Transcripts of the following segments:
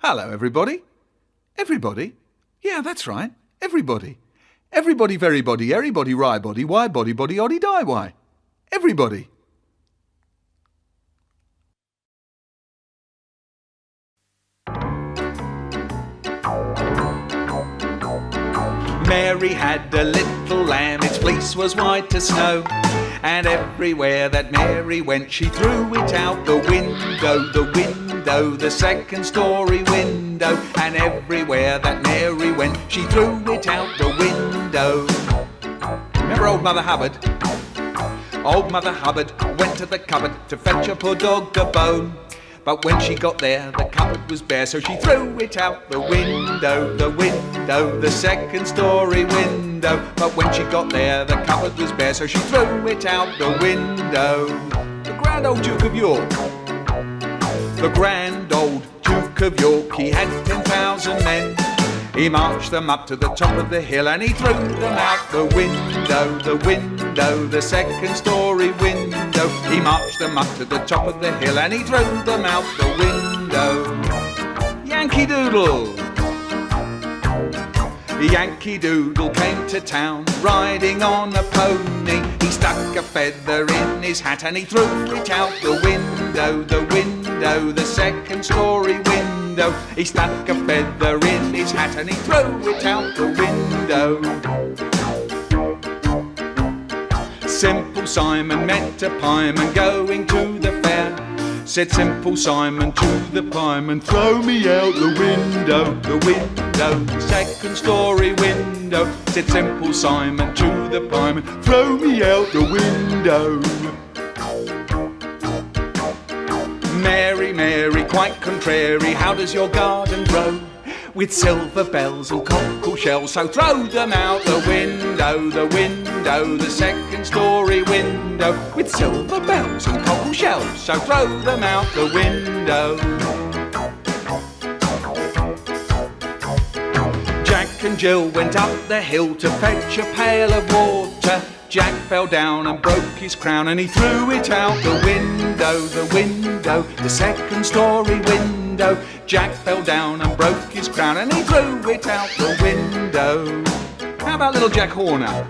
Hello, everybody. Everybody? Yeah, that's right. Everybody. Everybody, verybody, everybody, rybody, why body, body, oddy, die, why. Everybody. Mary had a little lamb, its fleece was white as snow. And everywhere that Mary went, she threw it out the window, the second story window. And everywhere that Mary went, she threw it out the window. Remember Old Mother Hubbard? Old Mother Hubbard went to the cupboard to fetch a poor dog a bone. But when she got there, the cupboard was bare, so she threw it out the window, the second story window. But when she got there, the cupboard was bare, so she threw it out the window. The grand old Duke of York. The grand old Duke of York, he had 10,000 men. He marched them up to the top of the hill and he threw them out the window, the second story window. He marched them up to the top of the hill and he threw them out the window. Yankee Doodle. Yankee Doodle came to town riding on a pony. He stuck a feather in his hat and he threw it out the window, the second story window. He stuck a feather in his hat and he threw it out the window. Simple Simon met a pieman going to the fair. Said Simple Simon to the pieman, throw me out the window, second story window. Said Simple Simon to the pieman, throw me out the window. Mary, Mary, quite contrary, how does your garden grow? With silver bells and cockle shells, so throw them out the window, the second story window. With silver bells and cockle shells, so throw them out the window. Jack and Jill went up the hill to fetch a pail of water. Jack fell down and broke his crown and he threw it out the window, the second story window. Jack fell down and broke his crown and he threw it out the window. How about little Jack Horner?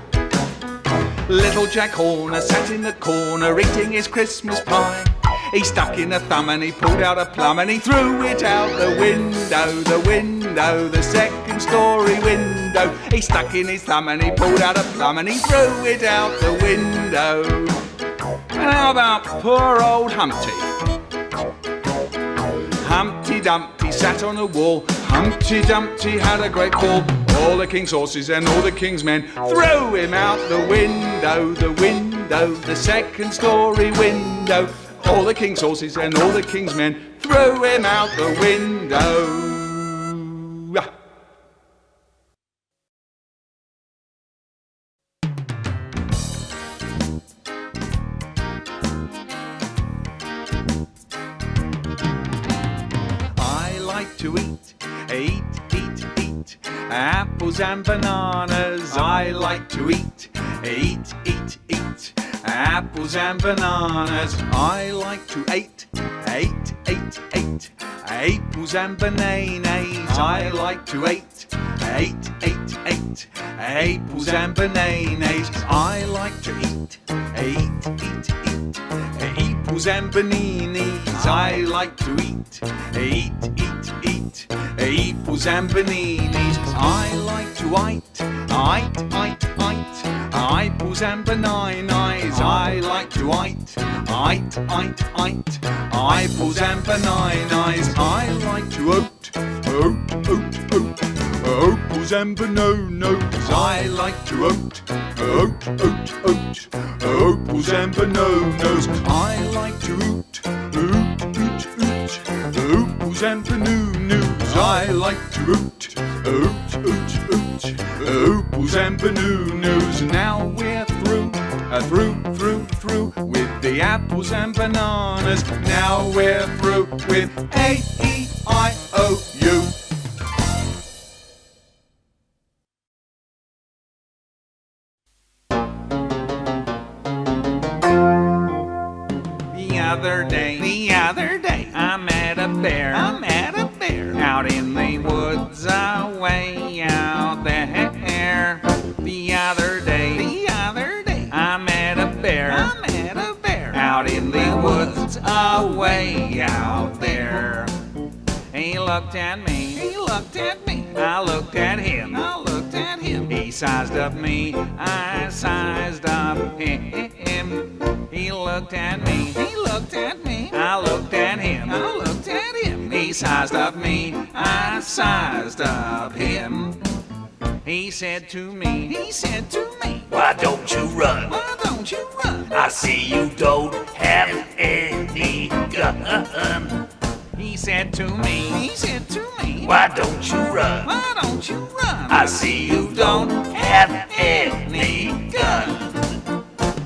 Little Jack Horner sat in the corner eating his Christmas pie. He stuck in a thumb and he pulled out a plum and he threw it out the window, the second story window. He stuck in his thumb and he pulled out a plum and he threw it out the window. And how about poor old Humpty? Humpty Dumpty sat on a wall. Humpty Dumpty had a great fall. All the king's horses and all the king's men threw him out the window, the second story window. All the king's horses and all the king's men threw him out the window. I like to eat apples and bananas. I like to eat apples and bananas. I like to eat apples and bananas. I like to eat apples and bananas. I like to eat apples and bananas. I like to eat apples and bananas. I like to eat apples and bananas. I like to eat apples and bananas. I like to oat apples and bananas. I like to oat apples and bananas. I like to oot apples and bananas. I like to oot apples and bananas. Now we're through with the apples and bananas. Now we're through with A-E-I-O-U. The other day, I met a bear out looked at me. He looked at me. I looked at him. I looked at him. He sized up me. I sized up him. He looked at me. He looked at me. I looked at him. I looked at him. He sized up me. I sized up him. He said to me. He said to me, why don't you run? why don't you run? I see you don't have any gun. He said to me. He said to me, Why don't you run? why don't you run? I see you don't have any gun.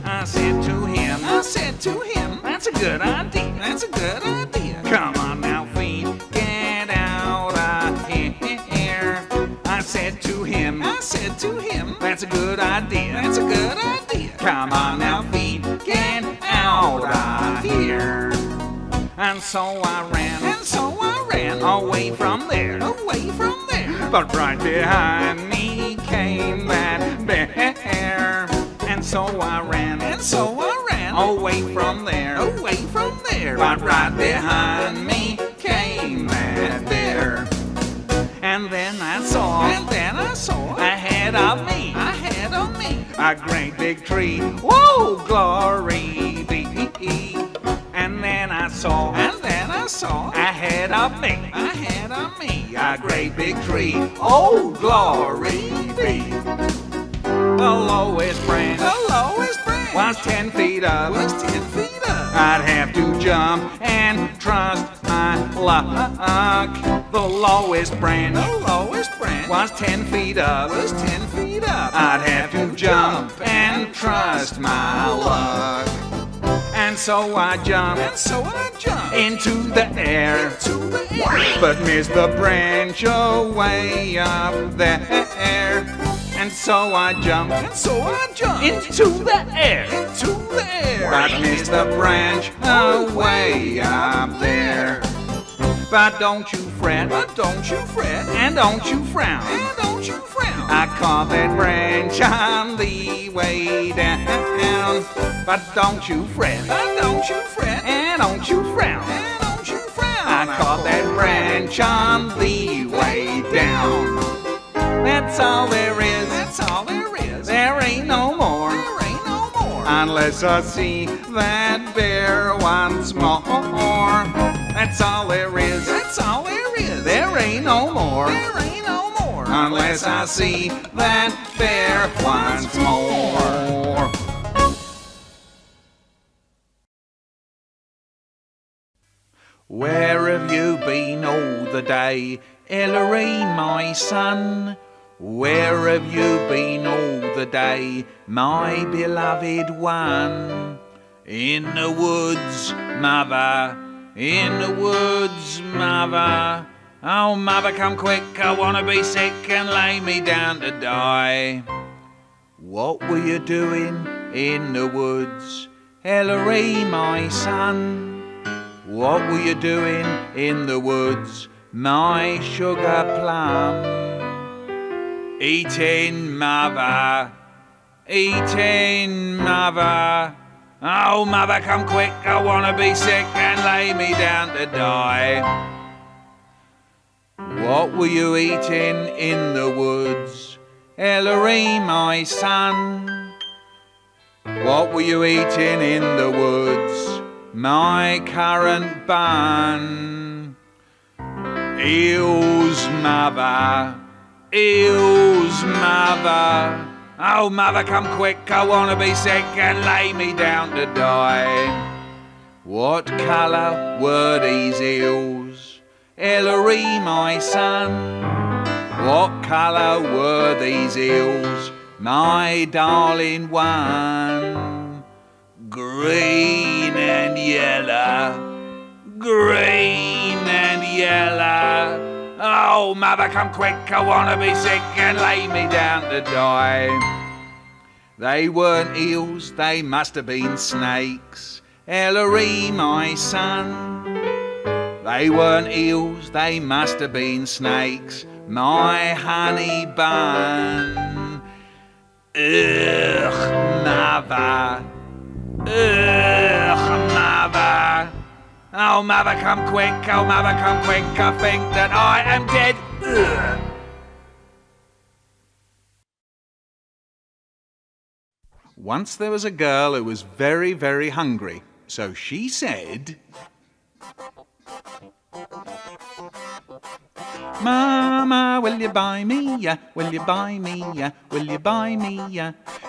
I said to him. I said to him, That's a good idea. that's a good idea. Come on now, feet, get out of here. I said to him. I said to him, That's a good idea. that's a good idea. Come on now, feet, get out of here. And so I ran And so I ran away from there. away from there. But right behind me came that bear. And so I ran And so I ran away from there. away from there. But right behind me came that bear. And then I saw And then I saw ahead of me ahead of me a great big tree. Whoa, glory be. And then I saw ahead of me a great big tree. Oh, glory be. The lowest branch the lowest branch was 10 feet up. was 10 feet up. I'd have to jump and trust my luck. The lowest branch The lowest branch was 10 feet up. was 10 feet up. I'd have to jump and trust my luck. And so I jumped And so I jumped into the air, to the air. but missed the branch away up there. And so I jumped And so I jumped into the air, into the air. but missed the branch away up there. But don't you fret, But don't you fret and don't you frown. and don't you frown. I caught that branch on the way down. But don't you fret But don't you fret and don't you frown. and don't you frown. I caught that branch on the way down. That's all there is. That's all there is. There ain't no more. There ain't no more. Unless I see that bear once more. That's all there is. That's all there is. There ain't no more. There ain't no more. Unless I see that bear once more. Where have you been all the day, Ellery, my son? Where have you been all the day, my beloved one? In the woods, mother, in the woods, mother. Oh, mother, come quick, I want to be sick and lay me down to die. What were you doing in the woods, Ellery, my son? What were you doing in the woods, my sugar plum? Eating, mother, eating, mother. Oh, mother, come quick, I want to be sick and lay me down to die. What were you eating in the woods, Ellery, my son? What were you eating in the woods, my currant bun? Eels, mother, eels, mother. Oh, mother, come quick, I want to be sick and lay me down to die. What colour were these eels, Ellery, my son? What colour were these eels, my darling one? Green and yellow, green and yellow. Oh, mother, come quick, I want to be sick and lay me down to die. They weren't eels, they must have been snakes, Ellery, my son. They weren't eels, they must have been snakes, my honey bun. Ugh, mother, ugh, mother. Oh, mother, come quick, oh, mother, come quick, I think that I am dead. Ugh. Once there was a girl who was very, very hungry, so she said, Mama, will you buy me, will you buy me, will you buy me,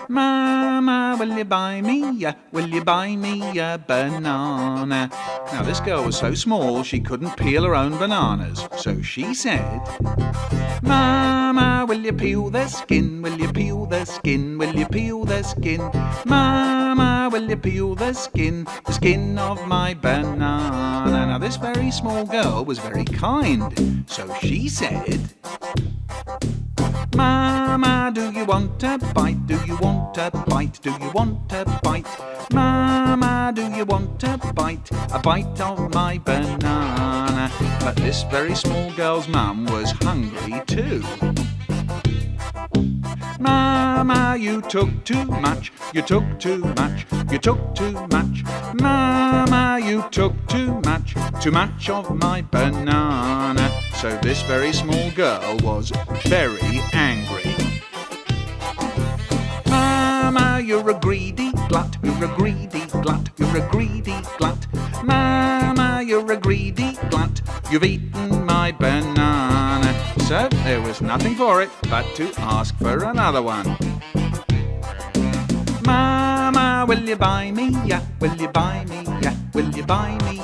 Mama, will you buy me, will you buy me a banana? Now this girl was so small she couldn't peel her own bananas, so she said, Mama, will you peel the skin, will you peel the skin, will you peel the skin? Mama, will you peel the skin of my banana? Now this very small girl was very kind, so she said, Mama, do you want a bite? Do you want a bite? Do you want a bite? Mama, do you want a bite of my banana? But this very small girl's mum was hungry too. Mama, you took too much, you took too much, you took too much. Mama, you took too much of my banana. So this very small girl was very angry. Mama, you're a greedy glut, you're a greedy glut, you're a greedy glut. Mama, you're a greedy glut, you've eaten my banana. So there was nothing for it but to ask for another one. Mama, will you buy me, will you buy me, will you buy me,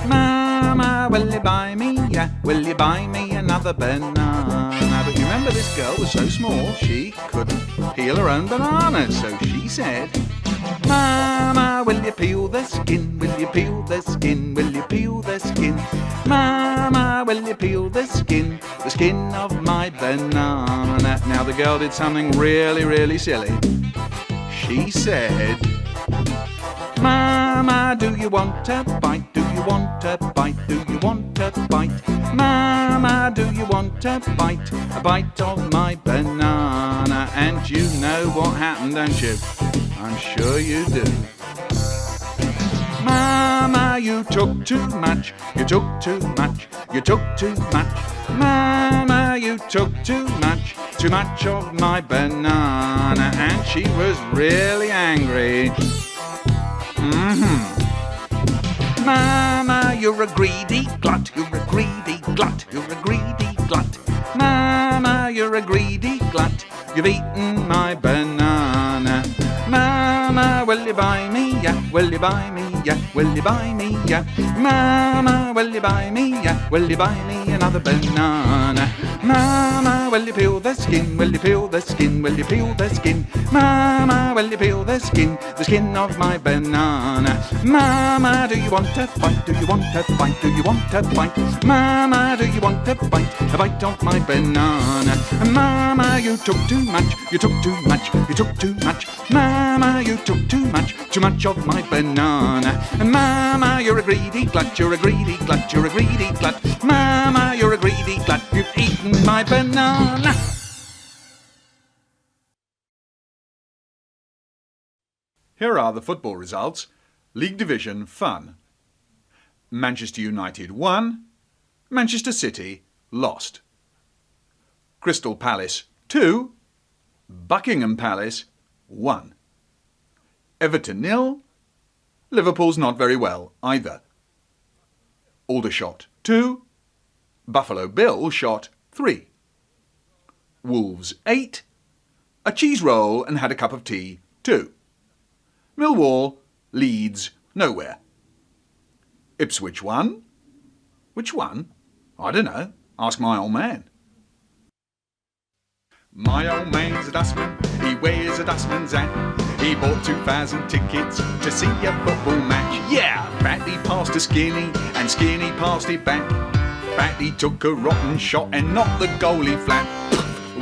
Mama, will you buy me, will you buy me another banana? But you remember this girl was so small she couldn't peel her own bananas, so she said, Mama, will you peel the skin, will you peel the skin, will you peel the skin? Mama, will you peel the skin of my banana? Now the girl did something really, really silly. She said, Mama, do you want a bite? Do you want a bite? Do you want a bite? Mama, do you want a bite of my banana? And you know what happened, don't you? I'm sure you do. Mama, you took too much, you took too much, you took too much. Mama, you took too much of my banana. And she was really angry. Mama, you're a greedy glut, you're a greedy glut, you're a greedy glut. Mama, you're a greedy glut, you've eaten my banana. Mama, will you buy me, will you buy me, will you buy me, Mama, will you buy me, will you buy me another banana? Mama, will you peel the skin, will you peel the skin, will you peel the skin? Mama, will you peel the skin of my banana? Mama, do you want a bite, do you want a bite, do you want a bite? Mama, do you want a bite of my banana? Mama, you took too much, you took too much, you took too much. Mama, you took too much of my banana. Mama, you're a greedy glut, you're a greedy glut, you're a greedy glut. Mama, you're a greedy glut, you've eaten my banana. Here are the football results. League Division Fun. Manchester United won. Manchester City lost. Crystal Palace 2. Buckingham Palace 1. Everton 0. Liverpool's not very well either. Aldershot 2. Buffalo Bill shot 3. Wolves 8. A cheese roll and had a cup of tea 2. Millwall leads nowhere. Ipswich 1. Which one? I don't know. Ask my old man. My old man's a dustman, he wears a dustman's hat. He bought 2,000 tickets to see a football match. Yeah, Fatty passed to Skinny and Skinny passed it back. Fatty took a rotten shot and knocked the goalie flat.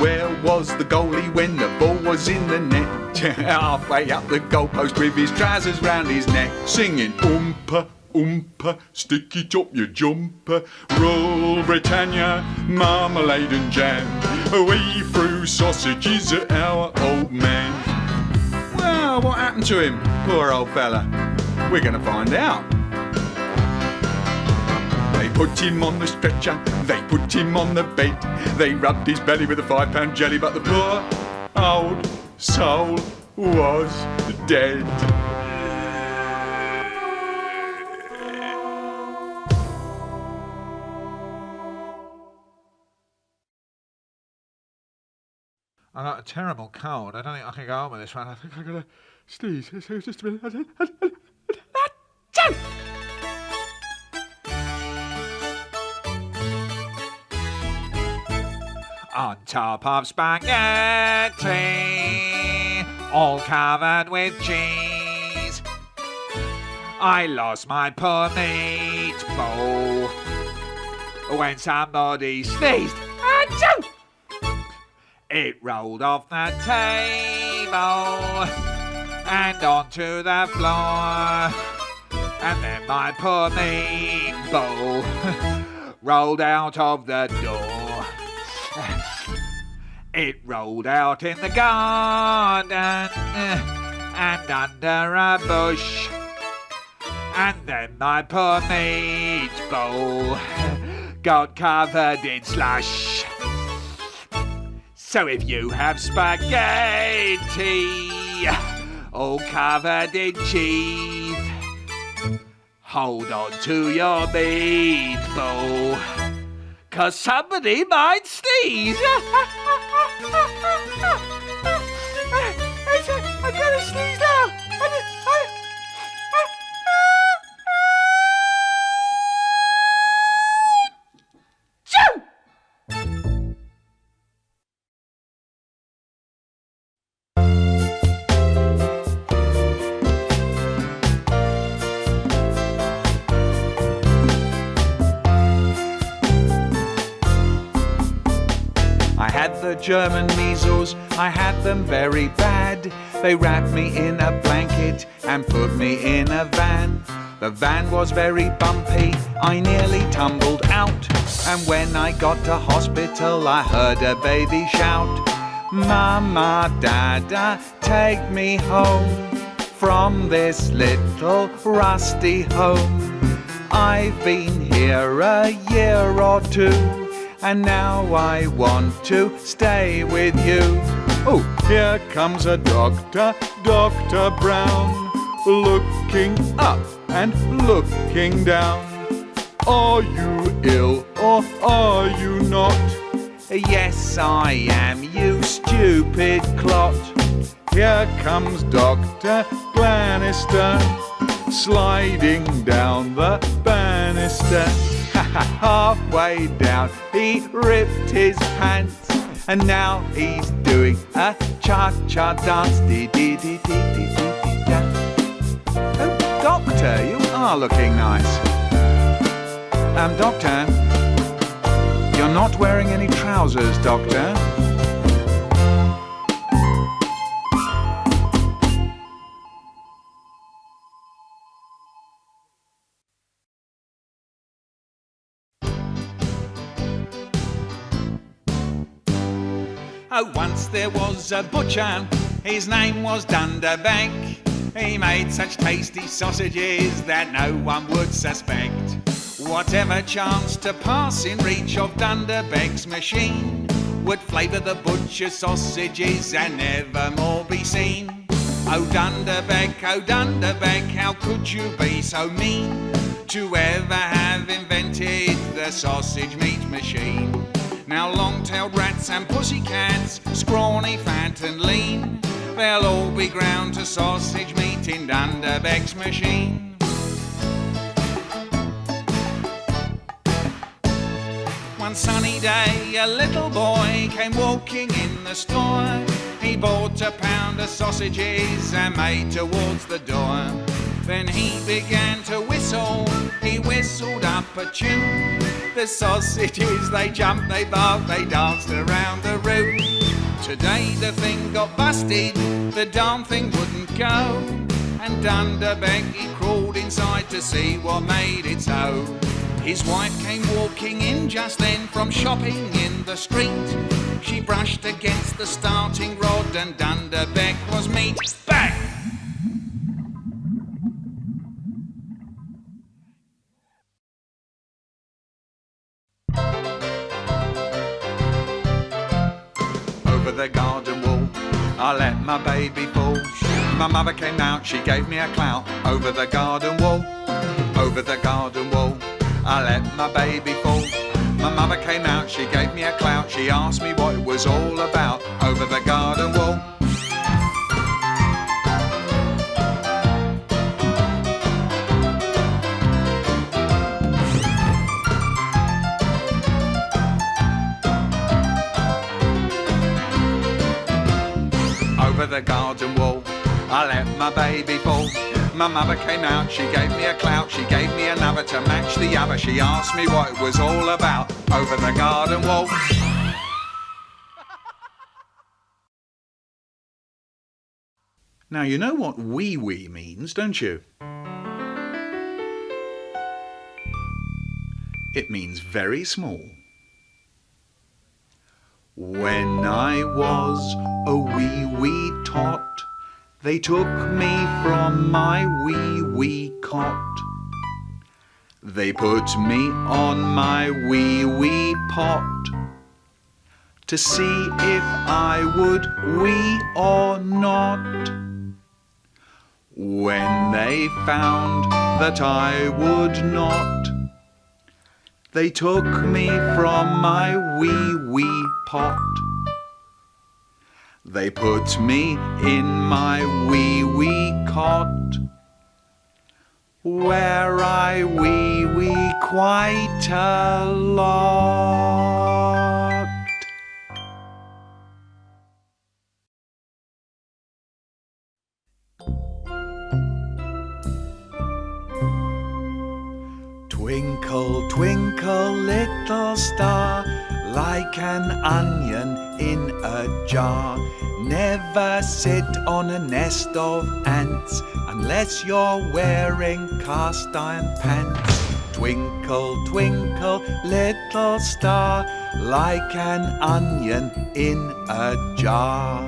Where was the goalie when the ball was in the net? Halfway up the goalpost with his trousers round his neck, singing oompa, oompa, stick it up your jumper. Roll Britannia, marmalade and jam. We threw sausages at our old man. Well, what happened to him, poor old fella? We're going to find out. put him on the stretcher, they put him on the bed. They rubbed his belly with a £5 jelly, but the poor old soul was dead. I got a terrible cold. I don't think I can go on with this one. I think I'm gonna sneeze. So just a minute. On top of spaghetti, all covered with cheese, I lost my poor meatball when somebody sneezed. Achoo! It rolled off the table and onto the floor, and then my poor meatball rolled out of the door. It rolled out in the garden and under a bush, and then my poor meatball got covered in slush. So if you have spaghetti all covered in cheese, hold on to your meatball, 'cause somebody might sneeze. I'm gonna sneeze now. I had the German measles, I had them very bad. They wrapped me in a blanket and put me in a van. The van was very bumpy, I nearly tumbled out. And when I got to hospital, I heard a baby shout, "Mama, Dada, take me home from this little rusty home. I've been here a year or two, and now I want to stay with you." Oh, here comes a doctor, Dr. Brown, looking up and looking down. "Are you ill or are you not?" "Yes, I am, you stupid clot." Here comes Dr. Glanister, sliding down the banister. Halfway down he ripped his pants, and now he's doing a cha-cha dance. Dee-dee-dee-dee-dee-dee-da. Oh, Doctor, you are looking nice. Doctor, you're not wearing any trousers, Doctor. Oh, once there was a butcher, his name was Dunderbeck. He made such tasty sausages that no one would suspect. Whatever chanced to pass in reach of Dunderbeck's machine would flavour the butcher's sausages and never more be seen. Oh Dunderbeck, how could you be so mean to ever have invented the sausage meat machine? Now long-tailed rats and pussycats, scrawny, fat and lean, they'll all be ground to sausage meat in Dunderbeck's machine. One sunny day a little boy came walking in the store. He bought a pound of sausages and made towards the door. Then he began to whistle, he whistled up a tune. The sausages, they jumped, they barked, they danced around the room. Today the thing got busted, the darn thing wouldn't go. And Dunderbeck, he crawled inside to see what made it so. His wife came walking in just then from shopping in the street. She brushed against the starting rod and Dunderbeck was meat. Bang! over the garden wall. I let my baby fall. My mother came out, she gave me a clout. Over the garden wall, over the garden wall. I let my baby fall. My mother came out, she gave me a clout. She asked me what it was all about. Over the garden wall. Over the garden wall, I let my baby fall. My mother came out, she gave me a clout. She gave me another to match the other. She asked me what it was all about. Over the garden wall. Now you know what wee wee means, don't you? It means very small. When I was a wee tot, they took me from my wee cot. They put me on my wee pot to see if I would wee or not. When they found that I would not, they took me from my wee pot. They put me in my wee cot, where I wee quite a lot. Twinkle, twinkle, little star, like an onion in a jar. Never sit on a nest of ants unless you're wearing cast iron pants. Twinkle, twinkle, little star, like an onion in a jar.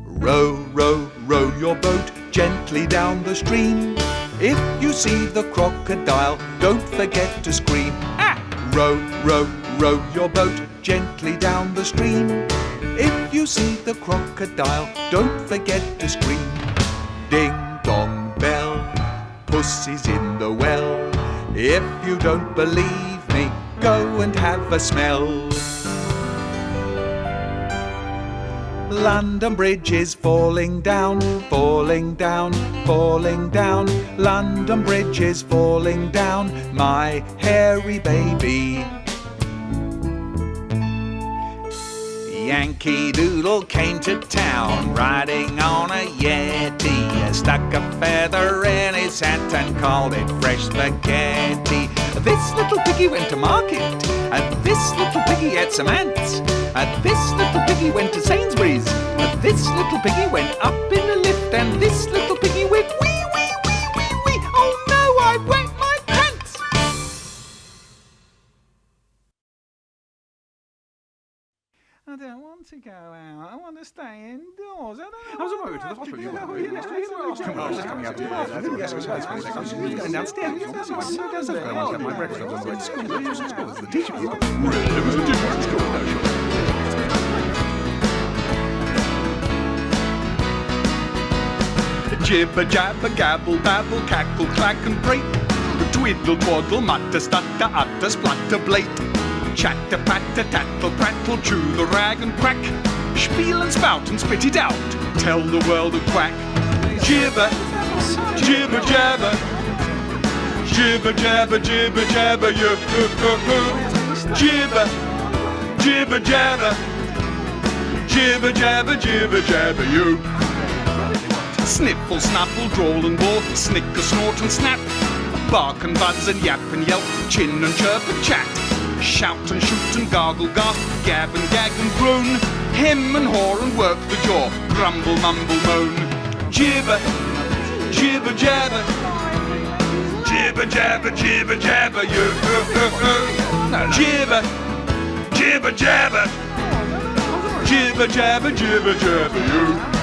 Row, row, row your boat gently down the stream. If you see the crocodile, don't forget to scream. Ah! Row, row, row your boat gently down the stream. If you see the crocodile, don't forget to scream. Ding dong bell, pussy's in the well. If you don't believe me, go and have a smell. London Bridge is falling down, falling down, falling down. London Bridge is falling down, my hairy baby. Yankee Doodle came to town, riding on a Yeti. Stuck a feather in his hat and called it fresh spaghetti. This little piggy went to market, and this little piggy had some ants. And this little piggy went to Sainsbury's, and this little piggy went up in a lift, and this little piggy went wee, wee, wee, wee, wee. Oh no, I wet my pants! I don't want to go out. I want to stay indoors. I don't know. I was on my way to the hospital. Come on, just coming out to the bathroom. Yes, going downstairs. I want to have my breakfast. I was on the way to school. The teacher was there was a teacher at school. Jibber jabber, gabble babble, cackle clack and break. Twiddle twaddle, mutter stutter, utter splutter blate. Chatter patter, tattle prattle, chew the rag and crack. Spiel and spout and spit it out, tell the world a quack. Jibber, jibber jabber, jibber jabber, jibber jabber, you. Jibber, jibber jabber, jibber jabber, jibber jabber, you. Sniffle, snuffle, drawl and bawl, snicker, snort and snap. Bark and buzz and yap and yelp, chin and chirp and chat. Shout and shoot and gargle, gasp, gab and gag and groan. Hem and haw and work the jaw, grumble, mumble, moan. Jibber, jibber jabber, jibber jabber, jibber jabber, you. Jibber, jibber jabber, jibber jabber, jibber jabber, you.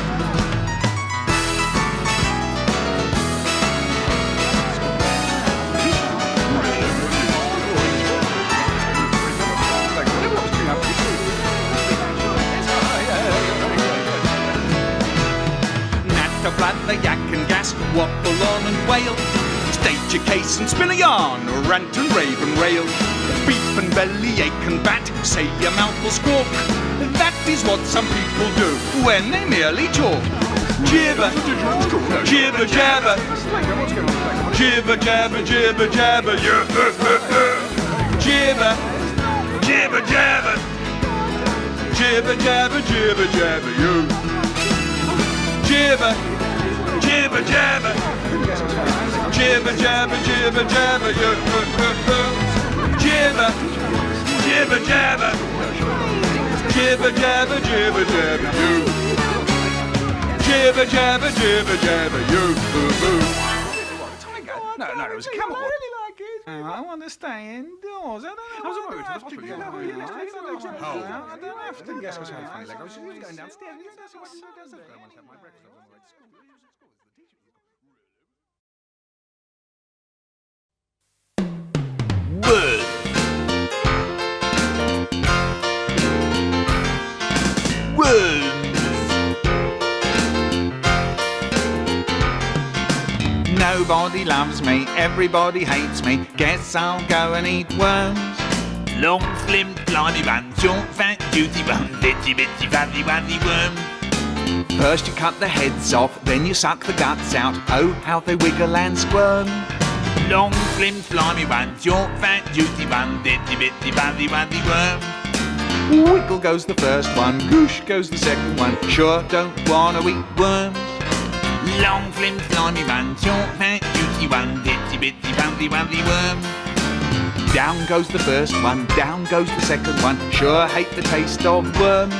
your case and spin a yarn, or rant and rave and rail. Beef and belly ache and bat, say your mouth will squawk. That is what some people do when they merely talk. Jibber, jibber jabber, jibber jabber, jibber jabber, jibber, jibber jabber, jibber jabber, jibber jabber, you. Jibber, jibber jabber, jibber jabber, jibber jabber, you. Jibber, jibber jabber, jibber jabber, jibber jabber, you. Jibber jabber, jibber jabber, you. No, it was a camel. I really like it. I want to stay indoors. I don't know. I was I worried. don't have to go. I I don't have to go. I don't have to go. Yes, I was funny. Like, I was going going downstairs. Word. Worms. Nobody loves me, everybody hates me. Guess I'll go and eat worms. Long, slim, slimy one, short, fat, juicy one, bitty, bitty, fuzzy, wuzzy worms. First you cut the heads off, then you suck the guts out. Oh, how they wiggle and squirm. Long, slim, slimy one, short, fat, juicy one, bitty, bitty, fuzzy, wuzzy worms. Wiggle goes the first one, goosh goes the second one. Sure don't wanna eat worms. Long, slim, slimy one, short, fat, juicy one, bitty, bitty, fuzzy, wuzzy worms. Down goes the first one, down goes the second one. Sure hate the taste of worms.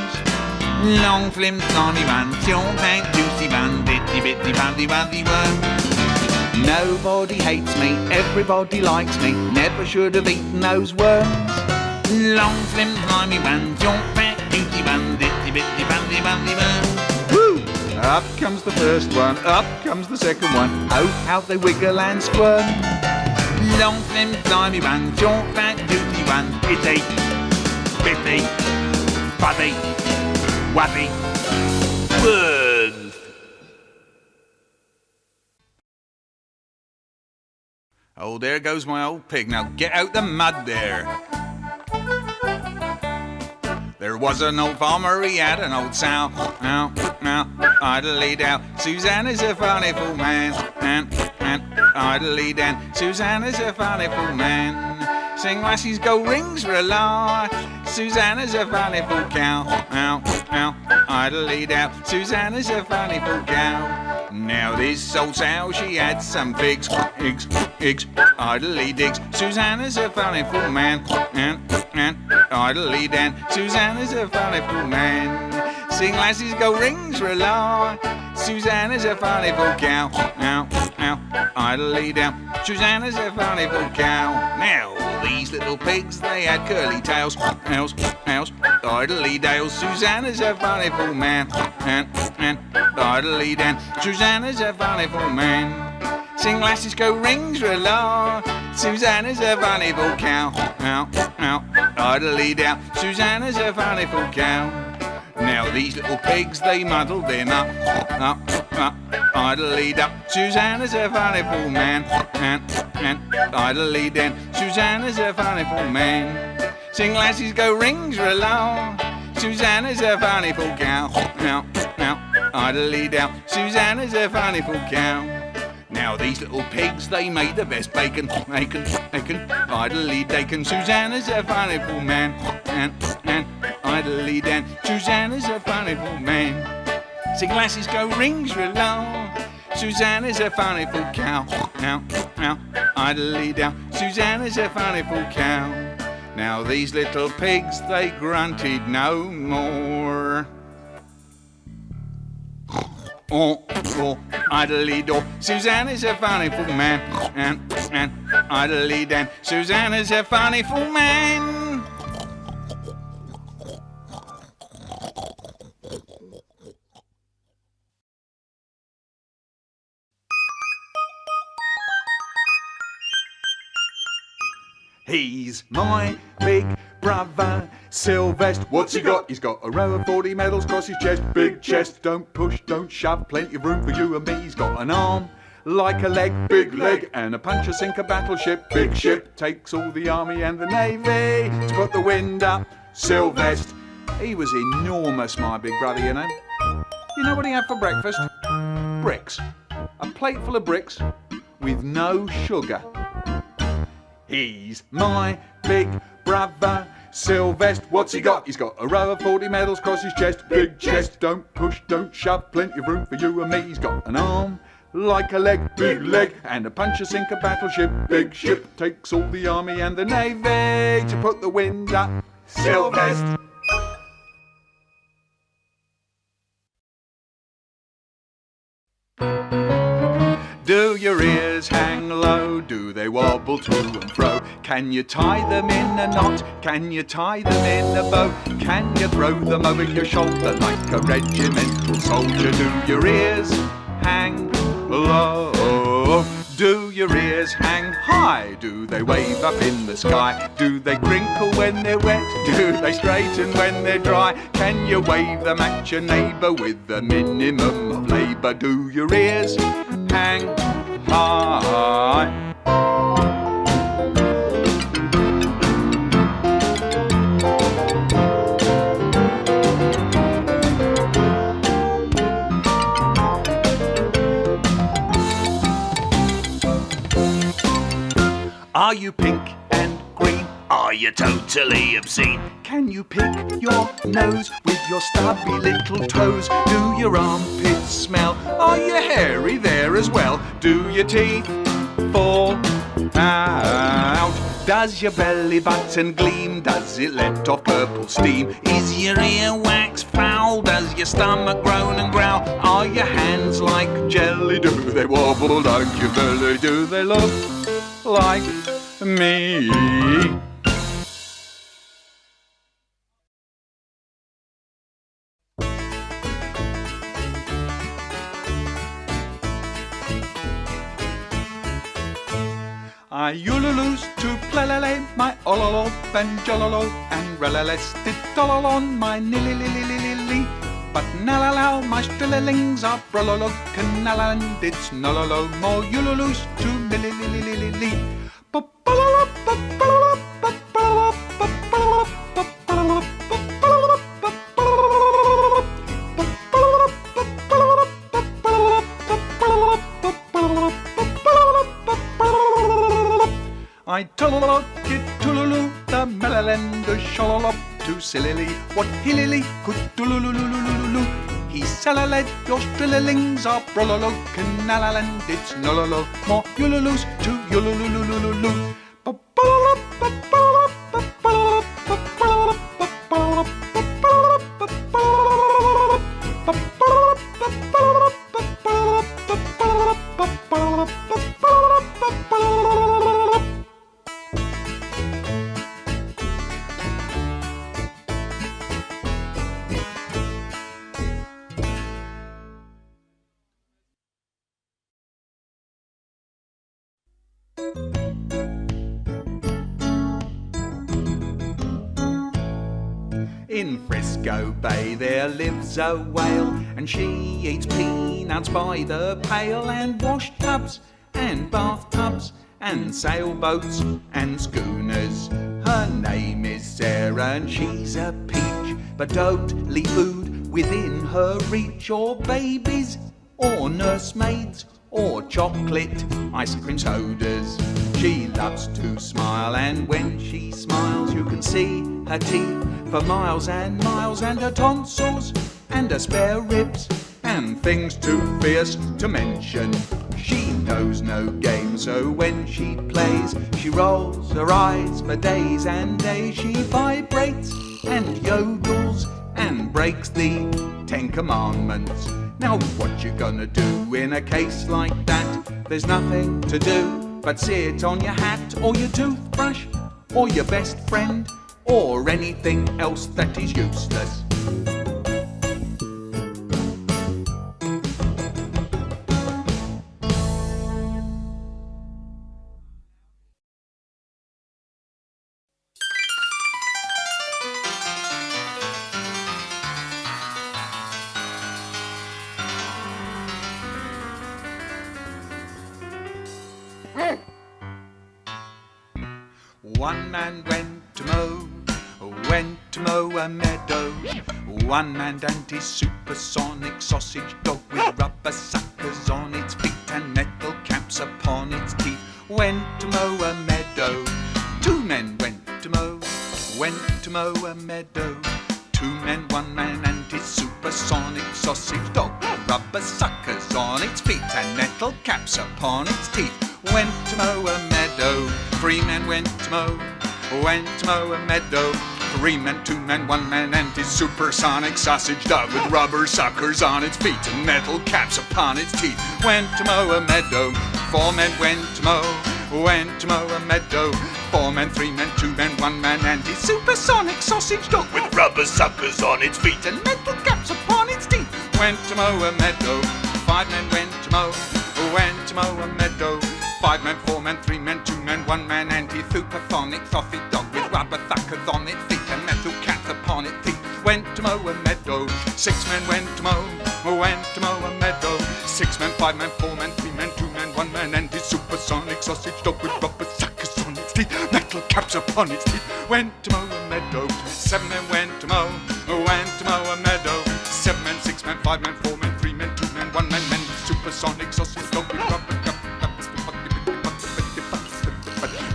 Long, slim, slimy one, short, fat, juicy one, bitty, bitty, fuzzy, wuzzy worms. Nobody hates me, everybody likes me. Never should have eaten those worms. Long, slim, slimy one, short, fat, juicy one, bitty, bitty, fuzzy, wuzzy worms. Woo! Up comes the first one, up comes the second one. Oh, how they wiggle and squirm. Long, slim, slimy one, short, fat, juicy one, itty, bitty, fuzzy, wuzzy, worms. Oh, there goes my old pig. Now get out the mud there. There was an old farmer, he had an old sow. Now, idly down. Susanna's a funny fool man. And idly down. Susanna's a funny fool man. Sing lassies go rings rely. Susanna's a funny fool cow. Now, idly down. Susanna's a funny fool cow. Now this old sow, she had some figs, eggs, idly digs. Susanna's a funny fool man, and idly dan. Susanna's a funny fool man. Sing lassies go rings rely. Susanna's a funny fool cow. Now, idly down. Susanna's a funny fool cow. Now these little pigs, they had curly tails, idly dales. Susanna's a funny fool man, and idly dan. Susanna's a funny fool man. Sing lassies go rings rely. Susanna's a funny fool cow. Idly down. Susanna's a funny fool cow. Now these little pigs, they muddled them up, idly up. Susanna's a funny fool man, and idly dan. Susanna's a funny fool man. Sing lassies go rings rely. Susanna's a funny fool cow. Idly down. Susanna's a funny fool cow. Now these little pigs, they made the best bacon, idly dakin. Susanna's a funny fool man, and idly dan. Susanna's a funny fool man. Sing lassies go rings rely. Susanna's a funny fool cow. Idly down. Susanna's a funny fool cow. Now these little pigs, they grunted no more. Idly do. Susanna's a funny fool man, and idly dan. Susanna's a funny fool man. He's my big brother, Sylvester. What's he got? He's got a row of 40 medals across his chest. Big chest, don't push, don't shove. Plenty of room for you and me. He's got an arm like a leg, big leg, and a puncher sink a battleship. Big ship takes all the army and the navy to put the wind up. Sylvester, he was enormous, my big brother, you know. You know what he had for breakfast? Bricks. A plate full of bricks with no sugar. He's my big brother, Sylvester. What's he got? He's got a row of 40 medals across his chest. Big chest, don't push, don't shove, plenty of room for you and me. He's got an arm like a leg, big leg, and a puncher sink a battleship. Big ship takes all the army and the navy to put the wind up. Sylvester. Do your ears hang low? Do they wobble to and fro? Can you tie them in a knot? Can you tie them in a bow? Can you throw them over your shoulder like a regimental soldier? Do your ears hang low? Do your ears hang high? Do they wave up in the sky? Do they crinkle when they're wet? Do they straighten when they're dry? Can you wave them at your neighbour with the minimum of labour? Do your ears hang high? Are you pink and green? Are you totally obscene? Can you pick your nose with your stubby little toes? Do your armpits smell? Are you hairy there as well? Do your teeth fall out? Does your belly button gleam? Does it let off purple steam? Is your earwax foul? Does your stomach groan and growl? Are your hands like jelly? Do they wobble like your belly? Do they look like me? I ululus to plelele, my ololo and jololo, and relales titololon, my nilly. But nalalow, my strillilings are brololo, canalan, it's nololo, more ululus to milli. I tululot, tululu, the melalend, the shololop, to silly, what hillily could tulululululu. He salaled, your strillilings are brololo, canaland, it's nololo, more ululus to ulululululu. In Frisco Bay there lives a whale, and she eats peanuts by the pail, and wash tubs and bathtubs and sailboats and schooners. Her name is Sarah and she's a peach, but don't leave food within her reach, or babies, or nursemaids, or chocolate ice cream sodas. She loves to smile, and when she smiles you can see her teeth for miles and miles, and her tonsils and her spare ribs and things too fierce to mention. She knows no game, so when she plays she rolls her eyes for days and days. She vibrates and yodels and breaks the 10 Commandments. Now what you gonna do in a case like that? There's nothing to do but sit on your hat or your toothbrush or your best friend or anything else that is useless. One man went to mow a meadow. One man and his supersonic sausage dog with rubber suckers on its feet and metal caps upon its teeth went to mow a meadow. Two men went to mow a meadow. Two men, one man and his supersonic sausage dog with rubber suckers on its feet and metal caps upon its teeth went to mow a meadow. Three men went to mow a meadow. Three men, two men, one man and his supersonic sausage dog with rubber suckers on its feet and metal caps upon its teeth went to mow a meadow. Four men went to mow a meadow. Four men, three men, two men, one man and his supersonic sausage dog with rubber suckers on its feet and metal caps upon its teeth went to mow a meadow. Five men went to mow a meadow. Five men, four men, three men, two men, one man and his supersonic sausage dog with rubber suckers on its feet and metal caps upon its teeth went to mow a meadow. Six men went to mow a meadow. Six men, five men, four men, three men, two men, one man and his supersonic sausage dog with rubber suckers on its teeth, metal caps upon its teeth went to mow a meadow. Seven men went to mow a meadow. Seven men, six men, five men, four men, three men, two men, one man and his supersonic sausage dog with rubber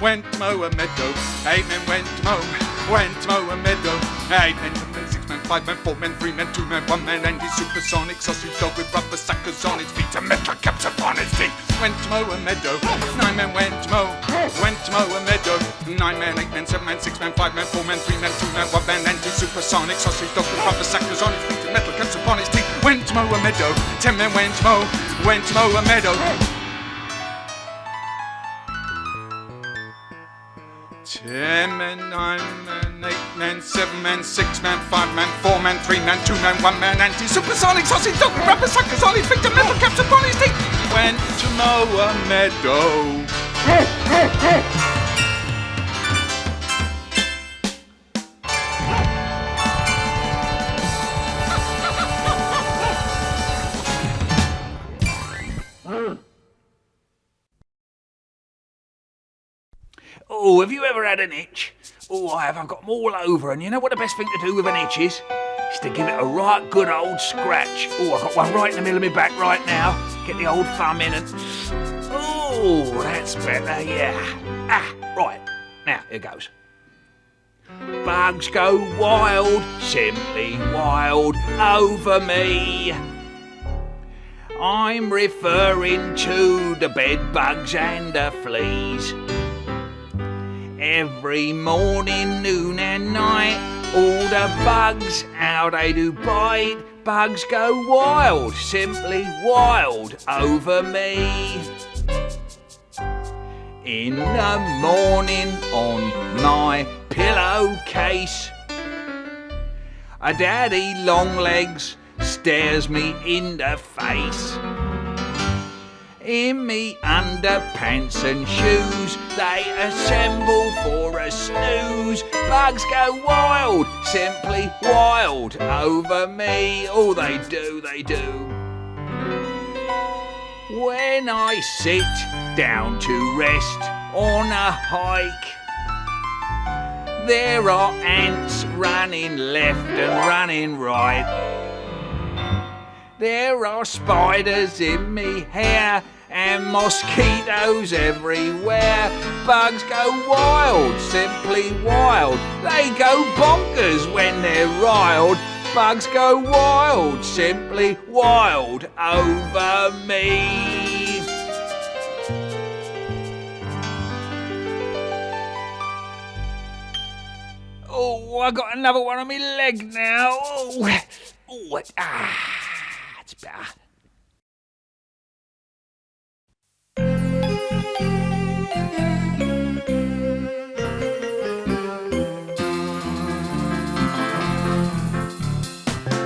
went to mow a meadow. Eight men went to mow a meadow. Eight men, seven men, six men, five men, four men, three men, two men, one man and his supersonic sausage dog with rubber suckers on its feet and metal caps upon its teeth went to mow a meadow. Nine men went to mow a meadow. Nine men, eight men, seven men, six men, five men, four men, three men, two men, one man and his supersonic sausage dog with rubber suckers on its feet and metal caps upon its teeth went to mow a meadow. 10 men went to mow a meadow. 10 men, 9 men, 8 men, 7 men, 6 men, 5 men, 4 men, 3 men, 2 men, 1 man, and his supersonic sausage dog with rubber suckers on his feet and metal caps upon his teeth went to mow a meadow. Oh, have you ever had an itch? Oh, I have. I've got them all over. And you know what the best thing to do with an itch is? Is to give it a right good old scratch. Oh, I've got one right in the middle of my back right now. Get the old thumb in and... Oh, that's better, yeah. Right. Now, here goes. Bugs go wild, simply wild, over me. I'm referring to the bed bugs and the fleas. Every morning, noon and night, all the bugs, how they do bite. Bugs go wild, simply wild, over me. In the morning on my pillowcase, a daddy longlegs stares me in the face. In me underpants and shoes, they assemble for a snooze. Bugs go wild, simply wild, over me. Oh, they do, they do. When I sit down to rest on a hike, there are ants running left and running right. There are spiders in me hair and mosquitoes everywhere. Bugs go wild, simply wild. They go bonkers when they're riled. Bugs go wild, simply wild, over me. Oh, I got another one on my leg now. It's better.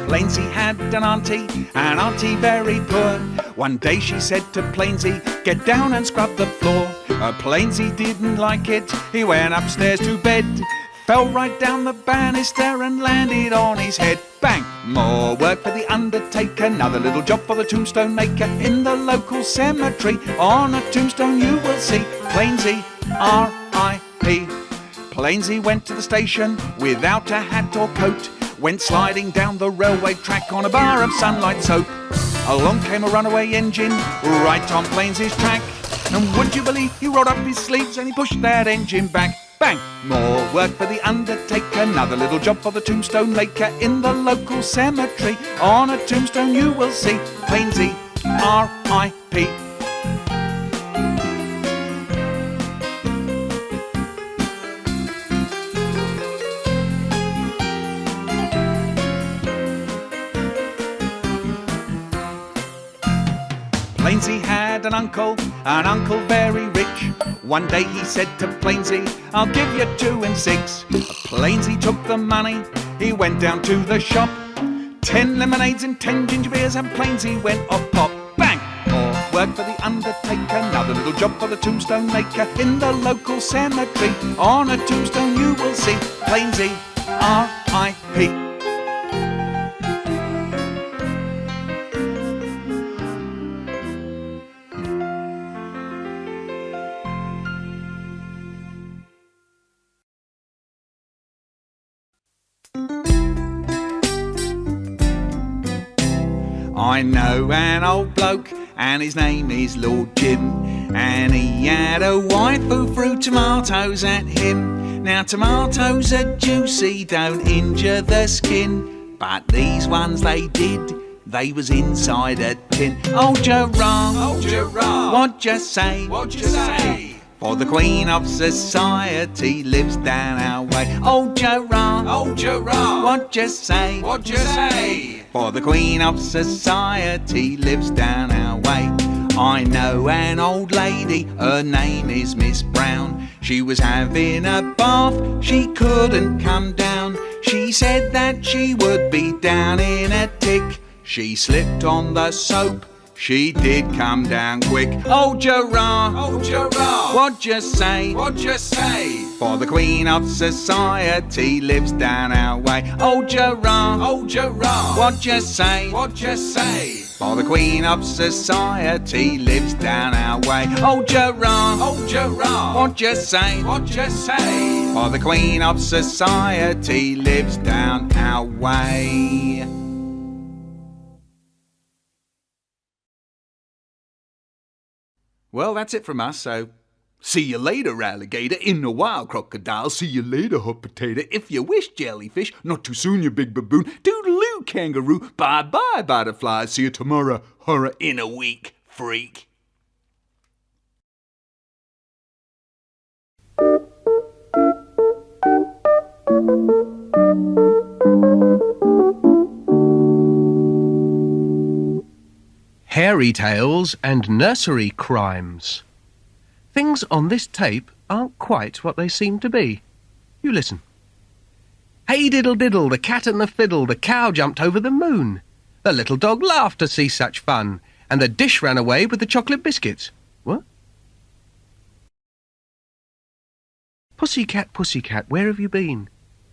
Plainsy had an auntie very poor. One day she said to Plainsy, get down and scrub the floor. Plainsy didn't like it, he went upstairs to bed, fell right down the banister and landed on his head. Bang! More work for the undertaker, another little job for the tombstone maker. In the local cemetery, on a tombstone you will see Plainsy, R.I.P. Plainsy went to the station without a hat or coat, went sliding down the railway track on a bar of sunlight soap. Along came a runaway engine right on Plainsy's track, and would you believe he rolled up his sleeves and he pushed that engine back. Bang! More work for the undertaker, another little job for the tombstone maker. In the local cemetery, on a tombstone you will see Plainsy, R.I.P. Plainsy had an uncle very rich. One day he said to Plainsy, I'll give you 2 and 6. Plainsy took the money, he went down to the shop. 10 lemonades and 10 ginger beers, and Plainsy went off pop. Bang! More work for the undertaker, another little job for the tombstone maker. In the local cemetery, on a tombstone you will see Plainsy, R.I.P. I know an old bloke, and his name is Lord Jim, and he had a wife who threw tomatoes at him. Now tomatoes are juicy, don't injure the skin, but these ones they did, they was inside a tin. Oh Gerard, what'd you say? For the Queen of Society lives down our way. Oh Gerard, what'd you say? For the Queen of Society lives down our way. I know an old lady, her name is Miss Brown. She was having a bath, she couldn't come down. She said that she would be down in a tick. She slipped on the soap, she did come down quick. Oh Gerard, what'd you say? For the Queen of Society lives down our way. Oh Gerard, what'd you say? For the Queen of Society lives down our way. Oh Gerard, what'd you say? For the Queen of Society lives down our way. Well, that's it from us, so see you later, alligator. In a while, crocodile. See you later, hot potato. If you wish, jellyfish. Not too soon, you big baboon. Toodaloo, kangaroo. Bye-bye, butterfly. See you tomorrow, horror. In a week, freak. Hairy tales and nursery crimes. Things on this tape aren't quite what they seem to be. You listen. Hey diddle diddle, the cat and the fiddle, the cow jumped over the moon. The little dog laughed to see such fun, and the dish ran away with the chocolate biscuits. What? Pussycat, pussycat, where have you been?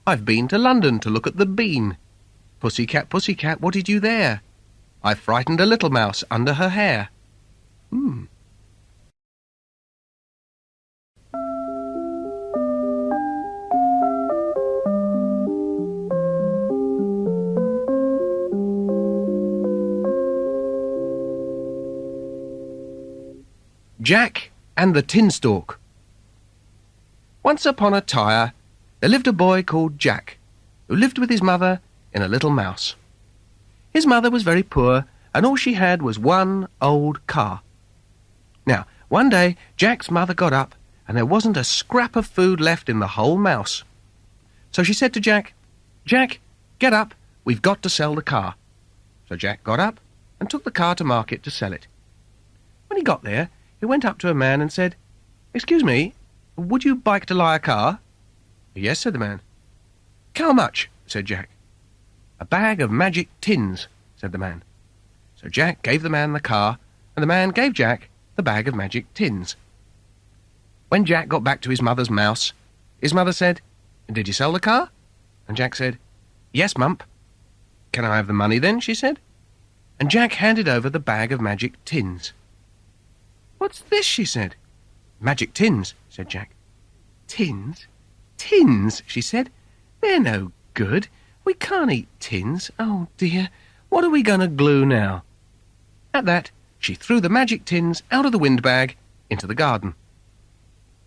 I've been to London to look at the bean. Pussycat, pussycat, what did you there? I frightened a little mouse under her hair. Jack and the Tinstalk. Once upon a time, there lived a boy called Jack, who lived with his mother in a little mouse. His mother was very poor, and all she had was one old car. Now, one day, Jack's mother got up, and there wasn't a scrap of food left in the whole mouse. So she said to Jack, "Jack, get up, we've got to sell the car." So Jack got up and took the car to market to sell it. When he got there, he went up to a man and said, "Excuse me, would you like to buy a car?" "Yes," said the man. "How much?" said Jack. "A bag of magic tins," said the man. So Jack gave the man the car, and the man gave Jack the bag of magic tins. When Jack got back to his mother's mouse, his mother said, "Did you sell the car?" And Jack said, "Yes, Mump." "Can I have the money then?" she said. And Jack handed over the bag of magic tins. "What's this?" she said. "Magic tins," said Jack. "Tins? Tins, she said. They're no good. We can't eat tins. Oh, dear. What are we going to glue now? At that, she threw the magic tins out of the windbag into the garden.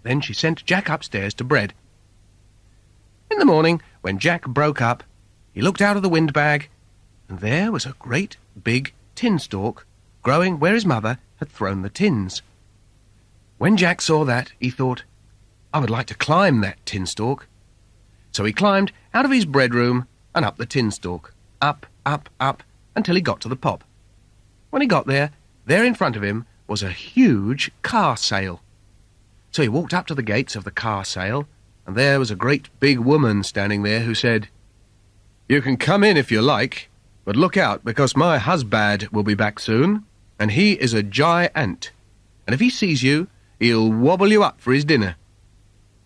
Then she sent Jack upstairs to bread. In the morning, when Jack broke up, he looked out of the windbag, and there was a great big tin stalk growing where his mother had thrown the tins. When Jack saw that, he thought, I would like to climb that tin stalk. So he climbed out of his breadroom and up the tin stalk, up, up, up, until he got to the pop. When he got there in front of him was a huge car sale. So he walked up to the gates of the car sale, and there was a great big woman standing there who said, You can come in if you like, but look out, because my husband will be back soon, and he is a giant, and if he sees you, he'll wobble you up for his dinner.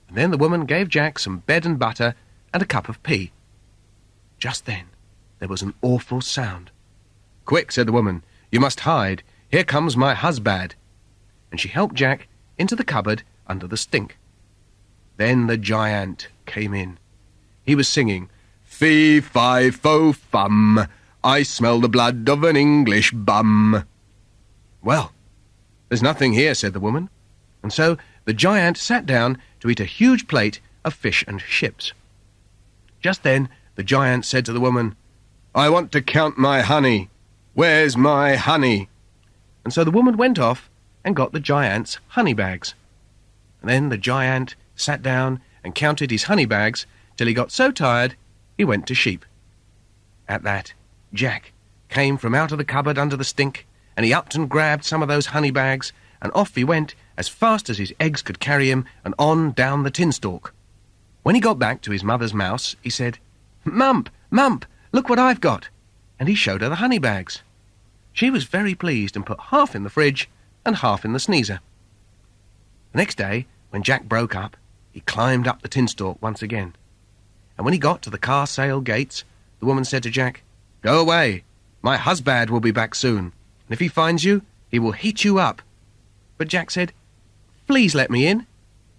And then the woman gave Jack some bread and butter and a cup of tea. Just then there was an awful sound. Quick, said the woman, you must hide. Here comes my husband. And she helped Jack into the cupboard under the stink. Then the giant came in. He was singing, Fee, fi, fo, fum, I smell the blood of an English bum. Well, there's nothing here, said the woman. And so the giant sat down to eat a huge plate of fish and chips. Just then the giant said to the woman, I want to count my honey. Where's my honey? And so the woman went off and got the giant's honey bags. And then the giant sat down and counted his honey bags till he got so tired he went to sleep. At that, Jack came from out of the cupboard under the stink, and he upped and grabbed some of those honey bags, and off he went as fast as his eggs could carry him, and on down the tin stalk. When he got back to his mother's mouse, he said, Mump, Mump, look what I've got. And he showed her the honey bags. She was very pleased and put half in the fridge and half in the sneezer. The next day, when Jack broke up, he climbed up the tin stalk once again. And when he got to the car sale gates, the woman said to Jack, Go away. My husband will be back soon, and if he finds you, he will heat you up. But Jack said, Please let me in.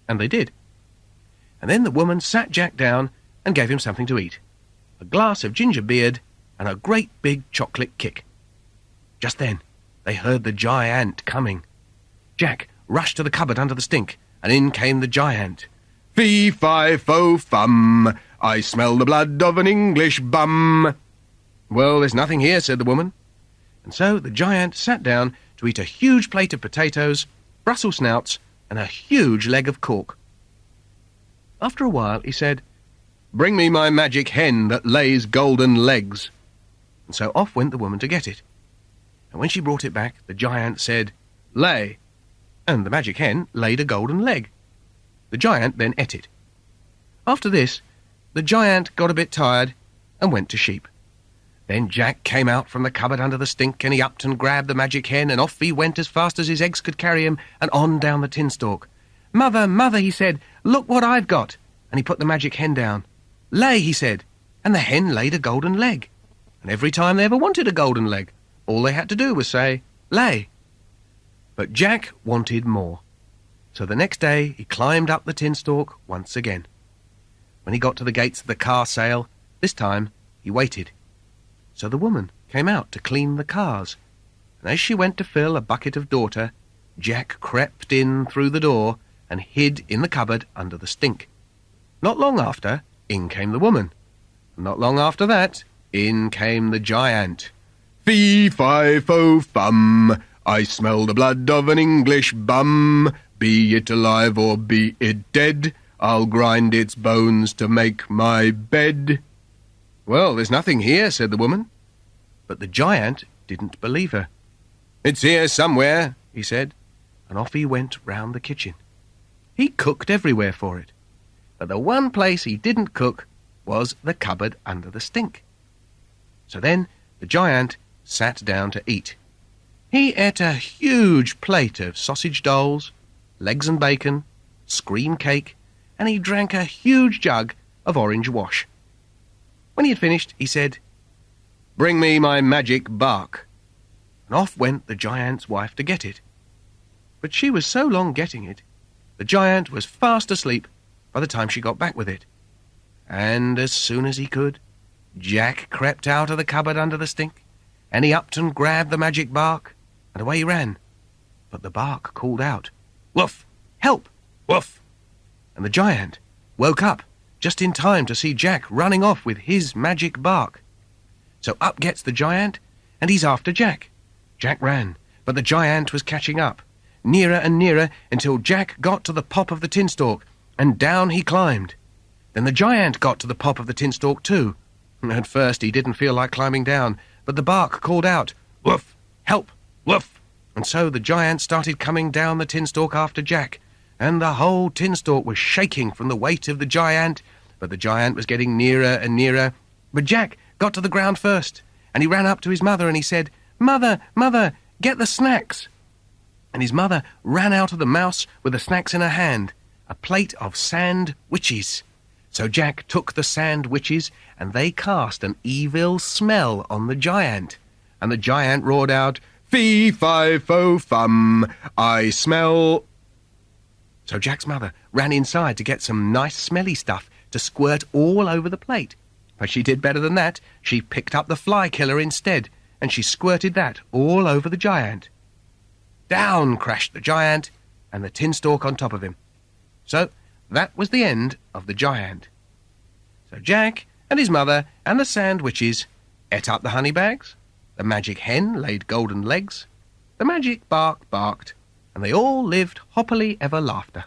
And they did. And then the woman sat Jack down and gave him something to eat, a glass of ginger beer and a great big chocolate kick. Just then they heard the giant coming. Jack rushed to the cupboard under the stink, and in came the giant. Fee, fi, fo, fum, I smell the blood of an English bum. Well, there's nothing here, said the woman. And so the giant sat down to eat a huge plate of potatoes, Brussels snouts, and a huge leg of cork. After a while he said, Bring me my magic hen that lays golden legs. And so off went the woman to get it. And when she brought it back, the giant said, Lay. And the magic hen laid a golden leg. The giant then ate it. After this, the giant got a bit tired and went to sleep. Then Jack came out from the cupboard under the stink, and he upped and grabbed the magic hen, and off he went as fast as his eggs could carry him, and on down the tin stalk. Mother, Mother, he said, look what I've got. And he put the magic hen down. Lay, he said, and the hen laid a golden leg. And every time they ever wanted a golden leg, all they had to do was say, Lay. But Jack wanted more. So the next day he climbed up the tin stalk once again. When he got to the gates of the car sale, this time he waited. So the woman came out to clean the cars, and as she went to fill a bucket of daughter, Jack crept in through the door and hid in the cupboard under the stink. Not long after, in came the woman. And not long after that, in came the giant. Fee, fi, fo, fum, I smell the blood of an English bum. Be it alive or be it dead, I'll grind its bones to make my bed. Well, there's nothing here, said the woman. But the giant didn't believe her. It's here somewhere, he said, and off he went round the kitchen. He cooked everywhere for it, but the one place he didn't cook was the cupboard under the stink. So then the giant sat down to eat. He ate a huge plate of sausage dolls, legs and bacon, scream cake, and he drank a huge jug of orange wash. When he had finished, he said, Bring me my magic bark. And off went the giant's wife to get it. But she was so long getting it, the giant was fast asleep by the time she got back with it. And as soon as he could, Jack crept out of the cupboard under the stink, and he upped and grabbed the magic bark, and away he ran. But the bark called out, "Woof! Help! Woof!" And the giant woke up just in time to see Jack running off with his magic bark. So up gets the giant, and he's after Jack. Jack ran, but the giant was catching up, nearer and nearer, until Jack got to the top of the tin stalk, and down he climbed. Then the giant got to the top of the tin stalk too. At first he didn't feel like climbing down, but the bark called out, "Woof! Help! Woof!" And so the giant started coming down the tin stalk after Jack, and the whole tin stalk was shaking from the weight of the giant, but the giant was getting nearer and nearer. But Jack got to the ground first, and he ran up to his mother and he said, "Mother, mother, get the snacks." And his mother ran out of the mouse with the snacks in her hand, a plate of sandwiches. So Jack took the sandwiches, and they cast an evil smell on the giant. And the giant roared out, "Fee-fi-fo-fum, I smell..." So Jack's mother ran inside to get some nice smelly stuff to squirt all over the plate. But she did better than that. She picked up the fly killer instead, and she squirted that all over the giant. Down crashed the giant, and the tin stalk on top of him. So that was the end of the giant. So Jack and his mother and the sandwiches ate up the honey bags, the magic hen laid golden eggs, the magic bark barked, and they all lived happily ever after.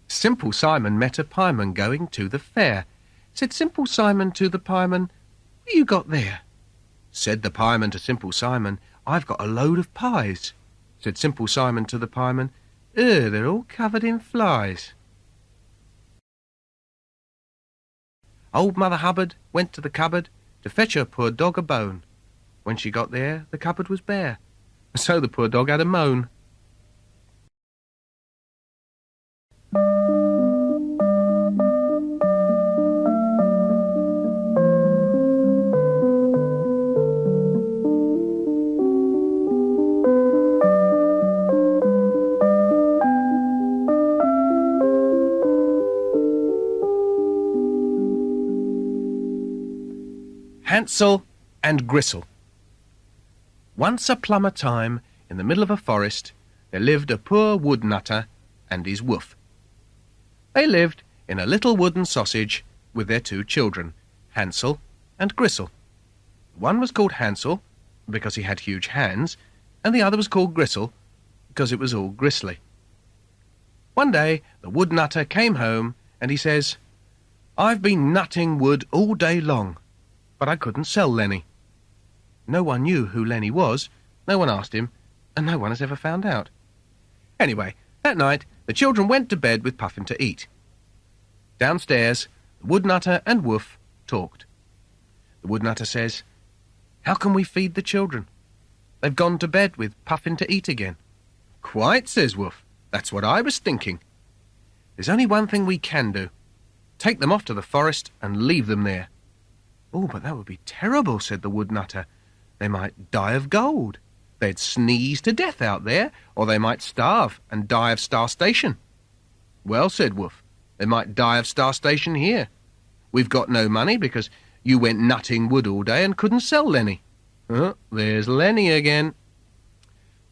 Simple Simon met a pieman going to the fair. Said Simple Simon to the pieman, "What you got there?" Said the pieman to Simple Simon, "I've got a load of pies." Said Simple Simon to the pieman, They're all covered in flies." Old Mother Hubbard went to the cupboard to fetch her poor dog a bone. When she got there, the cupboard was bare, so the poor dog had a moan. Hansel and Grisel. Once upon a time, in the middle of a forest, there lived a poor wood nutter and his woof. They lived in a little wooden sausage with their 2 children, Hansel and Grisel. One was called Hansel because he had huge hands, and the other was called Grisel because it was all gristly. One day the wood nutter came home and he says, "I've been nutting wood all day long, but I couldn't sell Lenny." No one knew who Lenny was, no one asked him, and no one has ever found out. Anyway, that night the children went to bed with Puffin to eat. Downstairs, the wood nutter and Woof talked. The wood nutter says, "How can we feed the children? They've gone to bed with Puffin to eat again." "Quite," says Woof. "That's what I was thinking. There's only one thing we can do. Take them off to the forest and leave them there." "Oh, but that would be terrible," said the wood nutter. "They might die of cold. They'd sneeze to death out there, or they might starve and die of starvation." "Well," said Woof, "they might die of starvation here. We've got no money because you went nutting wood all day and couldn't sell Lenny." "Oh, there's Lenny again."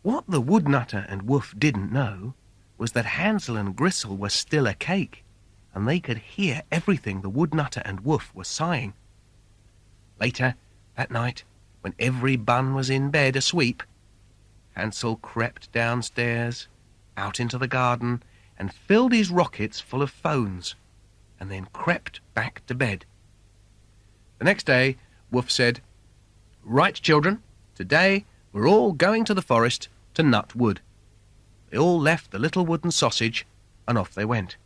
What the wood nutter and Woof didn't know was that Hansel and Grisel were still a cake, and they could hear everything the wood nutter and Woof were sighing. Later, that night, when every bun was in bed asleep, Hansel crept downstairs, out into the garden, and filled his rockets full of phones, and then crept back to bed. The next day, Woof said, "Right, children, today we're all going to the forest to nut wood." They all left the little wooden sausage, and off they went.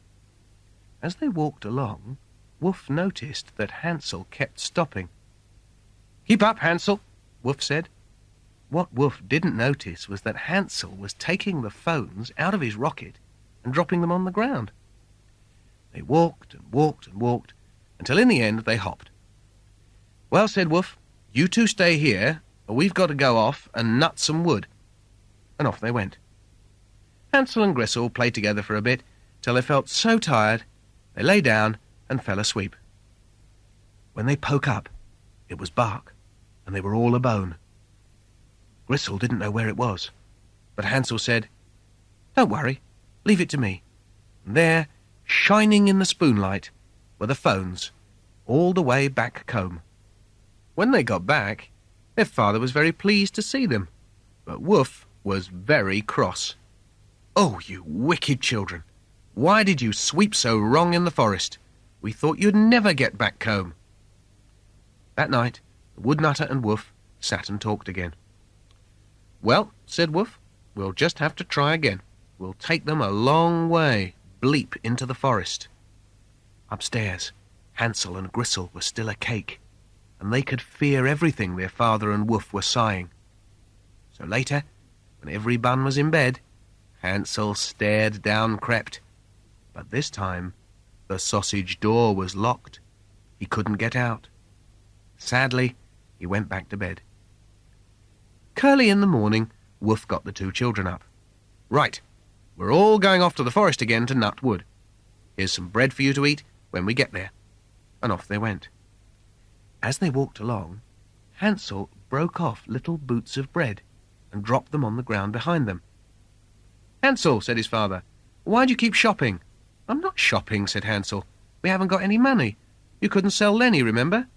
As they walked along, Woof noticed that Hansel kept stopping. "Keep up, Hansel," Woof said. what Wolf didn't notice was that Hansel was taking the phones out of his rocket and dropping them on the ground. They walked and walked and walked, until in the end they hopped. "Well," said Wolf, "you two stay here, or we've got to go off and nut some wood." And off they went. Hansel and Grisel played together for a bit, till they felt so tired they lay down and fell asleep. When they poke up, it was bark, and they were all a bone. Grisel didn't know where it was, but Hansel said, "Don't worry, leave it to me." And there, shining in the spoonlight, were the phones, all the way back home. When they got back, their father was very pleased to see them, but Wolf was very cross. "Oh, you wicked children! Why did you sweep so wrong in the forest? We thought you'd never get back home." That night, the Woodnutter and Wolf sat and talked again. "Well," said Wolf, "we'll just have to try again. We'll take them a long way, bleep into the forest." Upstairs, Hansel and Grisel were still a cake, and they could fear everything their father and Wolf were sighing. So later, when every bun was in bed, Hansel stared down crept. But this time, the sausage door was locked. He couldn't get out. Sadly, he went back to bed. Early in the morning, Wolf got the two children up. "Right, we're all going off to the forest again to nut wood. Here's some bread for you to eat when we get there." And off they went. As they walked along, Hansel broke off little boots of bread and dropped them on the ground behind them. "Hansel," said his father, "why do you keep shopping?" "I'm not shopping," said Hansel. "We haven't got any money. You couldn't sell Lenny, remember?"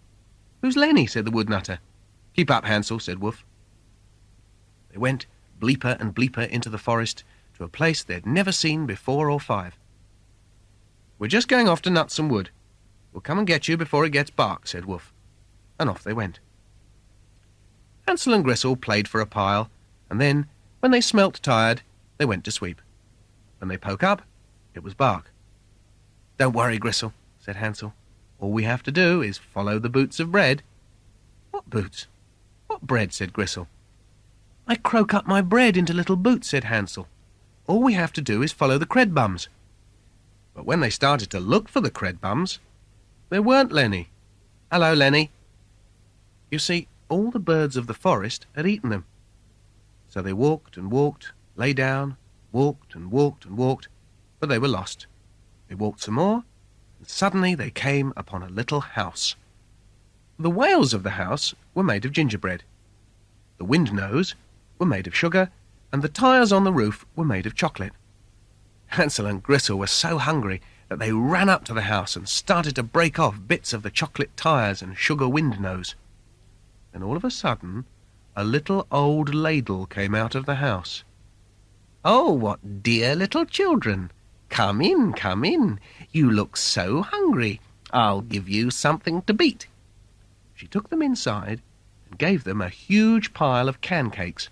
"Who's Lenny?" said the Woodnutter. "Keep up, Hansel," said Wolf. They went bleeper and bleeper into the forest to a place they'd never seen before or five. "We're just going off to nut some wood. We'll come and get you before it gets dark," said Wolf. And off they went. Hansel and Grisel played for a pile, and then, when they smelt tired, they went to sleep. When they poke up, it was bark. "Don't worry, Grisel," said Hansel. "All we have to do is follow the boots of bread." "What boots? What bread?" said Grisel. "I croak up my bread into little boots," said Hansel. "All we have to do is follow the credbums." But when they started to look for the credbums, there weren't Lenny. "Hello, Lenny." You see, all the birds of the forest had eaten them. So they walked and walked, lay down, walked and walked and walked, but they were lost. They walked some more, and suddenly they came upon a little house. The wales of the house were made of gingerbread. The windnose were made of sugar, and the tires on the roof were made of chocolate. Hansel and Grisel were so hungry that they ran up to the house and started to break off bits of the chocolate tires and sugar windnose. Then all of a sudden, a little old ladle came out of the house. "Oh, what dear little children! Come in, come in. You look so hungry. I'll give you something to beat." She took them inside and gave them a huge pile of cancakes.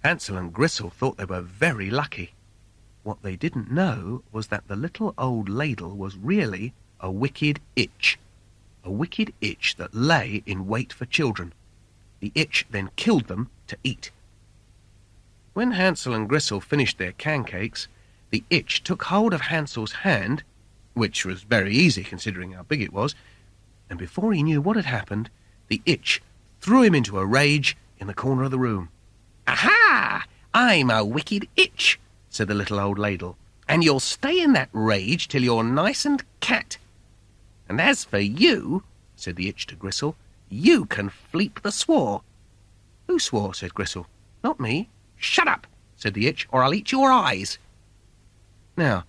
Hansel and Grisel thought they were very lucky. What they didn't know was that the little old ladle was really a wicked itch that lay in wait for children. The itch then killed them to eat. When Hansel and Grisel finished their cancakes, the itch took hold of Hansel's hand, which was very easy considering how big it was, and before he knew what had happened, the itch threw him into a rage in the corner of the room. "Aha! I'm a wicked itch," said the little old ladle, "and you'll stay in that rage till you're nice and cat. And as for you," said the itch to Grisel, "you can fleep the swore." "Who swore?" said Grisel. "Not me." "Shut up," said the itch, "or I'll eat your eyes." Now,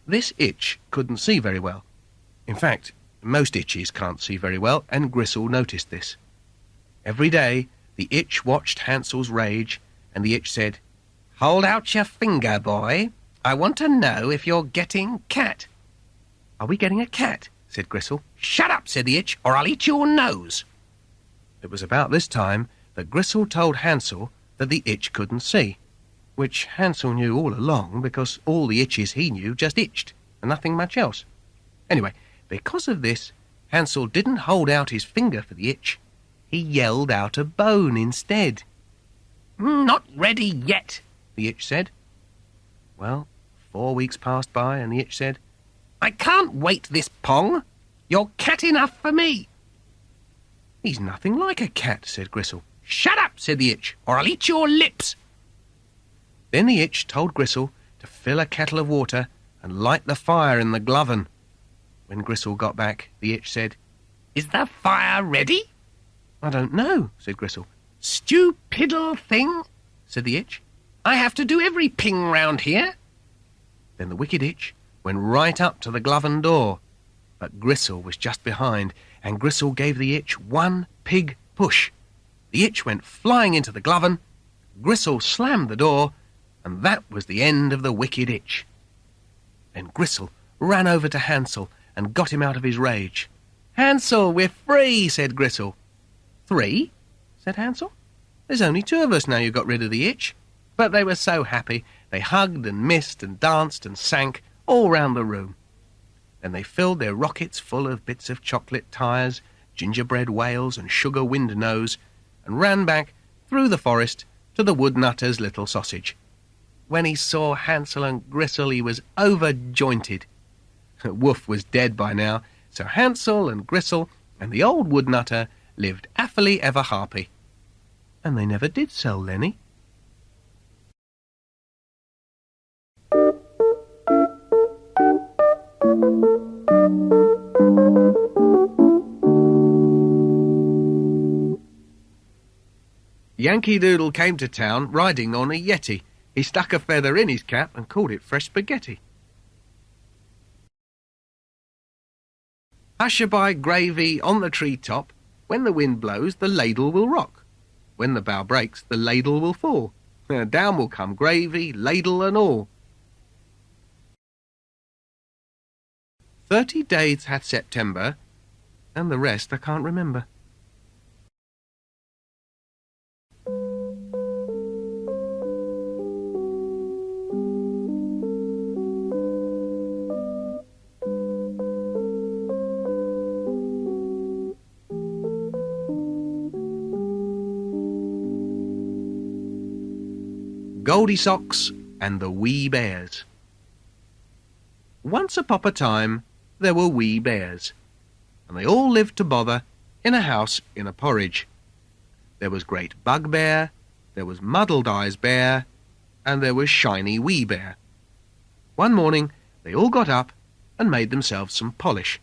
this itch couldn't see very well. In fact, most itches can't see very well, and Grisel noticed this. Every day, the itch watched Hansel's rage, and the itch said, "Hold out your finger, boy. I want to know if you're getting cat." "Are we getting a cat?" said Grisel. "Shut up," said the itch, "or I'll eat your nose." It was about this time that Grisel told Hansel that the itch couldn't see, which Hansel knew all along because all the itches he knew just itched, and nothing much else. Anyway, because of this, Hansel didn't hold out his finger for the itch. He yelled out a bone instead. Not ready yet, the itch said. Well, 4 weeks passed by, and the itch said, I can't wait this Pong. You're cat enough for me. He's nothing like a cat, said Gristle. Shut up, said the itch, or I'll eat your lips. Then the itch told Gristle to fill a kettle of water and light the fire in the gloven. When Gristle got back, the itch said, Is the fire ready? I don't know, said Gristle. Stupidle thing, said the itch. I have to do every ping round here. Then the wicked itch went right up to the gloven door. But Gristle was just behind, and Gristle gave the itch one pig push. The itch went flying into the gloven, Gristle slammed the door, and that was the end of the wicked itch. Then Gristle ran over to Hansel and got him out of his rage. Hansel, we're free, said Gristle. 3? said Hansel. There's only 2 of us now you got rid of the itch. But they were so happy, they hugged and missed and danced and sank all round the room. Then they filled their rockets full of bits of chocolate tires, gingerbread whales and sugar wind-nose, and ran back through the forest to the wood-nutter's little sausage. When he saw Hansel and Gristle, he was overjointed. Woof was dead by now, so Hansel and Gristle and the old wood-nutter lived happily ever happy. And they never did sell Lenny. Yankee Doodle came to town riding on a Yeti. He stuck a feather in his cap and called it fresh spaghetti. Hush-a-bye gravy on the tree-top. When the wind blows, the ladle will rock. When the bough breaks, the ladle will fall. Down will come gravy, ladle and all. 30 days hath September, and the rest I can't remember. Goldie Socks and the Wee Bears. Once upon a time there were wee bears, and they all lived to bother in a house in a porridge. There was Great Bugbear, there was Muddled Eyes Bear, and there was Shiny Wee Bear. One morning they all got up and made themselves some polish.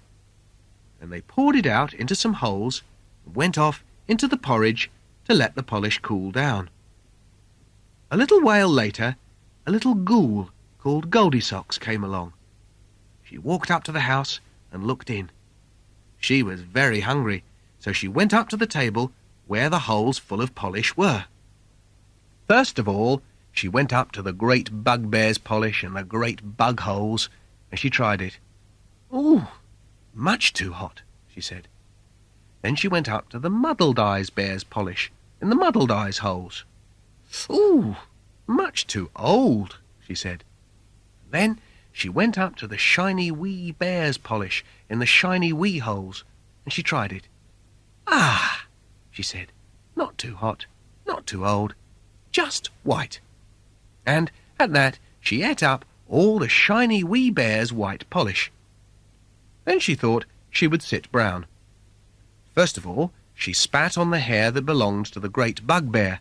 Then they poured it out into some holes and went off into the porridge to let the polish cool down. A little while later, a little ghoul called Goldie Socks came along. She walked up to the house and looked in. She was very hungry, so she went up to the table where the holes full of polish were. First of all, she went up to the Great Bugbear's polish and the Great Bug holes, and she tried it. "Ooh, much too hot," she said. Then she went up to the Muddled Eyes Bear's polish in the Muddled Eyes holes. "Ooh, much too old," she said. Then she went up to the Shiny Wee Bear's polish in the Shiny Wee holes, and she tried it. "Ah," she said, "not too hot, not too old, just white." And at that she ate up all the Shiny Wee Bear's white polish. Then she thought she would sit brown. First of all, she spat on the hair that belonged to the Great Bugbear.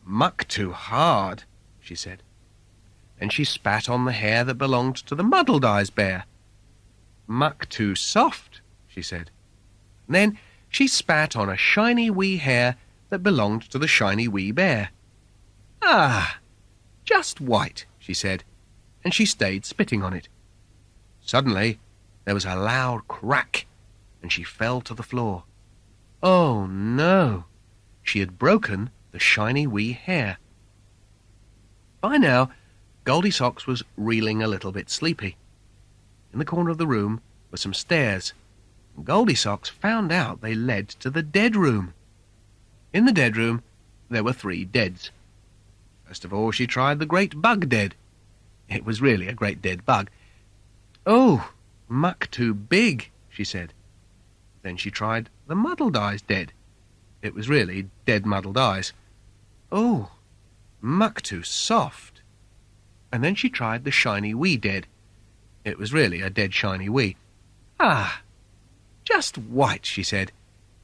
"Muck too hard," she said. Then she spat on the hair that belonged to the Muddled Eyes Bear. "Muck too soft," she said. And then she spat on a shiny wee hair that belonged to the Shiny Wee Bear. "Ah, just white," she said, and she stayed spitting on it. Suddenly there was a loud crack, and she fell to the floor. Oh no! She had broken the shiny wee hair. By now, Goldie Socks was reeling a little bit sleepy. In the corner of the room were some stairs, and Goldie Socks found out they led to the dead room. In the dead room there were 3 deads. First of all she tried the Great Bug Dead. It was really a great dead bug. "Oh, muck too big," she said. Then she tried the Muddled Eyes Dead. It was really dead muddled eyes. "Oh, muck too soft. And then she tried the shiny wee dead. It was really a dead shiny wee. Ah, just white, she said.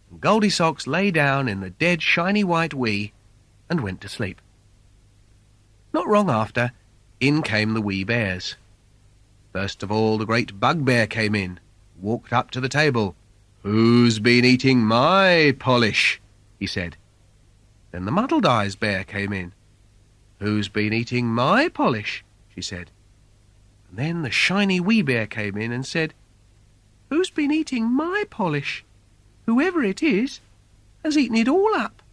And Goldie Socks lay down in the dead shiny white wee and went to sleep. Not long after, in came the wee bears. First of all, the great bugbear came in, walked up to the table. "Who's been eating my polish?" he said. Then the muddled-eyes bear came in. "Who's been eating my polish?" she said. And then the shiny wee bear came in and said, "Who's been eating my polish? Whoever it is has eaten it all up."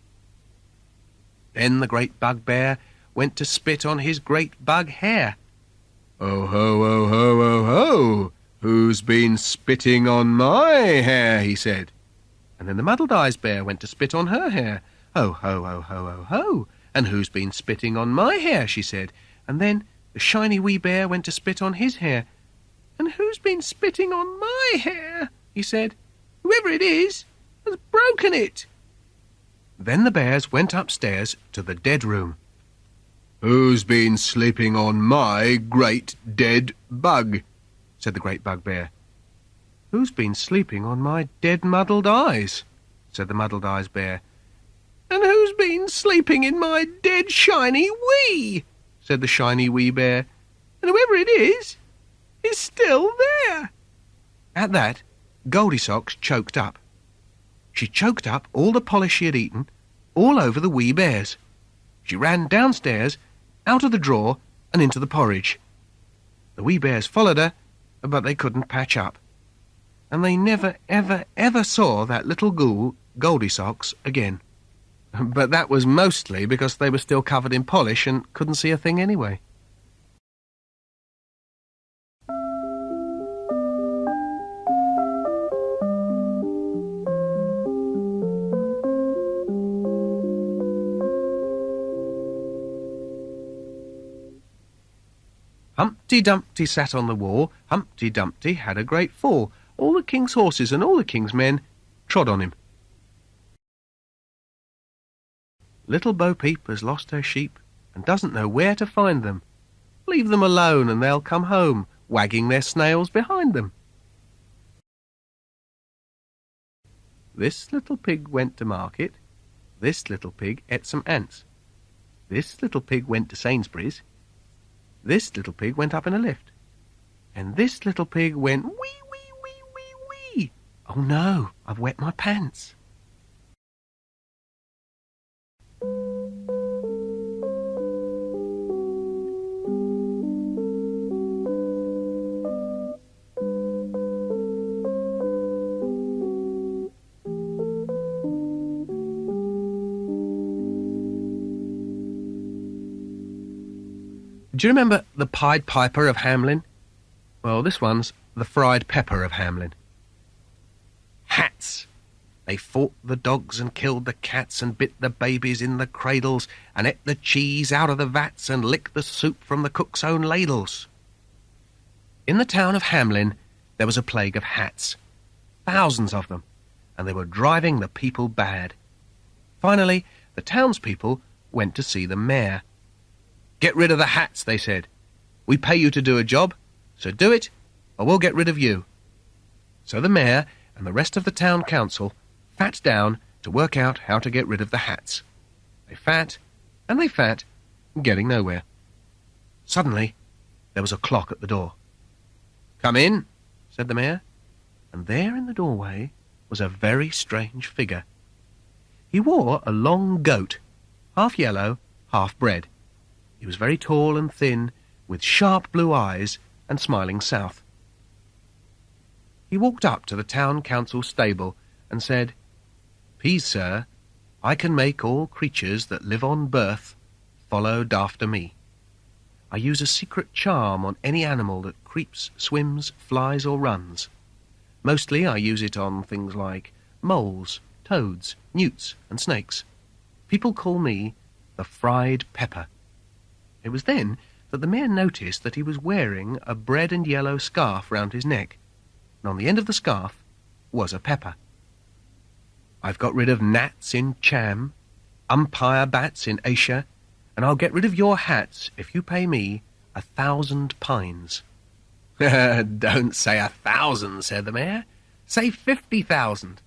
Then the great bugbear went to spit on his great bug hair. "Oh ho, oh ho, oh ho! Who's been spitting on my hair?" he said. And then the muddled-eyes bear went to spit on her hair. "Oh ho, oh ho, oh ho! And who's been spitting on my hair?" she said. And then the shiny wee bear went to spit on his hair. "And who's been spitting on my hair?" he said. "Whoever it is has broken it." Then the bears went upstairs to the dead room. "Who's been sleeping on my great dead bug?" said the great bugbear. "Who's been sleeping on my dead muddled eyes?" said the muddled-eyes bear. "And who's been sleeping in my dead shiny wee?" said the shiny wee bear. "And whoever it is still there." At that, Goldie Socks choked up. She choked up all the polish she had eaten, all over the wee bears. She ran downstairs, out of the drawer, and into the porridge. The wee bears followed her, but they couldn't patch up. And they never, ever, ever saw that little ghoul, Goldie Socks, again. But that was mostly because they were still covered in polish and couldn't see a thing anyway. Humpty Dumpty sat on the wall. Humpty Dumpty had a great fall. All the king's horses and all the king's men trod on him. Little Bo Peep has lost her sheep and doesn't know where to find them. Leave them alone and they'll come home, wagging their snails behind them. This little pig went to market. This little pig ate some ants. This little pig went to Sainsbury's. This little pig went up in a lift. And this little pig went wee, wee, wee, wee, wee. Oh no, I've wet my pants. Do you remember the Pied Piper of Hamelin? Well, this one's the Fried Pepper of Hamelin. Hats! They fought the dogs and killed the cats and bit the babies in the cradles and ate the cheese out of the vats and licked the soup from the cook's own ladles. In the town of Hamelin there was a plague of hats, thousands of them, and they were driving the people bad. Finally, the townspeople went to see the mayor. "Get rid of the hats," they said. "We pay you to do a job, so do it, or we'll get rid of you." So the mayor and the rest of the town council sat down to work out how to get rid of the hats. They sat, getting nowhere. Suddenly, there was a clock at the door. "Come in," said the mayor, and there in the doorway was a very strange figure. He wore a long goat, half yellow, half bread. He was very tall and thin, with sharp blue eyes and smiling south. He walked up to the town council stable and said, "Please, sir, I can make all creatures that live on birth follow after me. I use a secret charm on any animal that creeps, swims, flies or runs. Mostly I use it on things like moles, toads, newts and snakes. People call me the Fried Pepper." It was then that the mayor noticed that he was wearing a red and yellow scarf round his neck, and on the end of the scarf was a pepper. "I've got rid of gnats in Cham, umpire bats in Asia, and I'll get rid of your hats if you pay me 1,000 pines." "Don't say 1,000, said the mayor. "Say 50,000.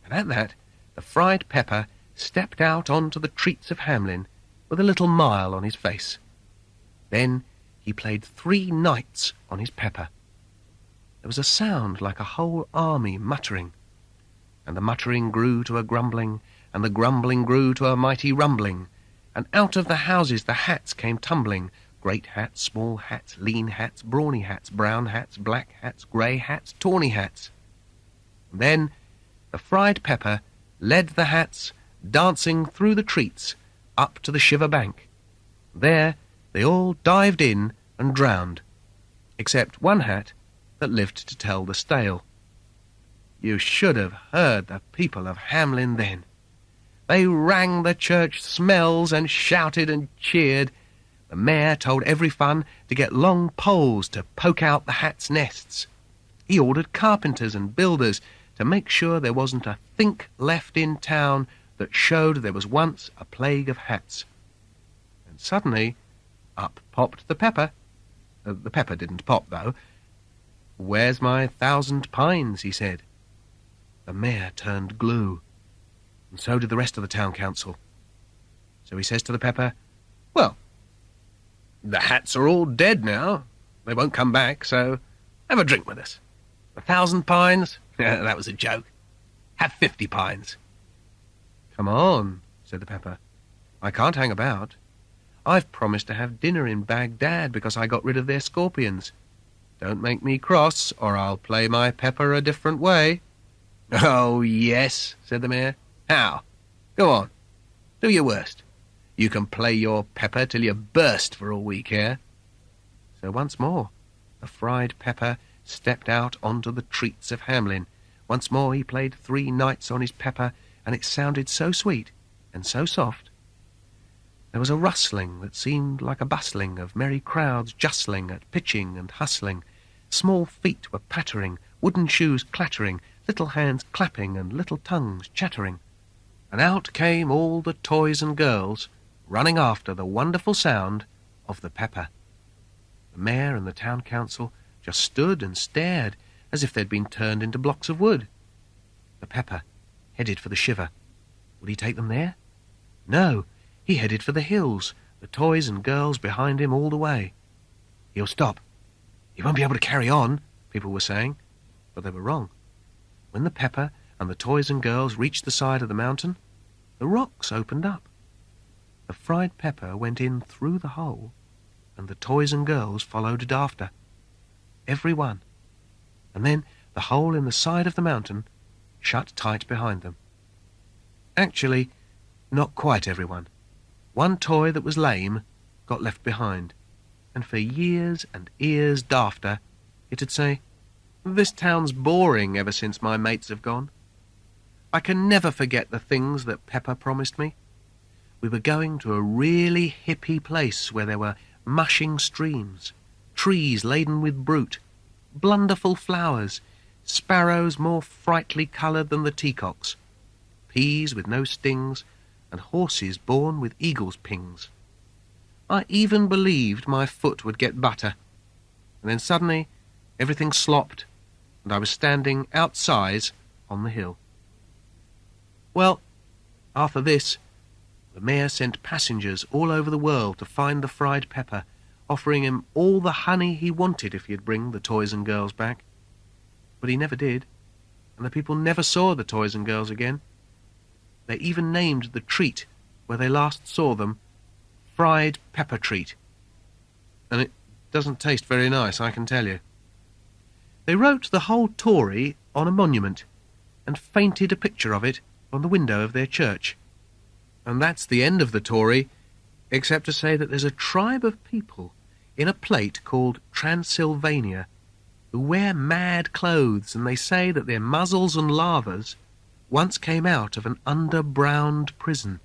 And at that, the fried pepper stepped out onto the treats of Hamlin with a little mile on his face. Then he played 3 knights on his pepper. There was a sound like a whole army muttering, and the muttering grew to a grumbling, and the grumbling grew to a mighty rumbling, and out of the houses the hats came tumbling, great hats, small hats, lean hats, brawny hats, brown hats, black hats, grey hats, tawny hats. And then the fried pepper led the hats, dancing through the treats, up to the Shiver Bank. There they all dived in and drowned, except one hat that lived to tell the tale. You should have heard the people of Hamlin then. They rang the church smells and shouted and cheered. The mayor told every fun to get long poles to poke out the hats' nests. He ordered carpenters and builders to make sure there wasn't a think left in town that showed there was once a plague of hats. And suddenly, up popped the pepper. The pepper didn't pop, though. "Where's my 1,000 pines?" he said. The mayor turned glue, and so did the rest of the town council. So he says to the pepper, "Well, the hats are all dead now. They won't come back, so have a drink with us. 1,000 pines? That was a joke. Have 50 pines." "Come on," said the pepper. "I can't hang about. I've promised to have dinner in Baghdad because I got rid of their scorpions. Don't make me cross, or I'll play my pepper a different way." "Oh, yes," said the mayor. "How? Go on. Do your worst. You can play your pepper till you burst for all we care." So once more, the fried pepper stepped out onto the treats of Hamlin. Once more he played 3 knights on his pepper, and it sounded so sweet and so soft. There was a rustling that seemed like a bustling of merry crowds justling at pitching and hustling. Small feet were pattering, wooden shoes clattering, little hands clapping and little tongues chattering. And out came all the toys and girls, running after the wonderful sound of the pepper. The mayor and the town council just stood and stared as if they'd been turned into blocks of wood. The pepper headed for the Shiver. Would he take them there? No, he headed for the hills, the toys and girls behind him all the way. "He'll stop. He won't be able to carry on," people were saying, but they were wrong. When the pepper and the toys and girls reached the side of the mountain, the rocks opened up. The fried pepper went in through the hole, and the toys and girls followed it after. Every one. And then the hole in the side of the mountain shut tight behind them. Actually, not quite everyone. One toy that was lame got left behind, and for years and ears after, it'd say, "This town's boring ever since my mates have gone. I can never forget the things that Pepper promised me. We were going to a really hippie place where there were mushing streams, trees laden with fruit, blunderful flowers, sparrows more frightly coloured than the teacocks, peas with no stings, and horses born with eagles' pings. I even believed my foot would get butter. And then suddenly everything slopped, and I was standing outside on the hill." Well, after this, the mayor sent passengers all over the world to find the fried pepper, offering him all the honey he wanted if he'd bring the toys and girls back. But he never did, and the people never saw the toys and girls again. They even named the treat where they last saw them Fried Pepper Treat. And it doesn't taste very nice, I can tell you. They wrote the whole story on a monument and painted a picture of it on the window of their church. And that's the end of the story, except to say that there's a tribe of people in a plate called Transylvania who wear mad clothes, and they say that their muzzles and lavas once came out of an underground prison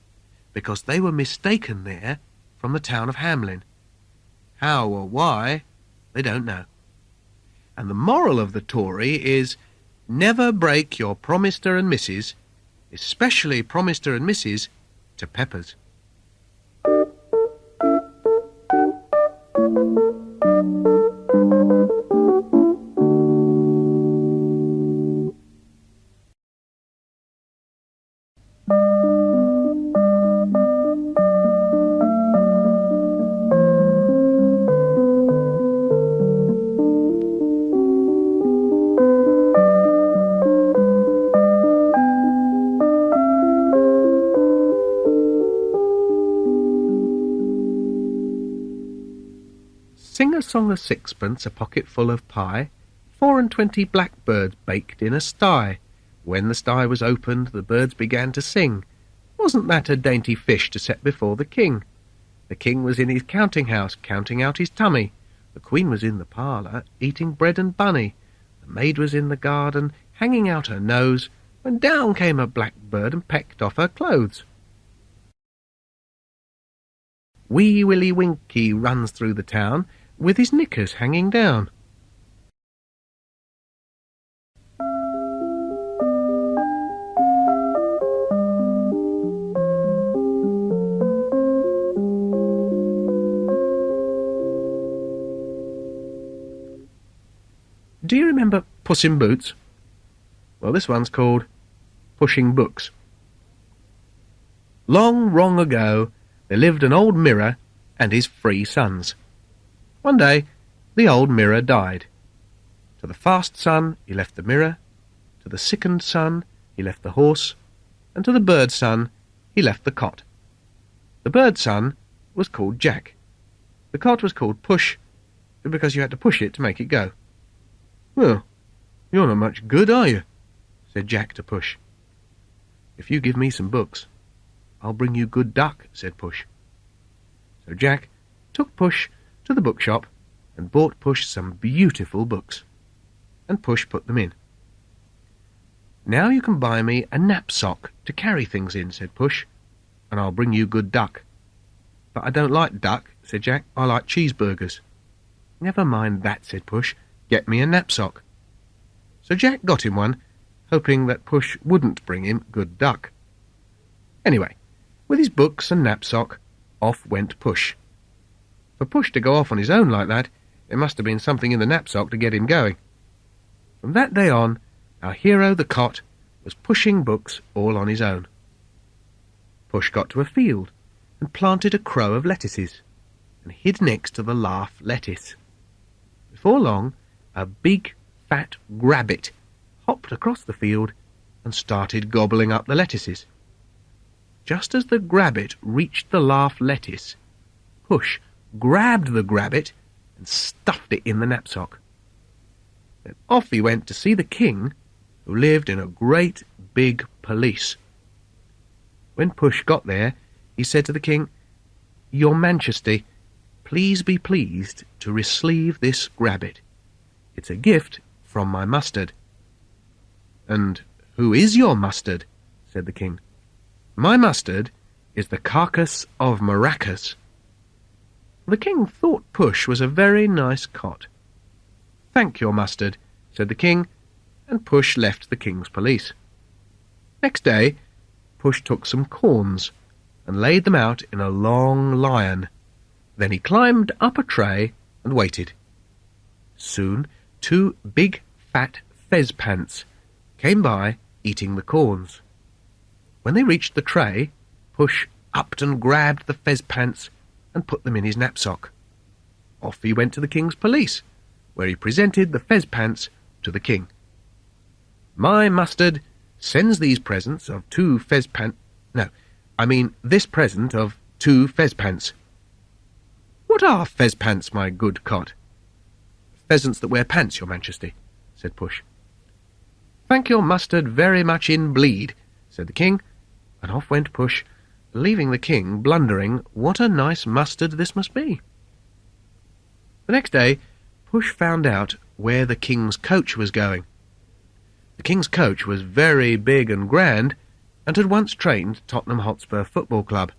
because they were mistaken there from the town of Hamlin. How or why, they don't know. And the moral of the story is, never break your promister and missus, especially promister and missus, to peppers. Sing a song of sixpence, a pocket full of pie, 24 blackbirds baked in a sty. When the sty was opened, the birds began to sing. Wasn't that a dainty fish to set before the king? The king was in his counting-house, counting out his tummy. The queen was in the parlour, eating bread and bunny. The maid was in the garden, hanging out her nose, when down came a blackbird and pecked off her clothes. Wee Willie Winkie runs through the town, with his knickers hanging down. Do you remember Puss in Boots? Well, this one's called Pushing Books. Long, long ago, there lived an old mirror and his 3 sons. One day, the old mirror died. To the fast son he left the mirror, to the sickened son he left the horse, and to the bird son he left the cot. The bird son was called Jack. The cot was called Push, because you had to push it to make it go. "Well, you're not much good, are you?" said Jack to Push. "If you give me some books, I'll bring you good duck," said Push. So Jack took Push to the bookshop and bought Push some beautiful books, and Push put them in. "Now you can buy me a knapsack to carry things in," said Push, "and I'll bring you good duck." "But I don't like duck," said Jack. "I like cheeseburgers." "Never mind that," said Push. "Get me a knapsack." So Jack got him one, hoping that Push wouldn't bring him good duck. Anyway, with his books and knapsack, off went Push. For Push to go off on his own like that, there must have been something in the knapsack to get him going. From that day on, our hero the cot was pushing books all on his own. Push got to a field and planted a crow of lettuces, and hid next to the laugh lettuce. Before long, a big, fat grabbit hopped across the field and started gobbling up the lettuces. Just as the grabbit reached the laugh lettuce, Push grabbed the grabbit and stuffed it in the knapsack. Then off he went to see the king, who lived in a great big palace. When Push got there, he said to the king, "Your Majesty, please be pleased to receive this grabbit. It's a gift from my mustard." "And who is your mustard?" said the king. "My mustard is the carcass of maracas." The king thought Push was a very nice cot. "Thank your mustard," said the king, and Push left the king's palace. Next day, Push took some corns and laid them out in a long line. Then he climbed up a tray and waited. Soon 2 big, fat fez pants came by eating the corns. When they reached the tray, Push upped and grabbed the fez pants and put them in his knapsack. Off he went to the king's palace, where he presented the fez pants to the king. "My mustard sends these presents of 2 fez pants. No, I mean this present of 2 fez pants." "What are fez pants, my good cot?" "Pheasants that wear pants, your Majesty," said Push. "Thank your mustard very much indeed," said the king, and off went Push, leaving the king blundering what a nice mustard this must be. The next day, Push found out where the king's coach was going. The king's coach was very big and grand, and had once trained Tottenham Hotspur Football Club.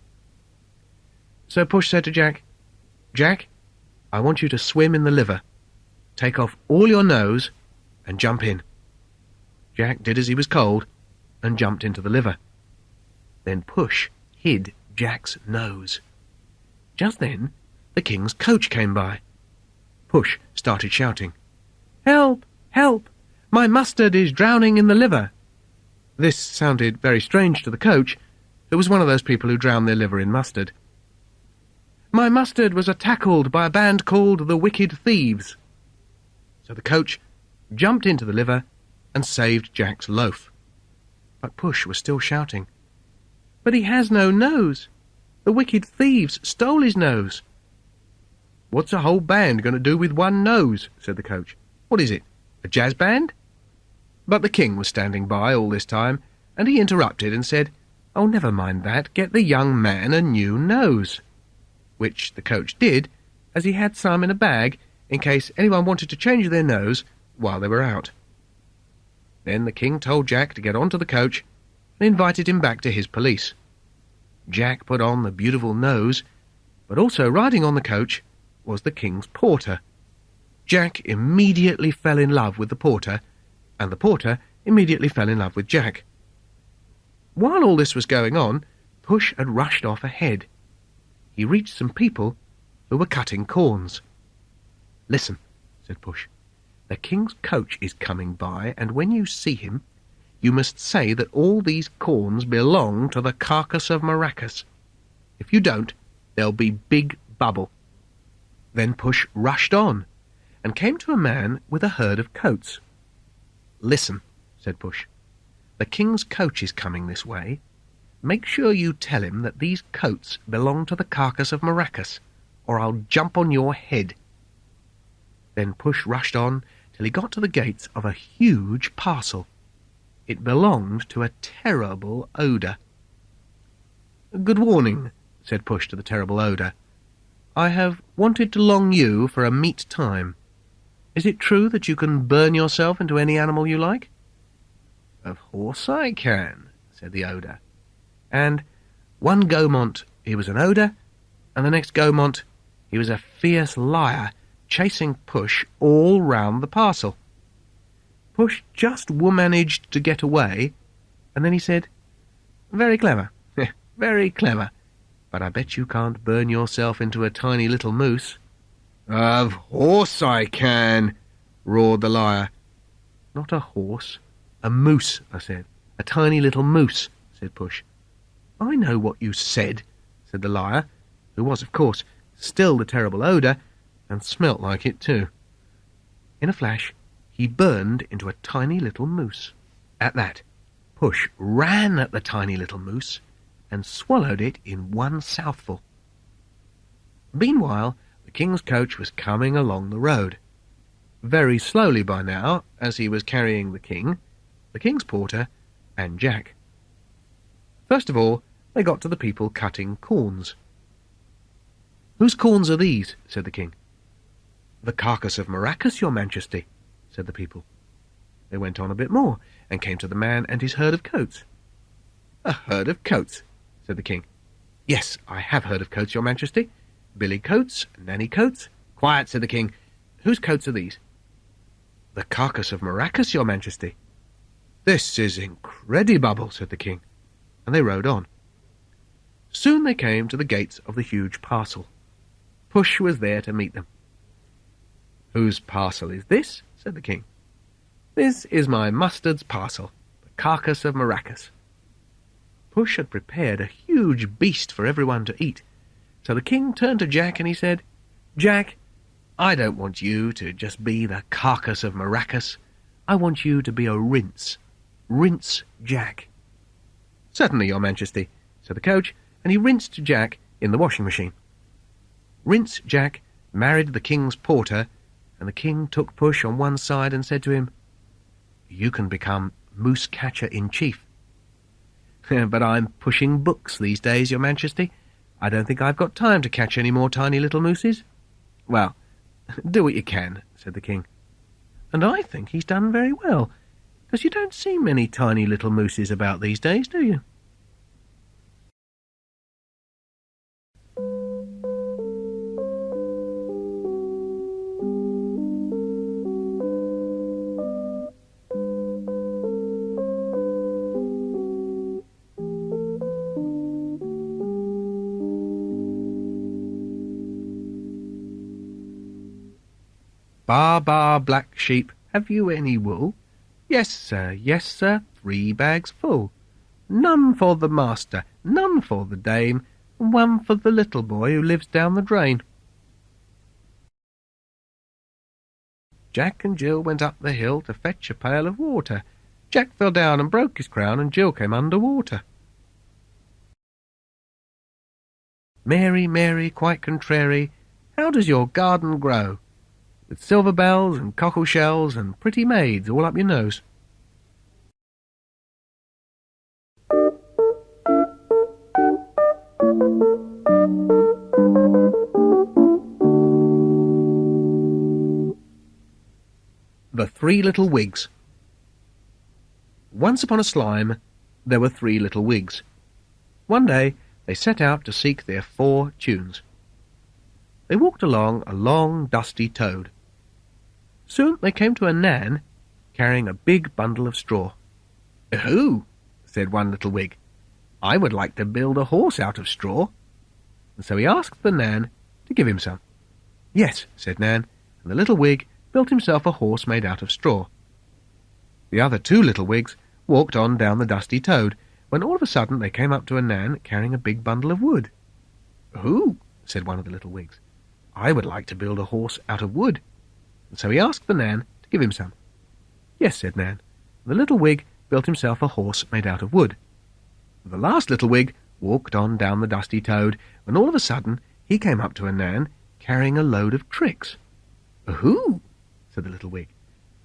So Push said to Jack, "Jack, I want you to swim in the liver. Take off all your nose and jump in." Jack did as he was told and jumped into the liver. Then Push hid Jack's nose. Just then the king's coach came by. Push started shouting, "Help! Help! My mustard is drowning in the liver." This sounded very strange to the coach, who was one of those people who drown their liver in mustard. "My mustard was tackled by a band called the Wicked Thieves." So the coach jumped into the liver and saved Jack's loaf. But Push was still shouting, "But he has no nose. The Wicked Thieves stole his nose." "What's a whole band going to do with one nose?" said the coach. "What is it, a jazz band?" But the king was standing by all this time, and he interrupted and said, "Oh, never mind that. Get the young man a new nose." Which the coach did, as he had some in a bag in case anyone wanted to change their nose while they were out. Then the king told Jack to get onto the coach and invited him back to his police. Jack put on the beautiful nose, but also riding on the coach was the king's porter. Jack immediately fell in love with the porter, and the porter immediately fell in love with Jack. While all this was going on, Push had rushed off ahead. He reached some people who were cutting corns. "Listen," said Push. "The king's coach is coming by, and when you see him, you must say that all these corns belong to the carcass of Maracas. If you don't, there'll be big bubble." Then Push rushed on, and came to a man with a herd of coats. "Listen," said Push. "The king's coach is coming this way. Make sure you tell him that these coats belong to the carcass of Maracas, or I'll jump on your head." Then Push rushed on till he got to the gates of a huge parcel. It belonged to a terrible odour. "Good morning," said Push to the terrible odour. "I have wanted to long you for a meat time. Is it true that you can burn yourself into any animal you like?" "Of course I can," said the odour. And one Gaumont he was an odour, and the next Gaumont he was a fierce liar, chasing Push all round the parcel. Push just managed to get away, and then he said, "Very clever, very clever, but I bet you can't burn yourself into a tiny little moose." "Of course I can," roared the liar. "Not a horse, a moose," I said. "A tiny little moose," said Push. "I know what you said," said the liar, who was, of course, still the terrible odour, and smelt like it too. In a flash, he burned into a tiny little moose. At that, Push ran at the tiny little moose and swallowed it in one southful. Meanwhile, the king's coach was coming along the road. Very slowly by now, as he was carrying the king's porter, and Jack. First of all, they got to the people cutting corns. "Whose corns are these?" said the king. "The carcass of Maracas, your majesty," said the people. They went on a bit more, and came to the man and his herd of coats. "A herd of coats," said the king. "Yes, I have heard of coats, your majesty. Billy coats, Nanny coats." "Quiet," said the king. "Whose coats are these?" "The carcass of Maracas, your majesty." "This is incredible," said the king, and they rode on. Soon they came to the gates of the huge parcel. Push was there to meet them. "Whose parcel is this?" said the king. "This is my mustard's parcel, the carcass of Maracas." Push had prepared a huge beast for everyone to eat, so the king turned to Jack and he said, "Jack, I don't want you to just be the carcass of Maracas. I want you to be a rinse. Rinse Jack." "Certainly, your majesty," said the coach, and he rinsed Jack in the washing machine. Rinse Jack married the king's porter, and the king took Push on one side and said to him, "You can become moose catcher in chief." "But I'm pushing books these days, your majesty. I don't think I've got time to catch any more tiny little mooses." "Well, do what you can," said the king. "And I think he's done very well, because you don't see many tiny little mooses about these days, do you?" Baa, baa, black sheep, have you any wool? Yes, sir, 3 bags full. None for the master, none for the dame, and 1 for the little boy who lives down the drain. Jack and Jill went up the hill to fetch a pail of water. Jack fell down and broke his crown, and Jill came under water. Mary, Mary, quite contrary, how does your garden grow? With silver bells and cockle shells and pretty maids all up your nose. The 3 Little Wigs. Once upon a slime, there were 3 little wigs. One day they set out to seek their 4 tunes. They walked along a long, dusty toad. Soon they came to a Nan carrying a big bundle of straw. "Who?" said one little wig. "I would like to build a horse out of straw." And so he asked the Nan to give him some. "Yes," said Nan, and the little wig built himself a horse made out of straw. The other 2 little wigs walked on down the dusty toad, when all of a sudden they came up to a Nan carrying a big bundle of wood. "Who?" said one of the little wigs. "I would like to build a horse out of wood." And so he asked the Nan to give him some. "Yes," said Nan, and the little wig built himself a horse made out of wood. The last little wig walked on down the dusty toad, when all of a sudden he came up to a Nan carrying a load of tricks. "Who?" said the little wig.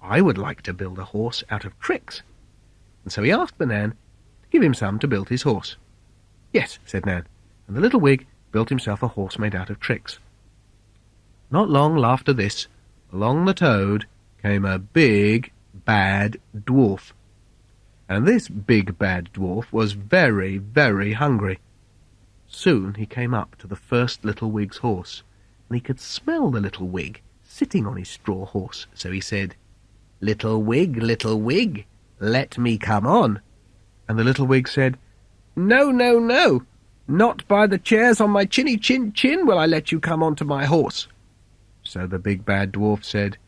"I would like to build a horse out of tricks." And so he asked the Nan to give him some to build his horse. "Yes," said Nan, and the little wig built himself a horse made out of tricks. Not long after this, along the toad came a big, bad dwarf. And this big, bad dwarf was very, very hungry. Soon he came up to the first little wig's horse, and he could smell the little wig sitting on his straw horse, so he said, little wig, let me come on." And the little wig said, "No, no, no, not by the chairs on my chinny chin chin will I let you come on to my horse." So the big bad dwarf said,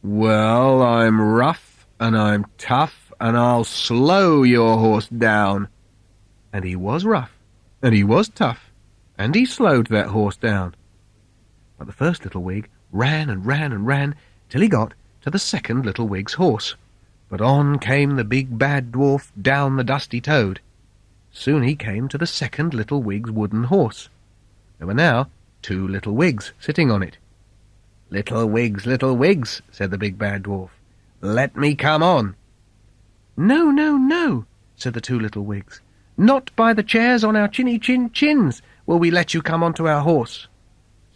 "Well, I'm rough and I'm tough, and I'll slow your horse down." And he was rough, and he was tough, and he slowed that horse down. But the first little wig ran and ran and ran till he got to the second little wig's horse. But on came the big bad dwarf down the dusty toad. Soon he came to the second little wig's wooden horse. There were now 2 little wigs sitting on it. Little wigs, said the big bad dwarf, "let me come on." "No, no, no," said the 2 little wigs. "Not by the chairs on our chinny chin chins will we let you come onto our horse."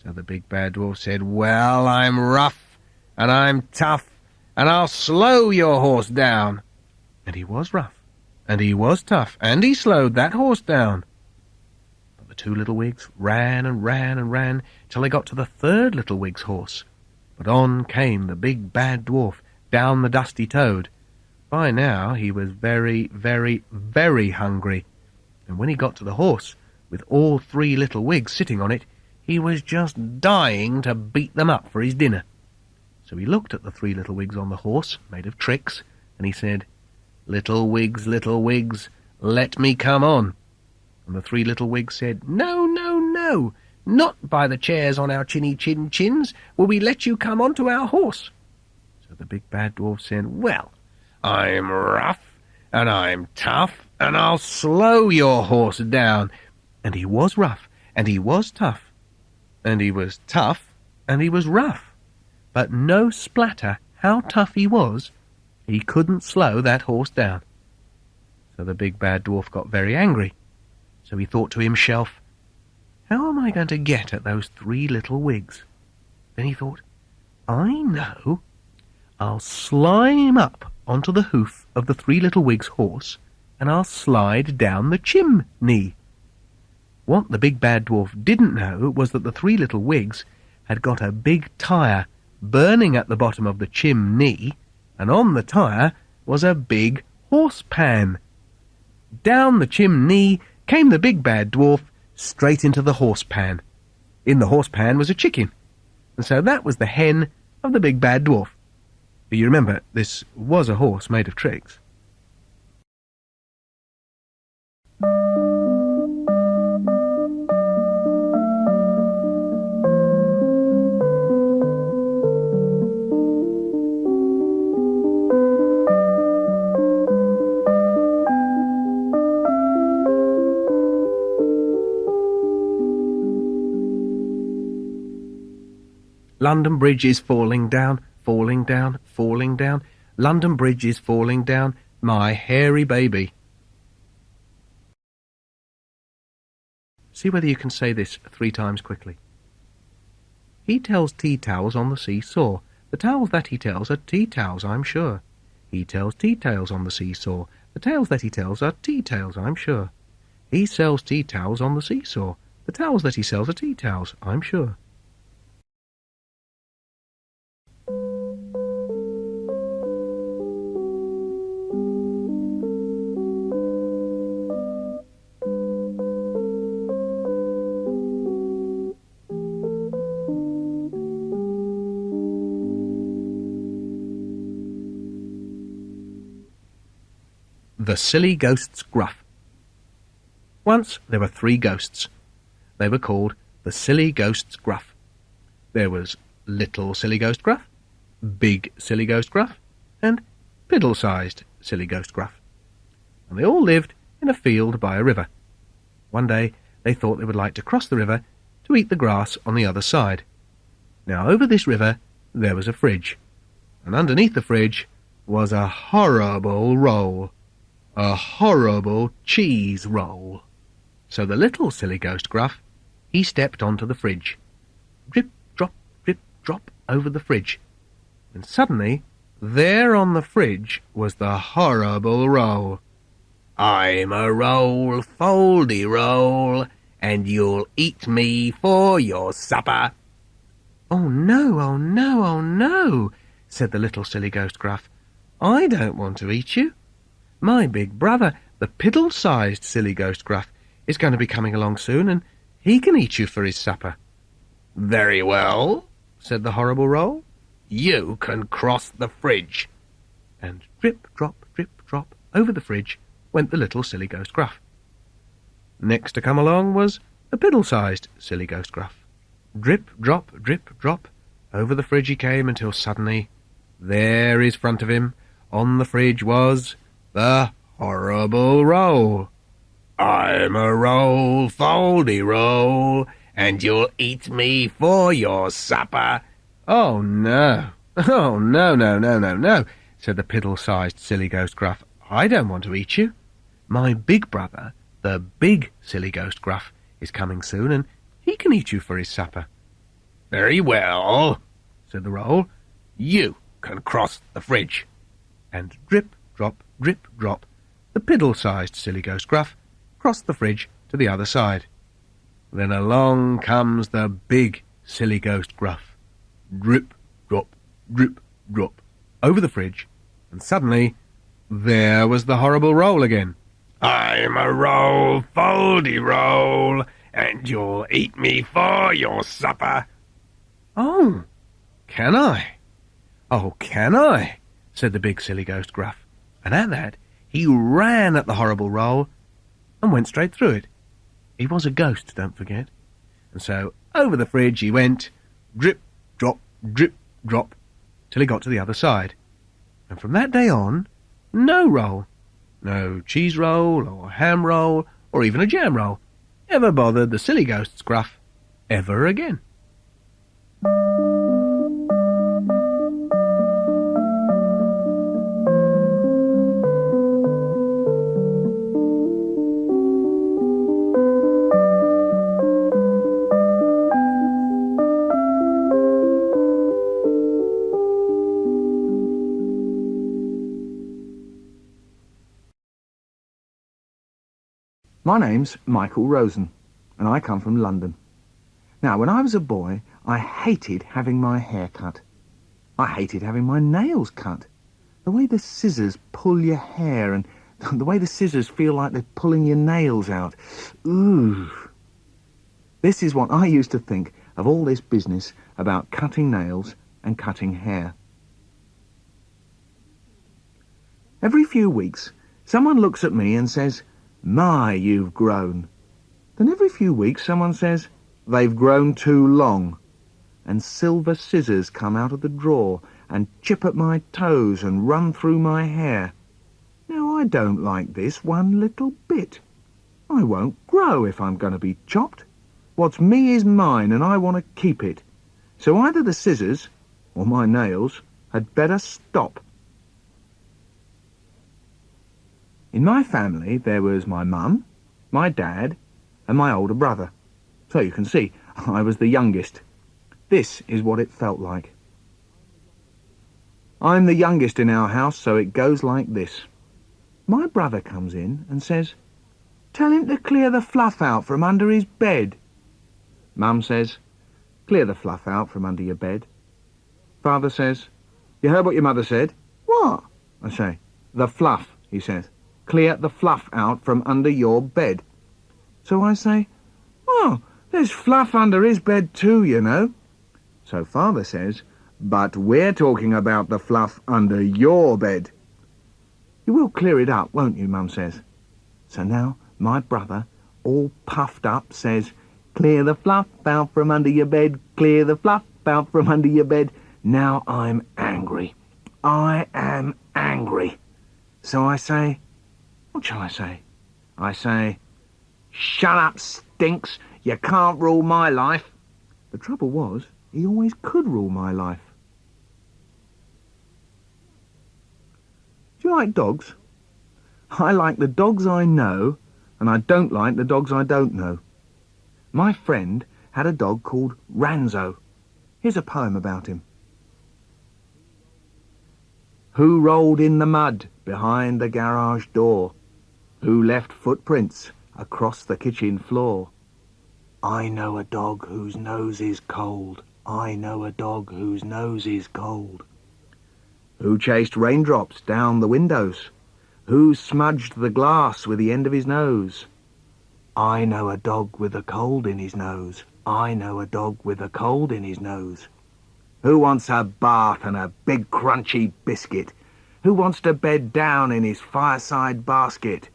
So the big bad dwarf said, "Well, I'm rough, and I'm tough, and I'll slow your horse down." And he was rough, and he was tough, and he slowed that horse down. But the 2 little wigs ran and ran and ran till they got to the third little wig's horse. But on came the big bad dwarf down the dusty toad. By now he was very, very, very hungry, and when he got to the horse, with all 3 little wigs sitting on it, he was just dying to beat them up for his dinner. So he looked at the 3 little wigs on the horse, made of tricks, and he said, little wigs, let me come on." And the 3 little wigs said, "No, no, no, not by the chairs on our chinny chin chins will we let you come on to our horse." So the big bad dwarf said, "Well, I'm rough, and I'm tough, and I'll slow your horse down." And he was rough, and he was tough, and he was tough, and he was rough. But no splatter how tough he was, he couldn't slow that horse down. So the big bad dwarf got very angry. So he thought to himself, how am I going to get at those 3 little wigs? Then he thought, I know. I'll slime up onto the hoof of the 3 little wigs' horse, and I'll slide down the chimney. What the big bad dwarf didn't know was that the 3 little wigs had got a big tire burning at the bottom of the chimney, and on the tire was a big horsepan. Down the chimney came the big bad dwarf, straight into the horsepan. In the horsepan was a chicken, and so that was the hen of the big bad dwarf. You remember, this was a horse made of tricks. London Bridge is falling down, falling down, falling down. London Bridge is falling down, my hairy baby. See whether you can say this 3 times quickly. He tells tea towels on the seesaw. The towels that he tells are tea towels, I'm sure. He tells tea tales on the seesaw. The tales that he tells are tea tales, I'm sure. He sells tea towels on the seesaw. The towels that he sells are tea towels, I'm sure. The Silly Ghost's Gruff. Once there were 3 ghosts. They were called the Silly Ghost's Gruff. There was Little Silly Ghost Gruff, Big Silly Ghost Gruff, and Piddle-sized Silly Ghost Gruff. And they all lived in a field by a river. One day they thought they would like to cross the river to eat the grass on the other side. Now over this river there was a fridge, and underneath the fridge was a horrible roll. A horrible cheese roll. So the little Silly Ghost Gruff, he stepped onto the fridge. Drip, drop, over the fridge. And suddenly, there on the fridge was the horrible roll. I'm a roll, foldy roll, and you'll eat me for your supper. Oh no, oh no, oh no, said the little Silly Ghost Gruff. I don't want to eat you. My big brother, the piddle-sized Silly Ghost Gruff, is going to be coming along soon, and he can eat you for his supper. Very well, said the horrible roll. You can cross the fridge. And drip, drop, over the fridge went the little Silly Ghost Gruff. Next to come along was the piddle-sized Silly Ghost Gruff. Drip, drop, over the fridge he came until suddenly, there in front of him, on the fridge was the horrible roll. I'm a roll, foldy roll, and you'll eat me for your supper. Oh no, no, said the piddle-sized Silly Ghost Gruff. I don't want to eat you. My big brother, the big Silly Ghost Gruff, is coming soon, and he can eat you for his supper. Very well, said the roll. You can cross the fridge. And drip, drop, the piddle-sized Silly Ghost Gruff crossed the fridge to the other side. Then along comes the big Silly Ghost Gruff. Drip, drop, over the fridge, and suddenly there was the horrible roll again. I'm a roll, foldy roll, and you'll eat me for your supper. Oh, can I? Oh, can I? Said the big Silly Ghost Gruff. And at that, he ran at the horrible roll and went straight through it. He was a ghost, don't forget. And so over the fridge he went, drip, drop, till he got to the other side. And from that day on, no roll, no cheese roll or ham roll or even a jam roll, ever bothered the Silly Ghost's Gruff ever again. My name's Michael Rosen, and I come from London. Now, when I was a boy, I hated having my hair cut. I hated having my nails cut. The way the scissors pull your hair and the way the scissors feel like they're pulling your nails out. Ooh. This is what I used to think of all this business about cutting nails and cutting hair. Every few weeks, someone looks at me and says, "My, you've grown." Then every few weeks, someone says, "They've grown too long." And silver scissors come out of the drawer and chip at my toes and run through my hair. Now, I don't like this one little bit. I won't grow if I'm going to be chopped. What's me is mine, and I want to keep it. So either the scissors or my nails had better stop. In my family, there was my mum, my dad, and my older brother. So you can see, I was the youngest. This is what it felt like. I'm the youngest in our house, so it goes like this. My brother comes in and says, "Tell him to clear the fluff out from under his bed." Mum says, "Clear the fluff out from under your bed." Father says, "You heard what your mother said?" "What?" I say. "The fluff," he says. "Clear the fluff out from under your bed." So I say, "Oh, there's fluff under his bed too, you know." So Father says, "But we're talking about the fluff under your bed." "You will clear it up, won't you?" Mum says. So now my brother, all puffed up, says, "Clear the fluff out from under your bed, clear the fluff out from under your bed." Now I'm angry. I am angry. So I say, what shall I say? I say, "Shut up, Stinks. You can't rule my life." The trouble was, he always could rule my life. Do you like dogs? I like the dogs I know, and I don't like the dogs I don't know. My friend had a dog called Ranzo. Here's a poem about him. Who rolled in the mud behind the garage door? Who left footprints across the kitchen floor? I know a dog whose nose is cold. I know a dog whose nose is cold. Who chased raindrops down the windows? Who smudged the glass with the end of his nose? I know a dog with a cold in his nose. I know a dog with a cold in his nose. Who wants a bath and a big crunchy biscuit? Who wants to bed down in his fireside basket?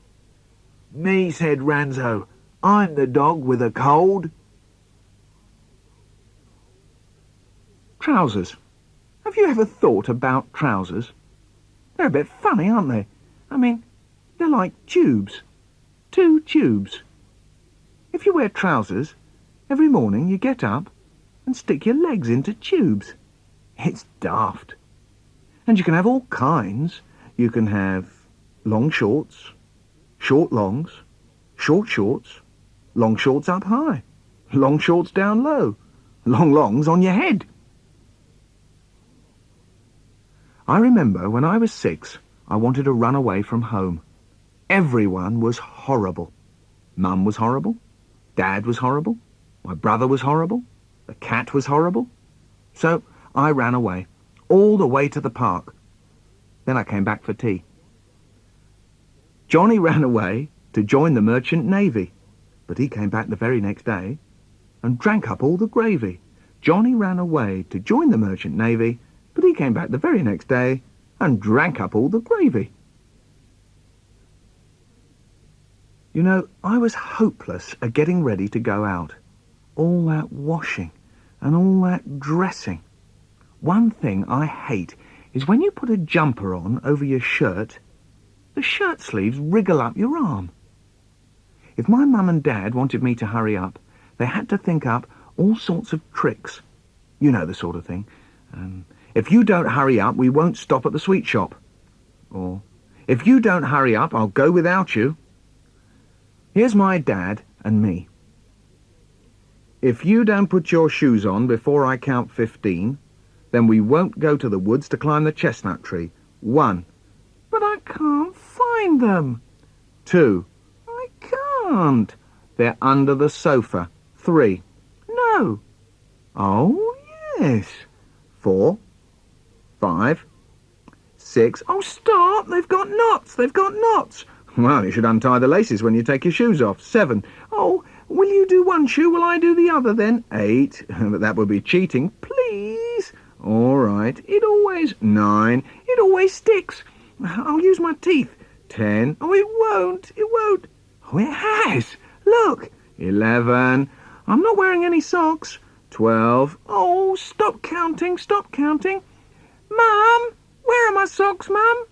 Me, said Ranzo. I'm the dog with a cold. Trousers. Have you ever thought about trousers? They're a bit funny, aren't they? I mean, they're like tubes. 2 tubes. If you wear trousers, every morning you get up and stick your legs into tubes. It's daft. And you can have all kinds. You can have long shorts, short longs, short shorts, long shorts up high, long shorts down low, long longs on your head. I remember when I was 6, I wanted to run away from home. Everyone was horrible. Mum was horrible. Dad was horrible. My brother was horrible. The cat was horrible. So I ran away, all the way to the park. Then I came back for tea. Johnny ran away to join the merchant navy, but he came back the very next day and drank up all the gravy. Johnny ran away to join the merchant navy, but he came back the very next day and drank up all the gravy. You know, I was hopeless at getting ready to go out. All that washing and all that dressing. One thing I hate is when you put a jumper on over your shirt, the shirt sleeves wriggle up your arm. If my mum and dad wanted me to hurry up, they had to think up all sorts of tricks. You know the sort of thing. If you don't hurry up, we won't stop at the sweet shop. Or, if you don't hurry up, I'll go without you. Here's my dad and me. If you don't put your shoes on before I count 15, then we won't go to the woods to climb the chestnut tree. 1. But I can't find them. 2. I can't. They're under the sofa. 3. No. Oh, yes. 4. 5. 6. Oh, stop! They've got knots! They've got knots! Well, you should untie the laces when you take your shoes off. 7. Oh, will you do one shoe? Will I do the other then? 8. But that would be cheating. Please. All right. It always... 9. It always sticks. I'll use my teeth. 10. Oh, it won't. It won't. Oh, it has. Look. 11. I'm not wearing any socks. 12. Oh, stop counting. Stop counting. Mum, where are my socks, Mum?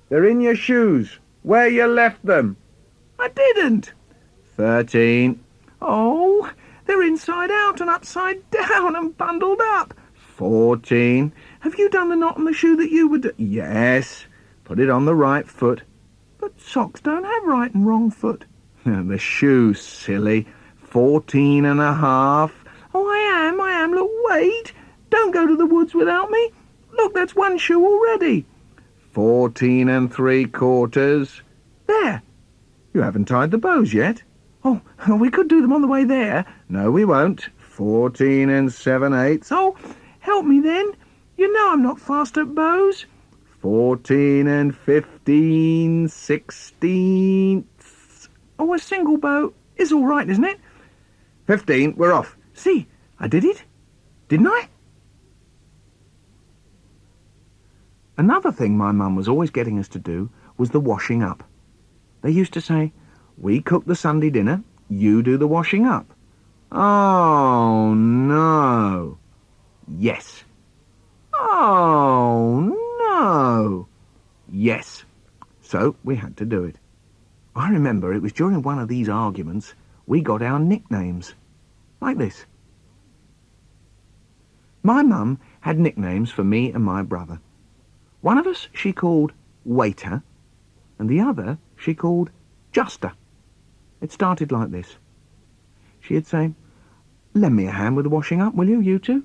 They're in your shoes. Where you left them? I didn't. 13. Oh, they're inside out and upside down and bundled up. 14. Have you done the knot on the shoe that you would... Yes. Put it on the right foot. But socks don't have right and wrong foot. The shoe, silly. 14 and a half. Oh, I am. Look, wait. Don't go to the woods without me. Look, that's one shoe already. 14 and 3/4. There. You haven't tied the bows yet. Oh, we could do them on the way there. No, we won't. 14 and 7/8. Oh, help me then. You know I'm not fast at bows. 14 and 15/16. Oh, a single bow is all right, isn't it? 15, we're off. See, I did it. Didn't I? Another thing my mum was always getting us to do was the washing up. They used to say, we cook the Sunday dinner, you do the washing up. Oh, no. Yes. Oh, no. Yes. So we had to do it. I remember it was during one of these arguments we got our nicknames. Like this. My mum had nicknames for me and my brother. One of us she called Waiter, and the other she called Juster. It started like this. She'd say, lend me a hand with the washing up, will you two?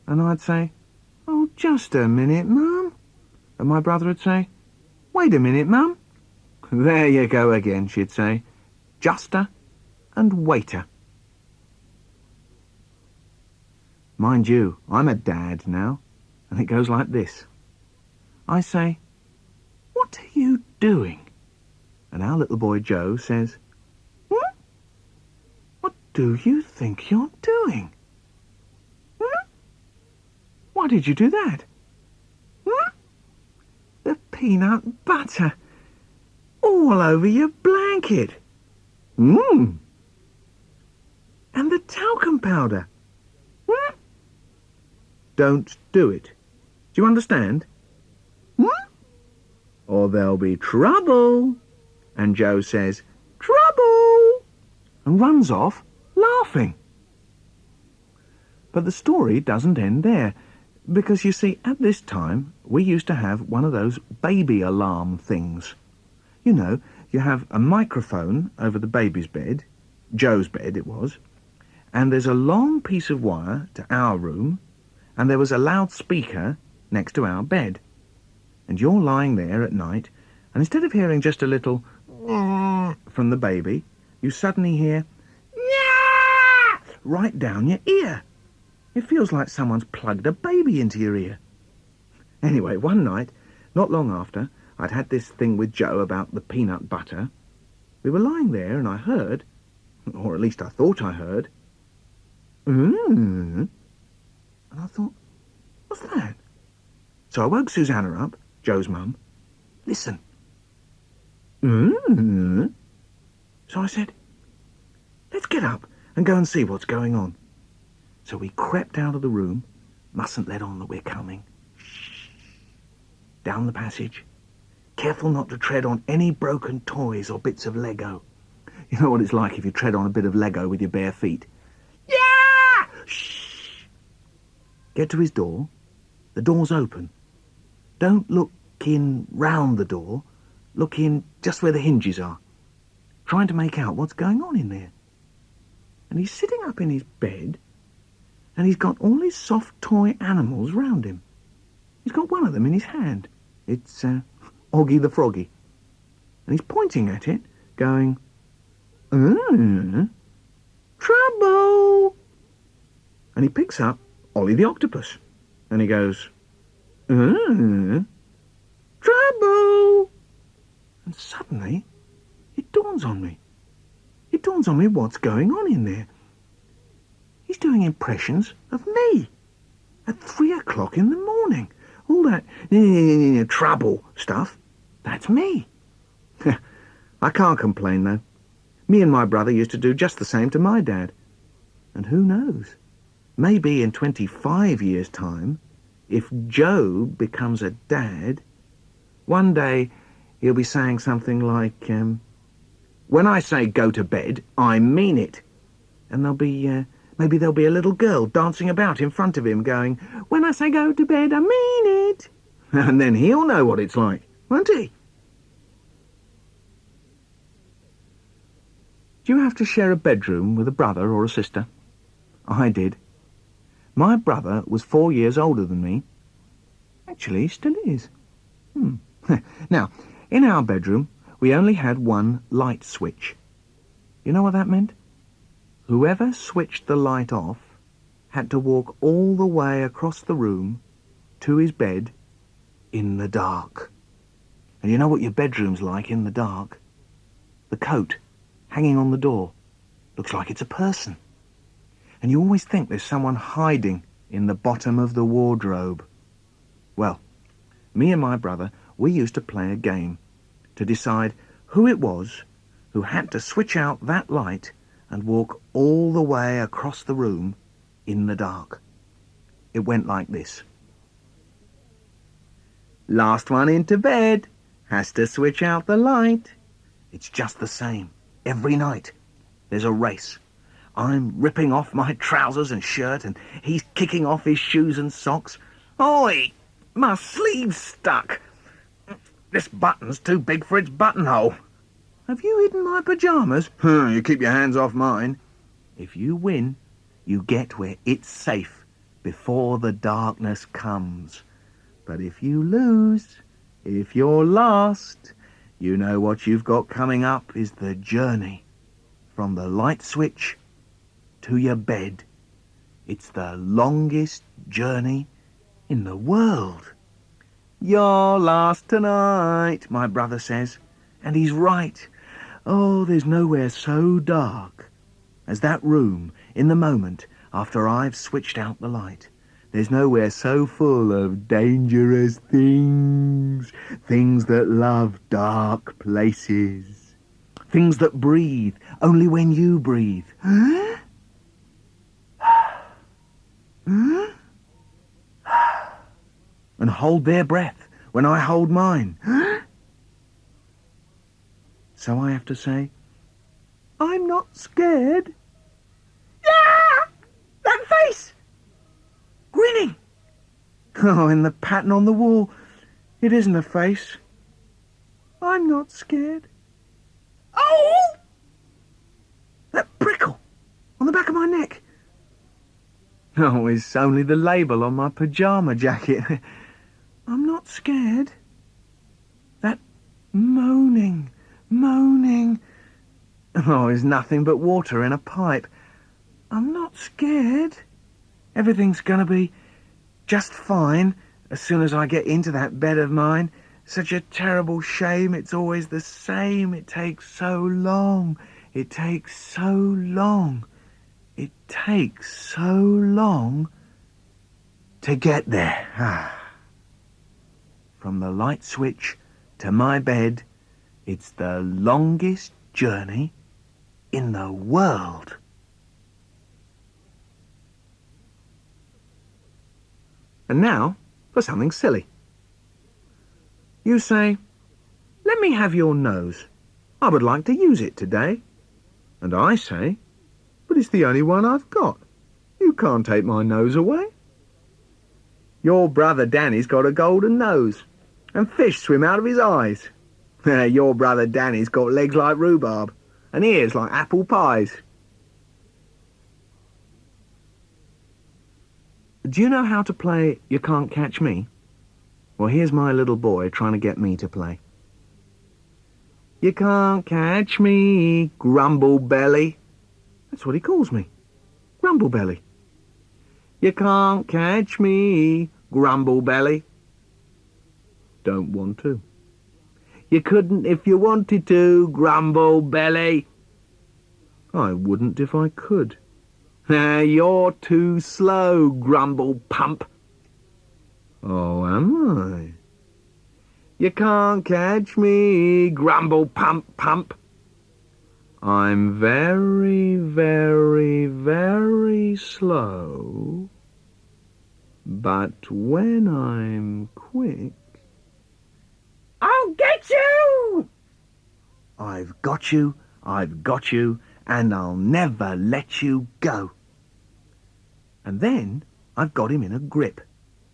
And I'd say, oh, just a minute, Mum. And my brother would say, wait a minute, Mum. There you go again, she'd say. Juster and Waiter. Mind you, I'm a dad now, and it goes like this. I say, what are you doing? And our little boy Joe says, what do you think you're doing? Why did you do that? The peanut butter all over your blanket. And the talcum powder. Don't do it. Do you understand? Or there'll be trouble. And Joe says, trouble, and runs off laughing. But the story doesn't end there, because you see, at this time, we used to have one of those baby alarm things. You know, you have a microphone over the baby's bed, Joe's bed it was, and there's a long piece of wire to our room, and there was a loudspeaker next to our bed. And you're lying there at night, and instead of hearing just a little from the baby, you suddenly hear right down your ear. It feels like someone's plugged a baby into your ear. Anyway, one night, not long after I'd had this thing with Joe about the peanut butter, we were lying there and I heard, or at least I thought I heard, and I thought, what's that? So I woke Susanna up, Joe's mum. Listen. So I said, let's get up and go and see what's going on. So we crept out of the room, mustn't let on that we're coming. Down the passage, careful not to tread on any broken toys or bits of Lego. You know what it's like if you tread on a bit of Lego with your bare feet. Yeah! Shh! Get to his door. The door's open. Don't look in round the door. Look in just where the hinges are, trying to make out what's going on in there. And he's sitting up in his bed, and he's got all his soft toy animals round him. He's got one of them in his hand. It's Oggy the Froggy. And he's pointing at it, going, trouble! And he picks up Ollie the Octopus, and he goes, trouble! And suddenly, it dawns on me. It dawns on me what's going on in there. He's doing impressions of me at 3 o'clock in the morning. trouble stuff, that's me. I can't complain, though. Me and my brother used to do just the same to my dad. And who knows? Maybe in 25 years' time, if Joe becomes a dad, one day he'll be saying something like, when I say go to bed, I mean it. And maybe there'll be a little girl dancing about in front of him going, when I say go to bed, I mean it. And then he'll know what it's like, won't he? Do you have to share a bedroom with a brother or a sister? I did. My brother was 4 years older than me. Actually, he still is. Now, in our bedroom, we only had one light switch. You know what that meant? Whoever switched the light off had to walk all the way across the room to his bed in the dark. And you know what your bedroom's like in the dark? The coat hanging on the door looks like it's a person. And you always think there's someone hiding in the bottom of the wardrobe. Well, me and my brother, we used to play a game to decide who it was who had to switch out that light and walk all the way across the room in the dark. It went like this. Last one into bed has to switch out the light. It's just the same every night. There's a race. I'm ripping off my trousers and shirt, and he's kicking off his shoes and socks. Oi! My sleeve's stuck. This button's too big for its buttonhole. Have you hidden my pyjamas? You keep your hands off mine. If you win, you get where it's safe before the darkness comes. But if you lose, if you're lost, you know what you've got coming up is the journey from the light switch to your bed. It's the longest journey in the world. You're lost tonight, my brother says, and he's right. Oh, there's nowhere so dark as that room in the moment after I've switched out the light. There's nowhere so full of dangerous things, things that love dark places, things that breathe only when you breathe. And hold their breath when I hold mine. So I have to say, I'm not scared. Yeah! That face! Grinning! Oh, and the pattern on the wall. It isn't a face. I'm not scared. Oh! That prickle on the back of my neck. Oh, it's only the label on my pyjama jacket. I'm not scared. That moaning. Oh, it's nothing but water in a pipe. I'm not scared. Everything's gonna be just fine as soon as I get into that bed of mine. Such a terrible shame it's always the same. It takes so long. It takes so long. It takes so long to get there. From the light switch to my bed, it's the longest journey in the world. And now for something silly. You say, let me have your nose. I would like to use it today. And I say, but it's the only one I've got. You can't take my nose away. Your brother Danny's got a golden nose, and fish swim out of his eyes. Your brother Danny's got legs like rhubarb, and ears like apple pies. Do you know how to play You Can't Catch Me? Well, here's my little boy trying to get me to play. You can't catch me, Grumble Belly. That's what he calls me, Grumble Belly. You can't catch me, Grumble Belly. Don't want to. You couldn't if you wanted to, Grumble Belly. I wouldn't if I could. You're too slow, Grumble Pump. Oh, am I? You can't catch me, grumble Pump Pump. I'm very, very, very slow, but when I'm quick, I'll get you! I've got you, and I'll never let you go. And then I've got him in a grip,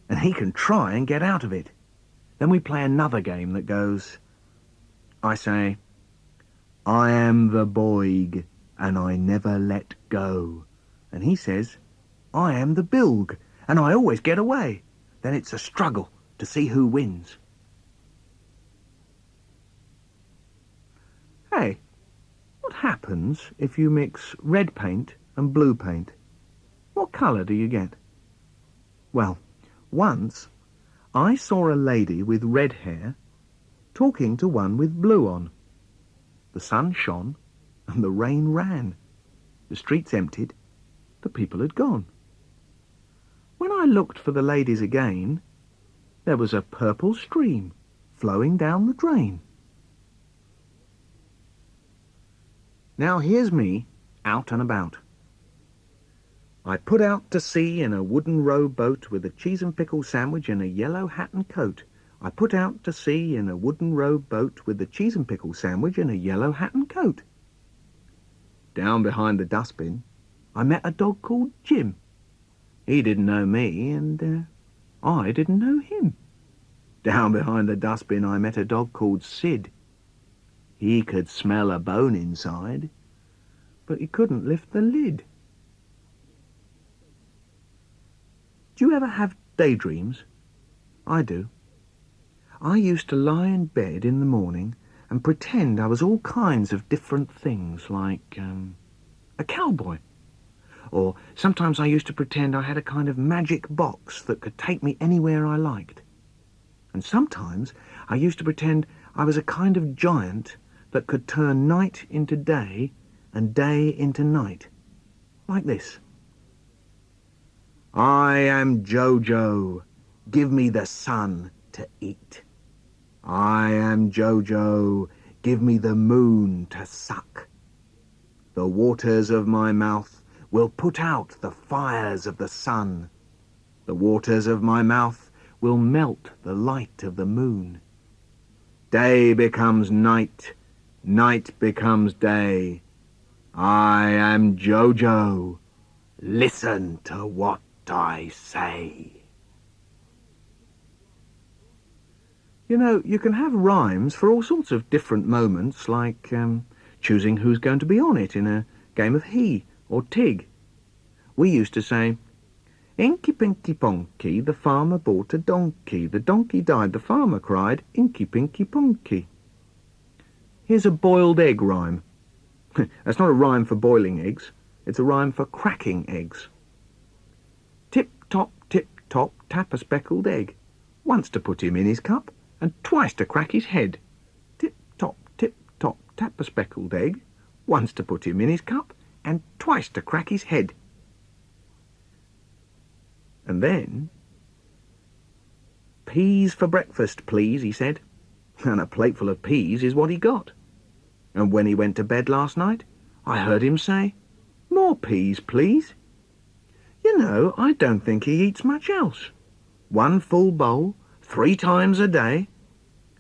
and he can try and get out of it. Then we play another game that goes, I say, I am the boig, and I never let go. And he says, I am the bilg, and I always get away. Then it's a struggle to see who wins. Hey, what happens if you mix red paint and blue paint? What colour do you get? Well, once I saw a lady with red hair talking to one with blue on. The sun shone and the rain ran. The streets emptied. The people had gone. When I looked for the ladies again, there was a purple stream flowing down the drain. Now here's me out and about. I put out to sea in a wooden rowboat with a cheese and pickle sandwich and a yellow hat and coat. I put out to sea in a wooden rowboat with a cheese and pickle sandwich and a yellow hat and coat. Down behind the dustbin, I met a dog called Jim. He didn't know me, and I didn't know him. Down behind the dustbin, I met a dog called Sid. He could smell a bone inside, but he couldn't lift the lid. Do you ever have daydreams? I do. I used to lie in bed in the morning and pretend I was all kinds of different things, like a cowboy. Or sometimes I used to pretend I had a kind of magic box that could take me anywhere I liked. And sometimes I used to pretend I was a kind of giant that could turn night into day and day into night. Like this. I am Jojo. Give me the sun to eat. I am Jojo. Give me the moon to suck. The waters of my mouth will put out the fires of the sun. The waters of my mouth will melt the light of the moon. Day becomes night. Night becomes day. I am Jojo. Listen to what I say. You know, you can have rhymes for all sorts of different moments, like choosing who's going to be on it in a game of he or tig. We used to say, Inky Pinky Ponky, the farmer bought a donkey. The donkey died, the farmer cried, Inky Pinky Ponky. Here's a boiled egg rhyme. That's not a rhyme for boiling eggs. It's a rhyme for cracking eggs. Tip-top, tap a speckled egg. Once to put him in his cup, and twice to crack his head. Tip-top, tap a speckled egg. Once to put him in his cup, and twice to crack his head. And then, peas for breakfast, please, he said. And a plateful of peas is what he got. And when he went to bed last night, I heard him say, more peas, please. You know, I don't think he eats much else. One full bowl, 3 times a day.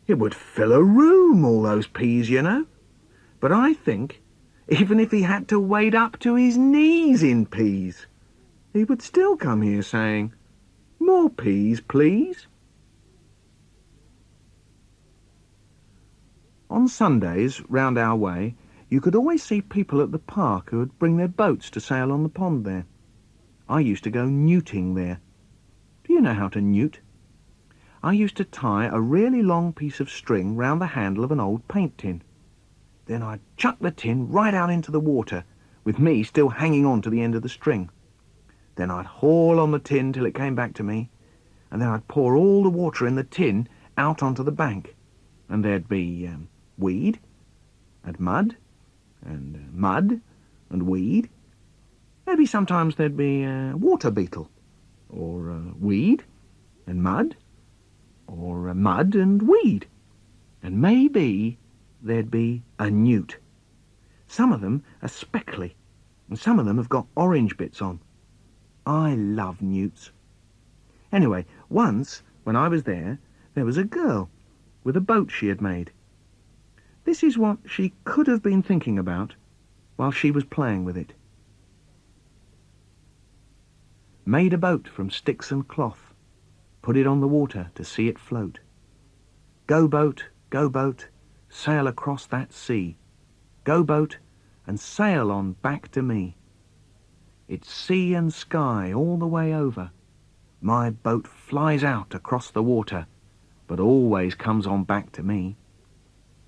It would fill a room, all those peas, you know. But I think, even if he had to wade up to his knees in peas, he would still come here saying, more peas, please. On Sundays, round our way, you could always see people at the park who would bring their boats to sail on the pond there. I used to go newting there. Do you know how to newt? I used to tie a really long piece of string round the handle of an old paint tin. Then I'd chuck the tin right out into the water, with me still hanging on to the end of the string. Then I'd haul on the tin till it came back to me, and then I'd pour all the water in the tin out onto the bank, and there'd be weed, and mud, and weed. Maybe sometimes there'd be water beetle, or weed, and mud, or mud and weed. And maybe there'd be a newt. Some of them are speckly, and some of them have got orange bits on. I love newts. Anyway, once, when I was there was a girl with a boat she had made. This is what she could have been thinking about while she was playing with it. Made a boat from sticks and cloth, put it on the water to see it float. Go boat, sail across that sea. Go boat, and sail on back to me. It's sea and sky all the way over. My boat flies out across the water, but always comes on back to me.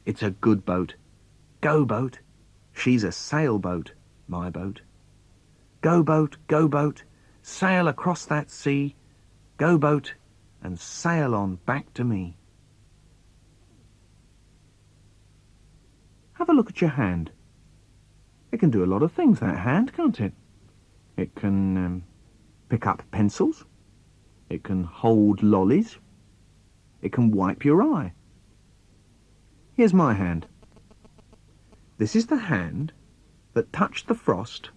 It's a good boat. Go boat. She's a sailboat, my boat. Go boat, sail across that sea. Go boat, and sail on back to me. Have a look at your hand. It can do a lot of things, that hand, can't it? It can pick up pencils. It can hold lollies. It can wipe your eye. Here's my hand. This is the hand that touched the frost,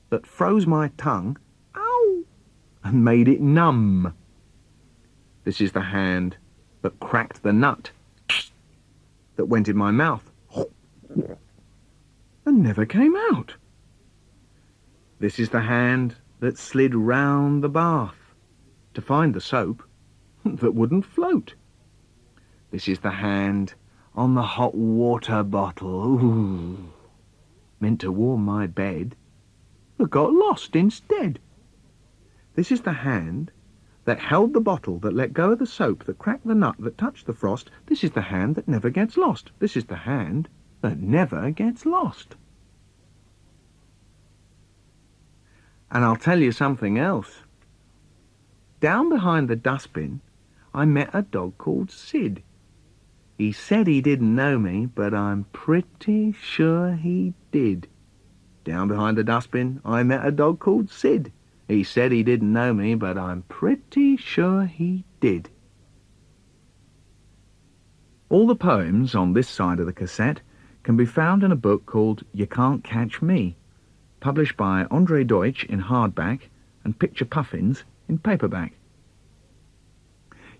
that froze my tongue, ow, and made it numb. This is the hand that cracked the nut, that went in my mouth, and never came out. This is the hand that slid round the bath to find the soap that wouldn't float. This is the hand on the hot water bottle, ooh, meant to warm my bed, that got lost instead. This is the hand that held the bottle, that let go of the soap, that cracked the nut, that touched the frost. This is the hand that never gets lost. This is the hand that never gets lost. And I'll tell you something else. Down behind the dustbin, I met a dog called Sid. He said he didn't know me, but I'm pretty sure he did. Down behind the dustbin, I met a dog called Sid. He said he didn't know me, but I'm pretty sure he did. All the poems on this side of the cassette can be found in a book called You Can't Catch Me, published by Andre Deutsch in hardback and Picture Puffins in paperback.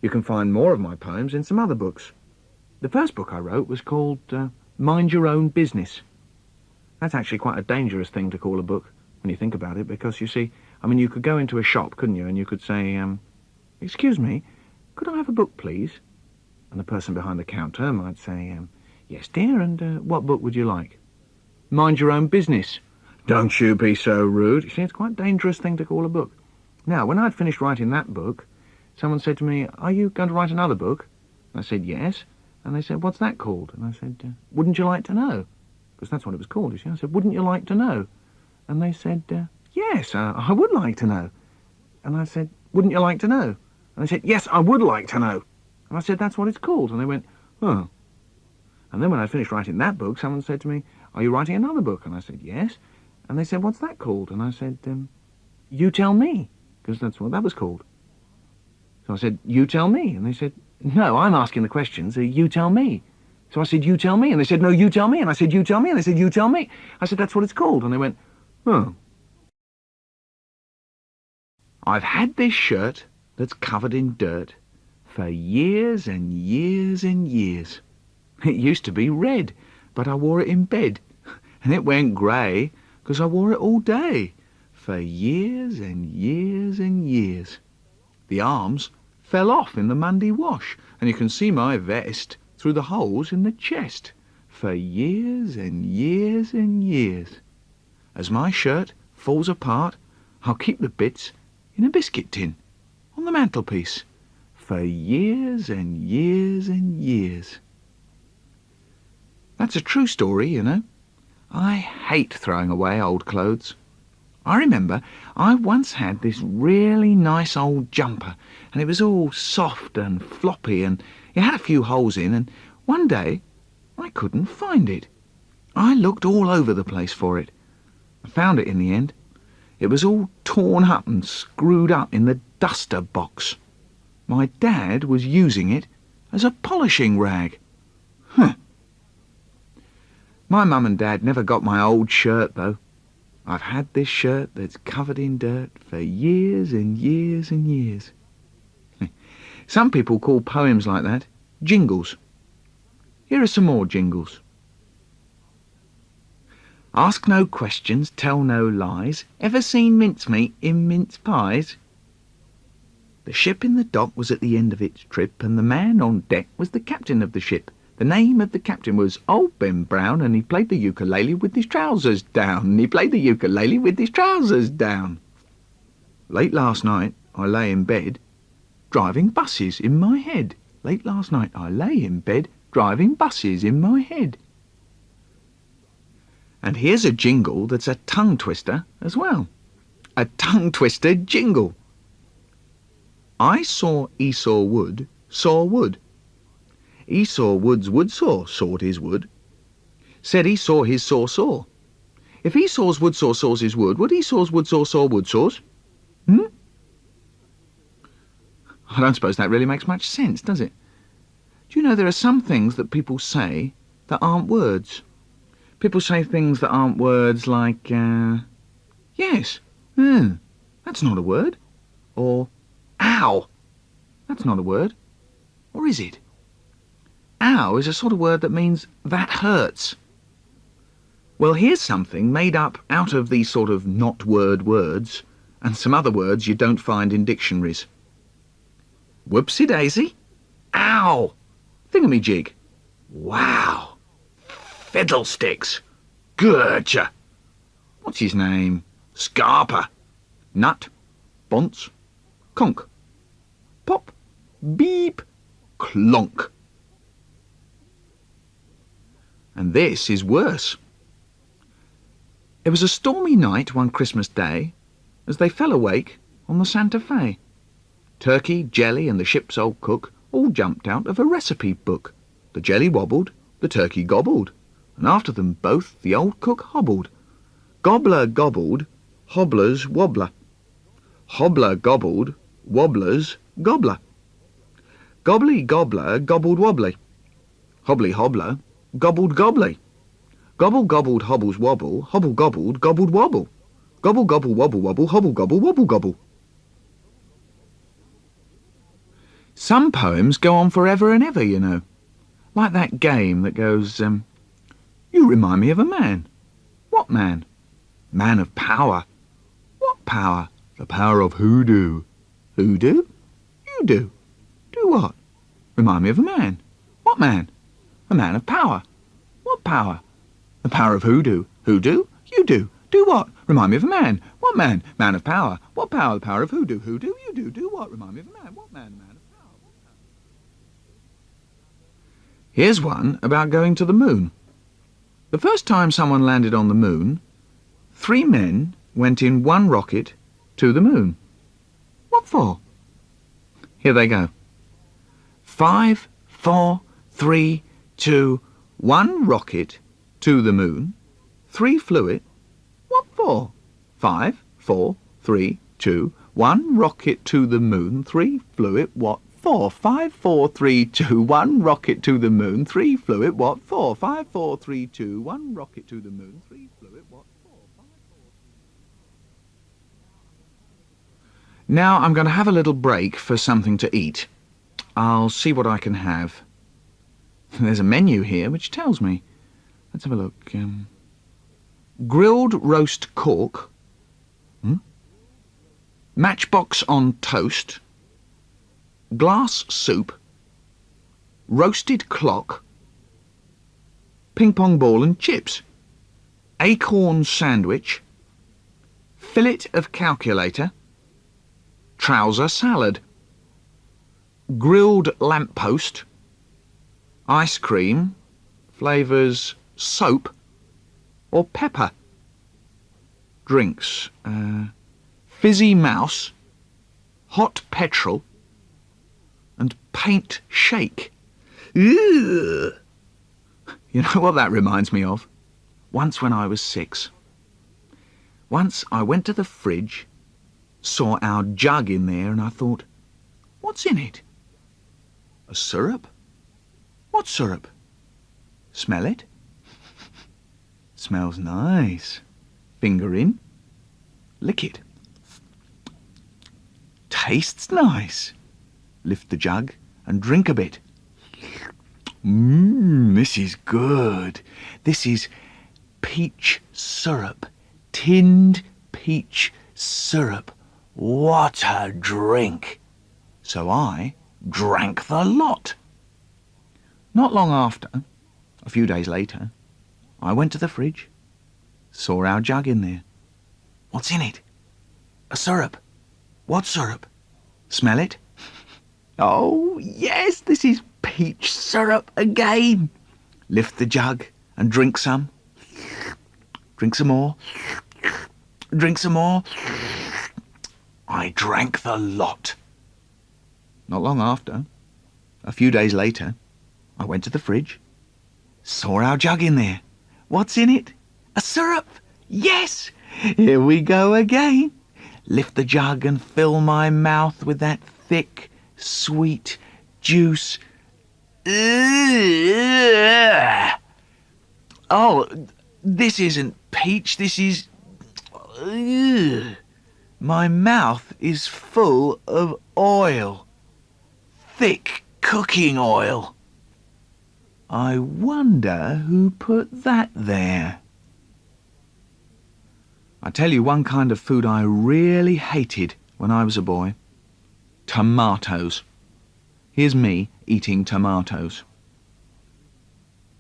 You can find more of my poems in some other books. The first book I wrote was called Mind Your Own Business. That's actually quite a dangerous thing to call a book when you think about it, because you see, I mean, you could go into a shop, couldn't you, and you could say, excuse me, could I have a book, please? And the person behind the counter might say, yes, dear, and what book would you like? Mind Your Own Business. Don't you be so rude. You see, it's quite a dangerous thing to call a book. Now, when I'd finished writing that book, someone said to me, are you going to write another book? And I said, yes. And they said, what's that called? And I said, wouldn't you like to know? Because that's what it was called, you see. I said, wouldn't you like to know? And they said, yes, I would like to know. And I said, wouldn't you like to know? And they said, yes, I would like to know. And I said, that's what it's called. And they went, oh. And then when I finished writing that book, someone said to me, are you writing another book? And I said, yes. And they said, what's that called? And I said, you tell me, because that's what that was called. So I said, you tell me. And they said, no, I'm asking the questions, you tell me. So I said, you tell me. And they said, no, you tell me. And I said, you tell me. And they said, you tell me. I said, that's what it's called. And they went, oh. I've had this shirt that's covered in dirt for years and years and years. It used to be red, but I wore it in bed. And it went grey, because I wore it all day, for years and years and years. The arms fell off in the Monday wash, and you can see my vest through the holes in the chest, for years and years and years. As my shirt falls apart, I'll keep the bits in a biscuit tin on the mantelpiece, for years and years and years. That's a true story, you know. I hate throwing away old clothes. I remember I once had this really nice old jumper, and it was all soft and floppy, and it had a few holes in, and one day I couldn't find it. I looked all over the place for it. I found it in the end. It was all torn up and screwed up in the duster box. My dad was using it as a polishing rag. My mum and dad never got my old shirt, though. I've had this shirt that's covered in dirt for years and years and years. Some people call poems like that jingles. Here are some more jingles. Ask no questions, tell no lies. Ever seen mincemeat in mince pies? The ship in the dock was at the end of its trip, and the man on deck was the captain of the ship. The name of the captain was Old Ben Brown, and he played the ukulele with his trousers down. And he played the ukulele with his trousers down. Late last night, I lay in bed, driving buses in my head. Late last night, I lay in bed, driving buses in my head. And here's a jingle that's a tongue twister as well. A tongue twister jingle. I saw Esau Wood, saw wood. Esau Wood's wood sawed his wood. Said he saw his saw. If Esau's wood saws his would Esau's wood saw wood saws? I don't suppose that really makes much sense, does it? Do you know there are some things that people say that aren't words? People say things that aren't words like, yes, that's not a word. Or, ow, that's not a word. Or is it? Ow is a sort of word that means that hurts. Well, here's something made up out of these sort of not-word words and some other words you don't find in dictionaries. Whoopsie-daisy. Ow. Thingamajig. Wow. Fiddlesticks. Gotcha. What's his name? Scarper. Nut. Bonce. Conk. Pop. Beep. Clonk. And this is worse. It was a stormy night one Christmas day as they fell awake on the Santa Fe. Turkey, jelly and the ship's old cook all jumped out of a recipe book. The jelly wobbled, the turkey gobbled, and after them both the old cook hobbled. Gobbler gobbled, hobblers wobbler. Hobbler gobbled, wobblers gobbler. Gobbly gobbler gobbled wobbly. Hobbly hobbler gobbled gobbly. Gobble gobbled hobbles wobble, hobble gobbled gobbled wobble. Gobble gobble wobble wobble, hobble gobble wobble gobble. Some poems go on forever and ever, you know. Like that game that goes, you remind me of a man. What man? Man of power. What power? The power of hoodoo. Hoodoo? You do. Do what? Remind me of a man. What man? A man of power. What power? The power of hoodoo. Hoodoo? You do. Do what? Remind me of a man. What man? Man of power. What power? The power of hoodoo. Hoodoo? You do. Do what? Remind me of a man. What man? Man of power. What power? Here's one about going to the moon. The first time someone landed on the moon, 3 men went in one rocket to the moon. What for? Here they go. 5, 4, 3, 2, 1 rocket to the moon. 3 flew it. What for? 5, 4, 3, 2, 1 rocket to the moon. 3 flew it. What for? 5, 4, 3, 2, 1 rocket to the moon. 3 flew it. What for? 5, 4, 3, 2, 1 rocket to the moon. 3 flew it. What for? 5, 4, 3. Now I'm going to have a little break for something to eat. I'll see what I can have. There's a menu here which tells me. Let's have a look. Grilled roast cork. Matchbox on toast. Glass soup. Roasted clock. Ping pong ball and chips. Acorn sandwich. Fillet of calculator. Trouser salad. Grilled lamppost. Ice cream. Flavours soap or pepper. Drinks. Fizzy mouse. Hot petrol. And paint shake. Ugh. You know what that reminds me of? Once when I was 6. Once I went to the fridge, saw our jug in there, and I thought, what's in it? A syrup? What syrup? Smell it. Smells nice. Finger in. Lick it. Tastes nice. Lift the jug and drink a bit. This is good. This is peach syrup. Tinned peach syrup. What a drink. So I drank the lot. Not long after, a few days later, I went to the fridge, saw our jug in there. What's in it? A syrup. What syrup? Smell it? Oh, yes, this is peach syrup again. Lift the jug and drink some. Drink some more. Drink some more. I drank the lot. Not long after, a few days later, I went to the fridge, saw our jug in there. What's in it? A syrup. Yes, here we go again. Lift the jug and fill my mouth with that thick, sweet juice. Ugh. Oh, this isn't peach, this is... Ugh. My mouth is full of oil. Thick cooking oil. I wonder who put that there. I tell you one kind of food I really hated when I was a boy. Tomatoes. Here's me eating tomatoes.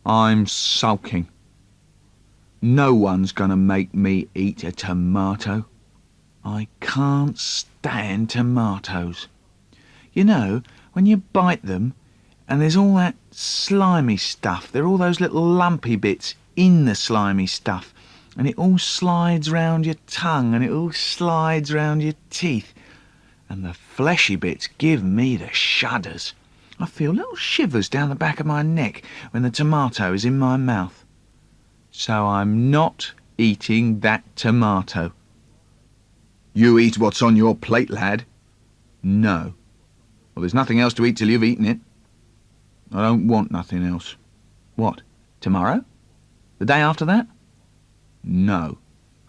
I'm sulking. No one's going to make me eat a tomato. I can't stand tomatoes. You know, when you bite them and there's all that slimy stuff, there are all those little lumpy bits in the slimy stuff, and it all slides round your tongue and it all slides round your teeth, and the fleshy bits give me the shudders. I feel little shivers down the back of my neck when the tomato is in my mouth. So I'm not eating that tomato. You eat what's on your plate, lad. No. Well, there's nothing else to eat till you've eaten it. I don't want nothing else. What, tomorrow? The day after that? No.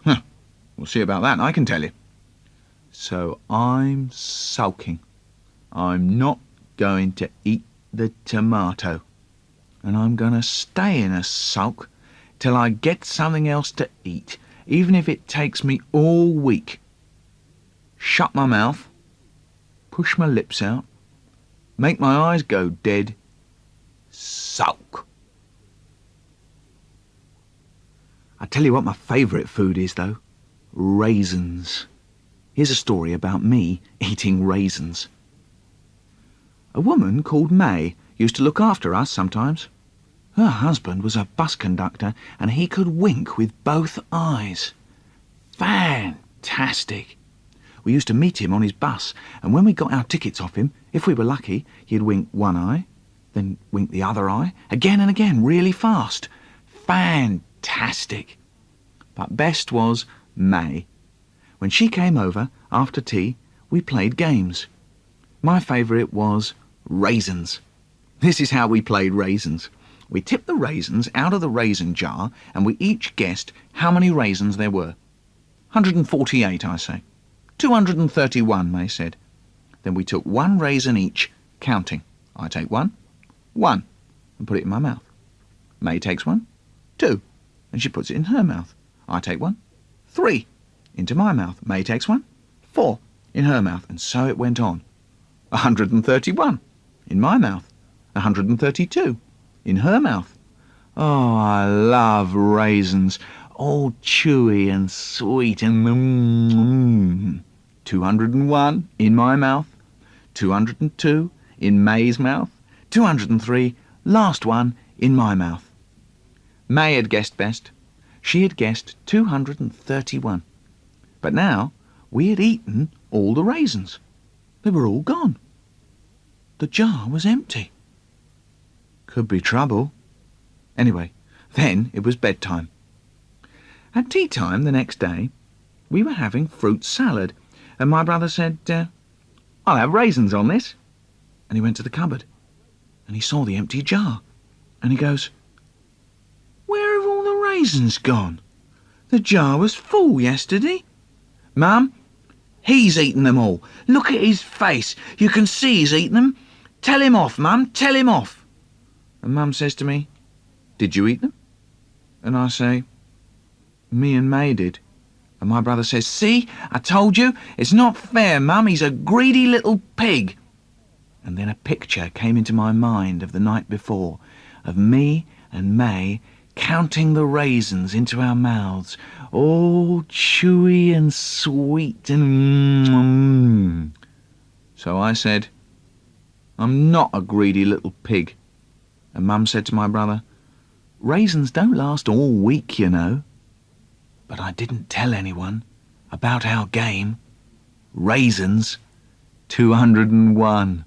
We'll see about that, I can tell you. So I'm sulking. I'm not going to eat the tomato. And I'm going to stay in a sulk till I get something else to eat, even if it takes me all week. Shut my mouth, push my lips out, make my eyes go dead, sulk. I tell you what my favourite food is, though. Raisins. Here's a story about me eating raisins. A woman called May used to look after us sometimes. Her husband was a bus conductor and he could wink with both eyes. Fantastic. We used to meet him on his bus, and when we got our tickets off him, if we were lucky, he'd wink one eye, then wink the other eye, again and again, really fast. Fantastic. But best was May. When she came over, after tea, we played games. My favourite was raisins. This is how we played raisins. We tipped the raisins out of the raisin jar, and we each guessed how many raisins there were. 148, I say. 231, May said. Then we took one raisin each, counting. I take one, and put it in my mouth. May takes one, 2, and she puts it in her mouth. I take one, 3, into my mouth. May takes one, 4, in her mouth, and so it went on. 131, in my mouth. 132, in her mouth. Oh, I love raisins, all chewy and sweet and 201 in my mouth, 202 in May's mouth, 203, last one, in my mouth. May had guessed best. She had guessed 231. But now we had eaten all the raisins. They were all gone. The jar was empty. Could be trouble. Anyway, then it was bedtime. At tea time the next day, we were having fruit salad, and my brother said, I'll have raisins on this. And he went to the cupboard, and he saw the empty jar, and he goes, raisins gone? The jar was full yesterday. Mum, he's eaten them all. Look at his face. You can see he's eaten them. Tell him off, Mum, tell him off. And Mum says to me, did you eat them? And I say, me and May did. And my brother says, see, I told you, it's not fair, Mum, he's a greedy little pig. And then a picture came into my mind of the night before, of me and May counting the raisins into our mouths, all chewy and sweet and So I said, I'm not a greedy little pig. And Mum said to my brother, raisins don't last all week, you know. But I didn't tell anyone about our game. Raisins 201.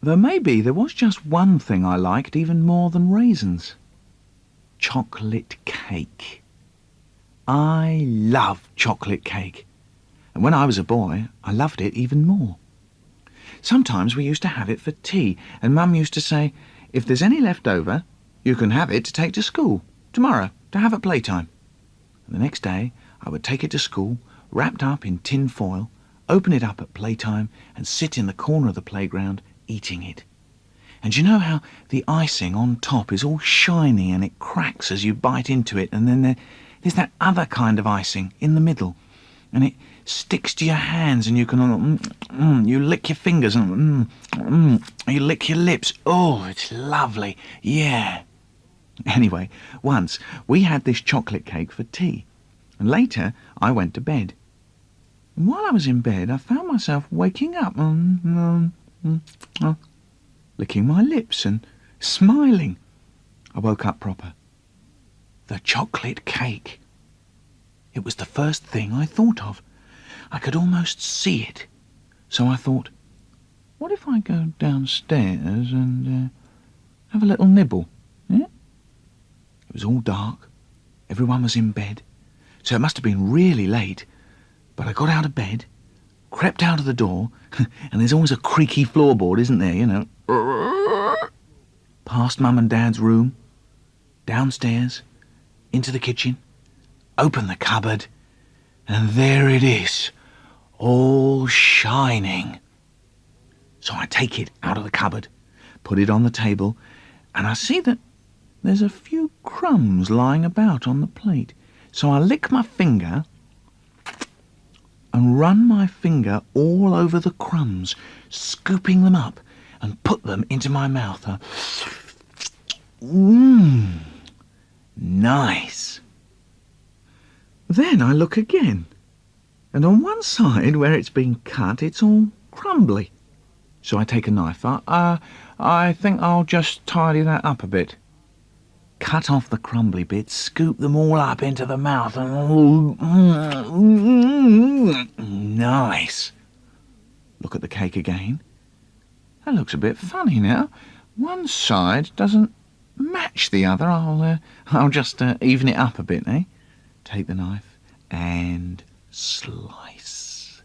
Though maybe there was just one thing I liked even more than raisins. Chocolate cake. I love chocolate cake. And when I was a boy, I loved it even more. Sometimes we used to have it for tea, and Mum used to say, if there's any left over, you can have it to take to school, tomorrow, to have at playtime. And the next day, I would take it to school, wrapped up in tin foil, open it up at playtime, and sit in the corner of the playground eating it. And you know how the icing on top is all shiny and it cracks as you bite into it, and then there's that other kind of icing in the middle, and it sticks to your hands, and you can you lick your fingers and you lick your lips. Oh, it's lovely. Yeah. Anyway, once we had this chocolate cake for tea, and later I went to bed. And while I was in bed, I found myself waking up, licking my lips and smiling. I woke up proper. The chocolate cake. It was the first thing I thought of. I could almost see it. So I thought, what if I go downstairs and have a little nibble? Yeah? It was all dark. Everyone was in bed. So it must have been really late. But I got out of bed, crept out of the door, and there's always a creaky floorboard, isn't there, you know? Past Mum and Dad's room, downstairs, into the kitchen, open the cupboard, and there it is, all shining. So I take it out of the cupboard, put it on the table, and I see that there's a few crumbs lying about on the plate. So I lick my finger and run my finger all over the crumbs, scooping them up and put them into my mouth. Nice. Then I look again, and on one side where it's been cut, it's all crumbly. So I take a knife. I think I'll just tidy that up a bit. Cut off the crumbly bits, scoop them all up into the mouth, and nice. Look at the cake again. That looks a bit funny now. One side doesn't match the other. I'll just even it up a bit, eh? Take the knife and slice.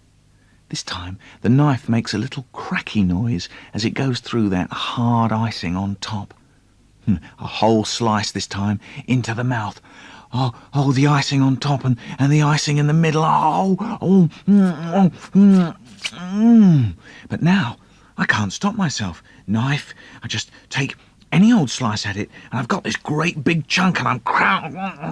This time the knife makes a little cracky noise as it goes through that hard icing on top. A whole slice this time into the mouth. Oh, the icing on top and the icing in the middle. But now I can't stop myself. Knife, I just take any old slice at it, and I've got this great big chunk, and I'm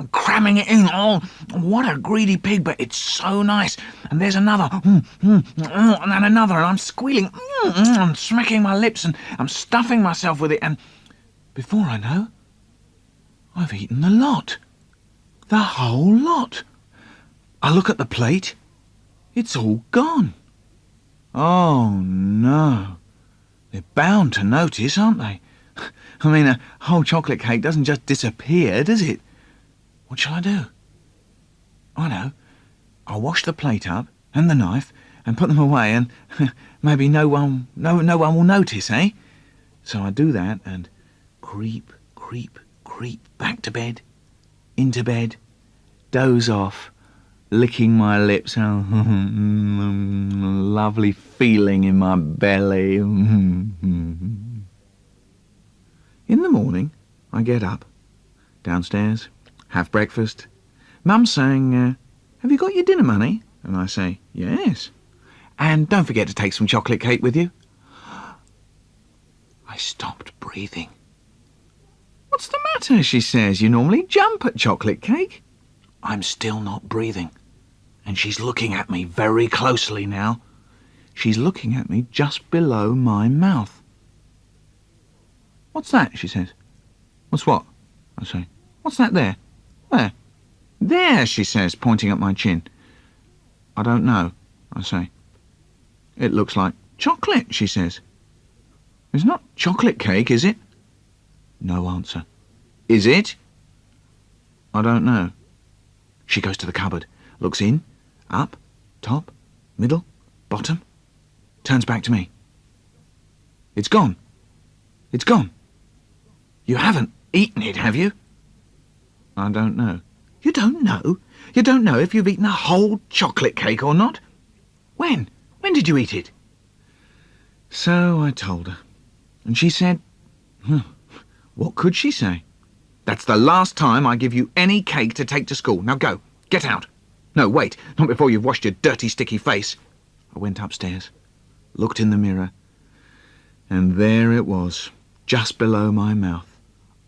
cramming it in. Oh, what a greedy pig, but it's so nice. And there's another, and then another, and I'm squealing, I'm smacking my lips, and I'm stuffing myself with it, and before I know, I've eaten the lot. The whole lot. I look at the plate. It's all gone. Oh, no. They're bound to notice, aren't they? I mean, a whole chocolate cake doesn't just disappear, does it? What shall I do? I know. I'll wash the plate up and the knife and put them away, and maybe no one will notice, eh? So I do that and creep back to bed, into bed, doze off, licking my lips. Oh, lovely feeling in my belly. morning, I get up, downstairs, have breakfast. Mum's saying, have you got your dinner money? And I say, yes. And don't forget to take some chocolate cake with you. I stopped breathing. What's the matter, she says. You normally jump at chocolate cake. I'm still not breathing. And she's looking at me very closely now. She's looking at me just below my mouth. What's that, she says. What's what? I say. What's that there? Where? There, she says, pointing at my chin. I don't know, I say. It looks like chocolate, she says. It's not chocolate cake, is it? No answer. Is it? I don't know. She goes to the cupboard, looks in, up, top, middle, bottom, turns back to me. It's gone. It's gone. You haven't eaten it, have you? I don't know. You don't know? You don't know if you've eaten a whole chocolate cake or not? When? When did you eat it? So I told her. And she said, what could she say? That's the last time I give you any cake to take to school. Now go. Get out. No, wait. Not before you've washed your dirty, sticky face. I went upstairs, looked in the mirror, and there it was, just below my mouth.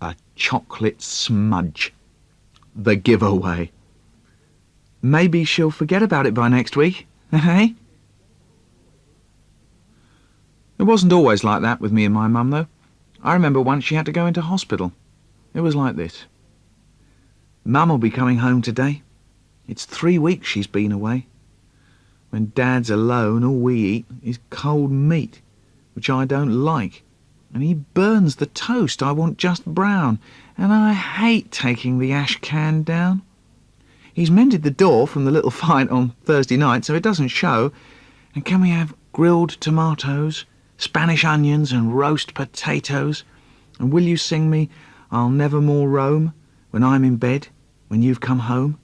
A chocolate smudge. The giveaway. Maybe she'll forget about it by next week, eh? It wasn't always like that with me and my mum, though. I remember once she had to go into hospital. It was like this. Mum will be coming home today. It's 3 weeks she's been away. When Dad's alone, all we eat is cold meat, which I don't like. And he burns the toast. I want just brown. And I hate taking the ash can down. He's mended the door from the little fight on Thursday night so it doesn't show. And can we have grilled tomatoes, Spanish onions and roast potatoes? And will you sing me I'll Never More Roam when I'm in bed, when you've come home?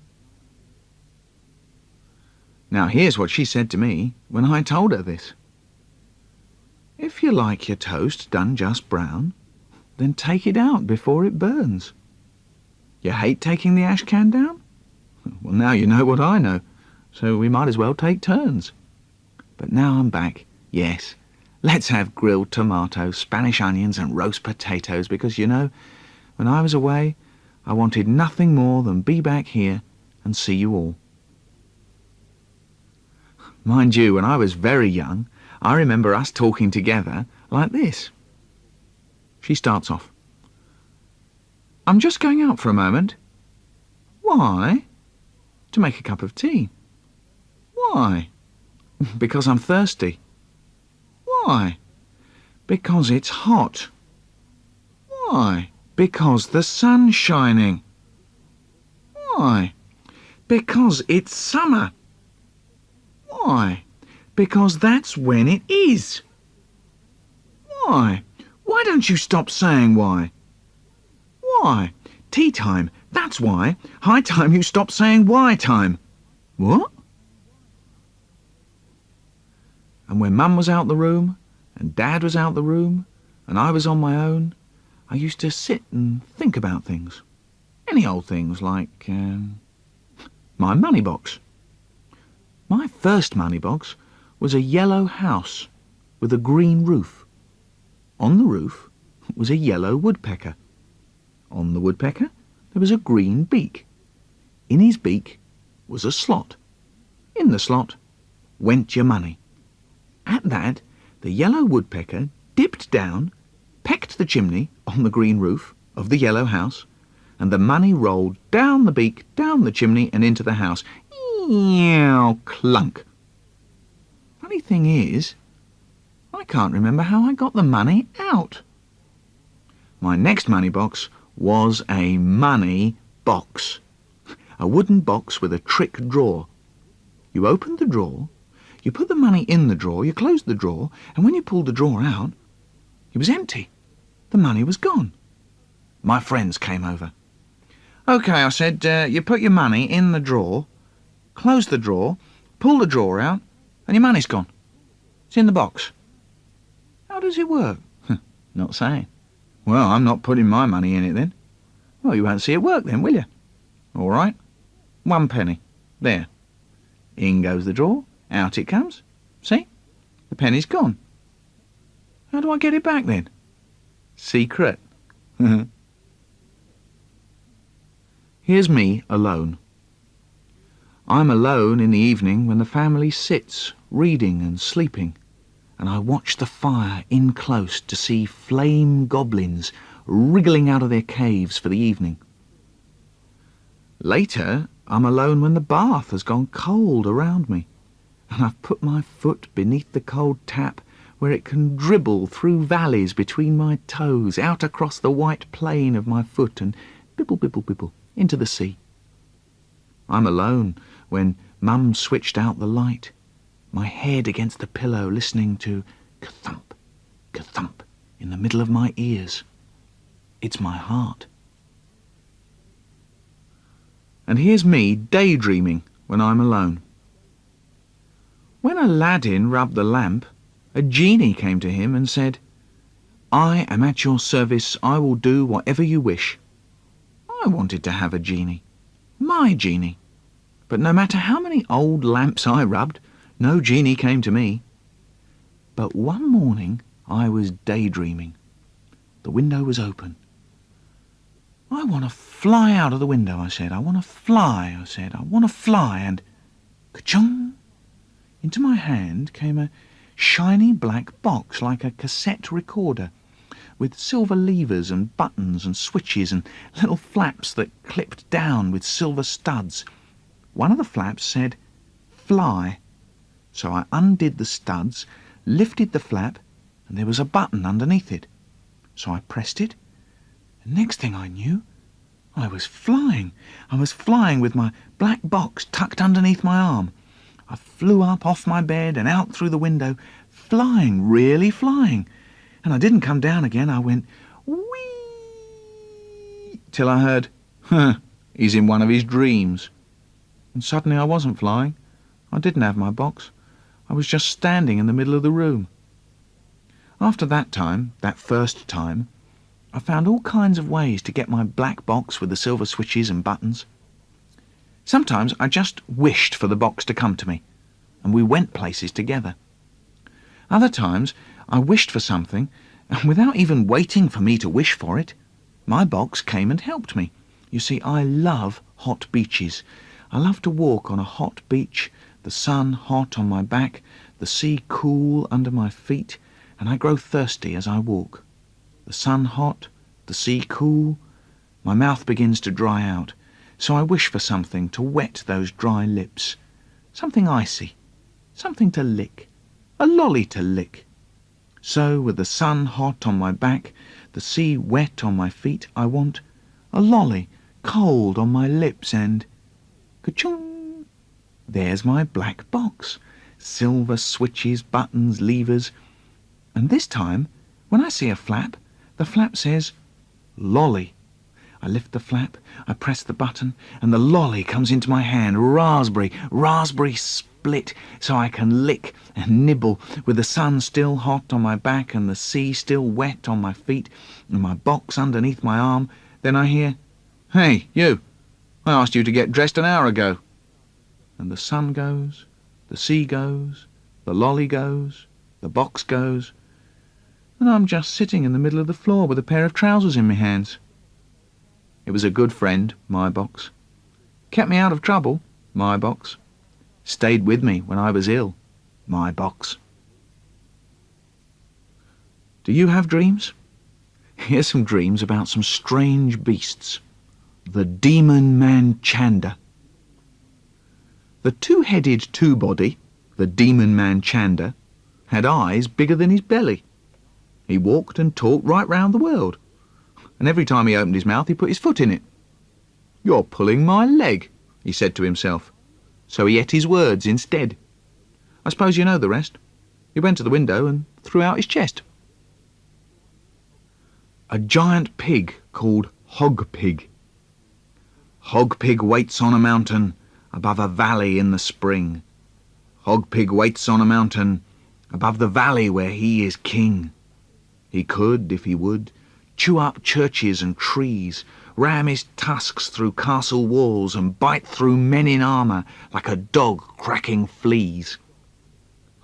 Now here's what she said to me when I told her this. If you like your toast done just brown, then take it out before it burns. You hate taking the ash can down? Well, now you know what I know, so we might as well take turns. But now I'm back, yes, let's have grilled tomatoes, Spanish onions and roast potatoes, because, you know, when I was away, I wanted nothing more than be back here and see you all. Mind you, when I was very young, I remember us talking together like this. She starts off. I'm just going out for a moment. Why? To make a cup of tea. Why? Because I'm thirsty. Why? Because it's hot. Why? Because the sun's shining. Why? Because it's summer. Why? Because that's when it is. Why? Why don't you stop saying why? Why? Tea time, that's why. High time you stop saying why time. What? And when Mum was out the room, and Dad was out the room, and I was on my own, I used to sit and think about things. Any old things, like my money box. My first money box was a yellow house with a green roof. On the roof was a yellow woodpecker. On the woodpecker there was a green beak. In his beak was a slot. In the slot went your money. At that, the yellow woodpecker dipped down, pecked the chimney on the green roof of the yellow house, and the money rolled down the beak, down the chimney, and into the house. Eeeow, clunk. Funny thing is, I can't remember how I got the money out. My next money box was a money box. A wooden box with a trick drawer. You opened the drawer, you put the money in the drawer, you closed the drawer, and when you pulled the drawer out, it was empty. The money was gone. My friends came over. OK, I said, you put your money in the drawer, close the drawer, pull the drawer out, and your money's gone. It's in the box. How does it work? Not saying. Well, I'm not putting my money in it then. Well, you won't see it work then, will you? All right. 1 penny. There. In goes the drawer. Out it comes. See? The penny's gone. How do I get it back then? Secret. Here's me alone. I'm alone in the evening when the family sits, reading and sleeping, and I watch the fire in close to see flame goblins wriggling out of their caves for the evening. Later, I'm alone when the bath has gone cold around me, and I've put my foot beneath the cold tap where it can dribble through valleys between my toes, out across the white plain of my foot and bibble, bibble, bibble, into the sea. I'm alone when Mum switched out the light, my head against the pillow listening to ka-thump, ka-thump in the middle of my ears. It's my heart. And here's me daydreaming when I'm alone. When Aladdin rubbed the lamp, a genie came to him and said, "I am at your service. I will do whatever you wish." I wanted to have a genie, my genie. But no matter how many old lamps I rubbed, no genie came to me. But one morning I was daydreaming. The window was open. "I want to fly out of the window," I said. "I want to fly," I said. "I want to fly," and ka-chung! Into my hand came a shiny black box like a cassette recorder, with silver levers and buttons and switches and little flaps that clipped down with silver studs. One of the flaps said, "Fly." So I undid the studs, lifted the flap, and there was a button underneath it. So I pressed it, and next thing I knew, I was flying. I was flying with my black box tucked underneath my arm. I flew up off my bed and out through the window, flying, really flying. And I didn't come down again. I went, whee, till I heard, he's in one of his dreams. And suddenly I wasn't flying. I didn't have my box. I was just standing in the middle of the room. After that time, that first time, I found all kinds of ways to get my black box with the silver switches and buttons. Sometimes I just wished for the box to come to me, and we went places together. Other times I wished for something, and without even waiting for me to wish for it, my box came and helped me. You see, I love hot beaches. I love to walk on a hot beach, the sun hot on my back, the sea cool under my feet, and I grow thirsty as I walk. The sun hot, the sea cool, my mouth begins to dry out, so I wish for something to wet those dry lips, something icy, something to lick, a lolly to lick. So, with the sun hot on my back, the sea wet on my feet, I want a lolly cold on my lips and ka-chung! There's my black box, silver switches, buttons, levers, and this time, when I see a flap, the flap says, lolly. I lift the flap, I press the button, and the lolly comes into my hand, raspberry split, so I can lick and nibble, with the sun still hot on my back and the sea still wet on my feet and my box underneath my arm. Then I hear, "Hey, you, I asked you to get dressed an hour ago." And the sun goes, the sea goes, the lolly goes, the box goes, and I'm just sitting in the middle of the floor with a pair of trousers in my hands. It was a good friend, my box. Kept me out of trouble, my box. Stayed with me when I was ill, my box. Do you have dreams? Here's some dreams about some strange beasts. The demon man Chanda. The two-headed two-body, the demon man Chanda, had eyes bigger than his belly. He walked and talked right round the world, and every time he opened his mouth he put his foot in it. "You're pulling my leg," he said to himself, so he ate his words instead. I suppose you know the rest. He went to the window and threw out his chest. A giant pig called Hog Pig. Hog Pig waits on a mountain above a valley in the spring. Hog Pig waits on a mountain above the valley where he is king. He could, if he would, chew up churches and trees, ram his tusks through castle walls and bite through men in armour like a dog cracking fleas.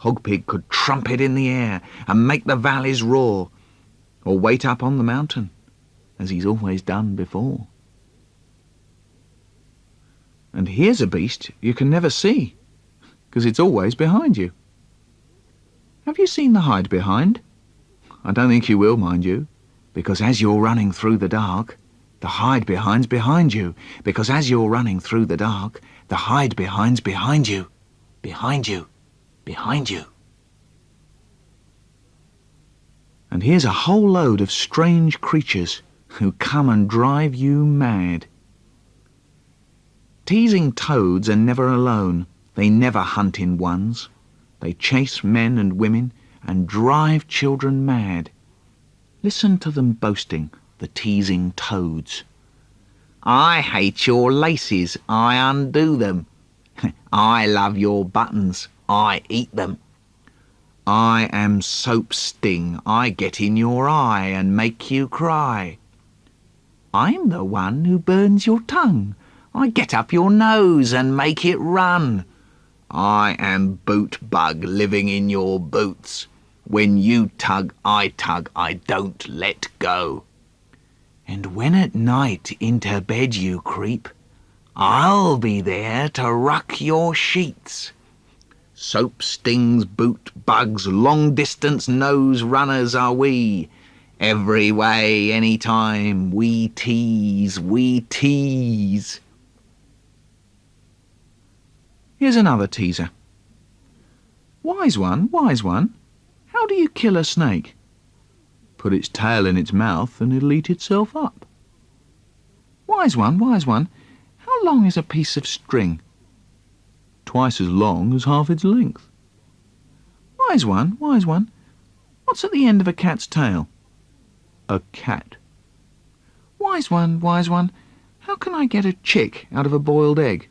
Hogpig could trumpet in the air and make the valleys roar, or wait up on the mountain, as he's always done before. And here's a beast you can never see, 'cause it's always behind you. Have you seen the hide behind? I don't think you will, mind you, because as you're running through the dark, the hide behind's behind you, because as you're running through the dark, the hide behind's behind you, behind you, behind you. And here's a whole load of strange creatures who come and drive you mad. Teasing toads are never alone. They never hunt in ones. They chase men and women and drive children mad. Listen to them boasting, the teasing toads. I hate your laces, I undo them. I love your buttons, I eat them. I am soap sting, I get in your eye and make you cry. I'm the one who burns your tongue, I get up your nose and make it run. I am boot bug living in your boots. When you tug, I don't let go. And when at night into bed you creep, I'll be there to ruck your sheets. Soap stings, boot bugs, long-distance nose runners are we. Every way, any time, we tease, we tease. Here's another teaser. Wise one, how do you kill a snake? Put its tail in its mouth and it'll eat itself up. Wise one, how long is a piece of string? Twice as long as half its length. Wise one, what's at the end of a cat's tail? A cat. Wise one, how can I get a chick out of a boiled egg?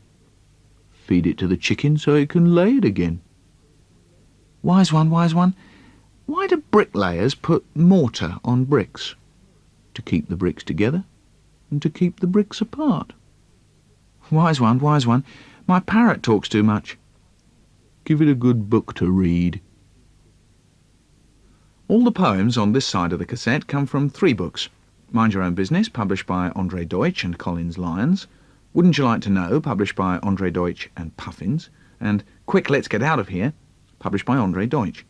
Feed it to the chicken so it can lay it again. Wise one, why do bricklayers put mortar on bricks? To keep the bricks together and to keep the bricks apart. Wise one, my parrot talks too much. Give it a good book to read. All the poems on this side of the cassette come from 3 books. Mind Your Own Business, published by Andre Deutsch and Collins Lyons. Wouldn't You Like to Know, published by Andre Deutsch and Puffins. And Quick, Let's Get Out of Here, published by Andre Deutsch.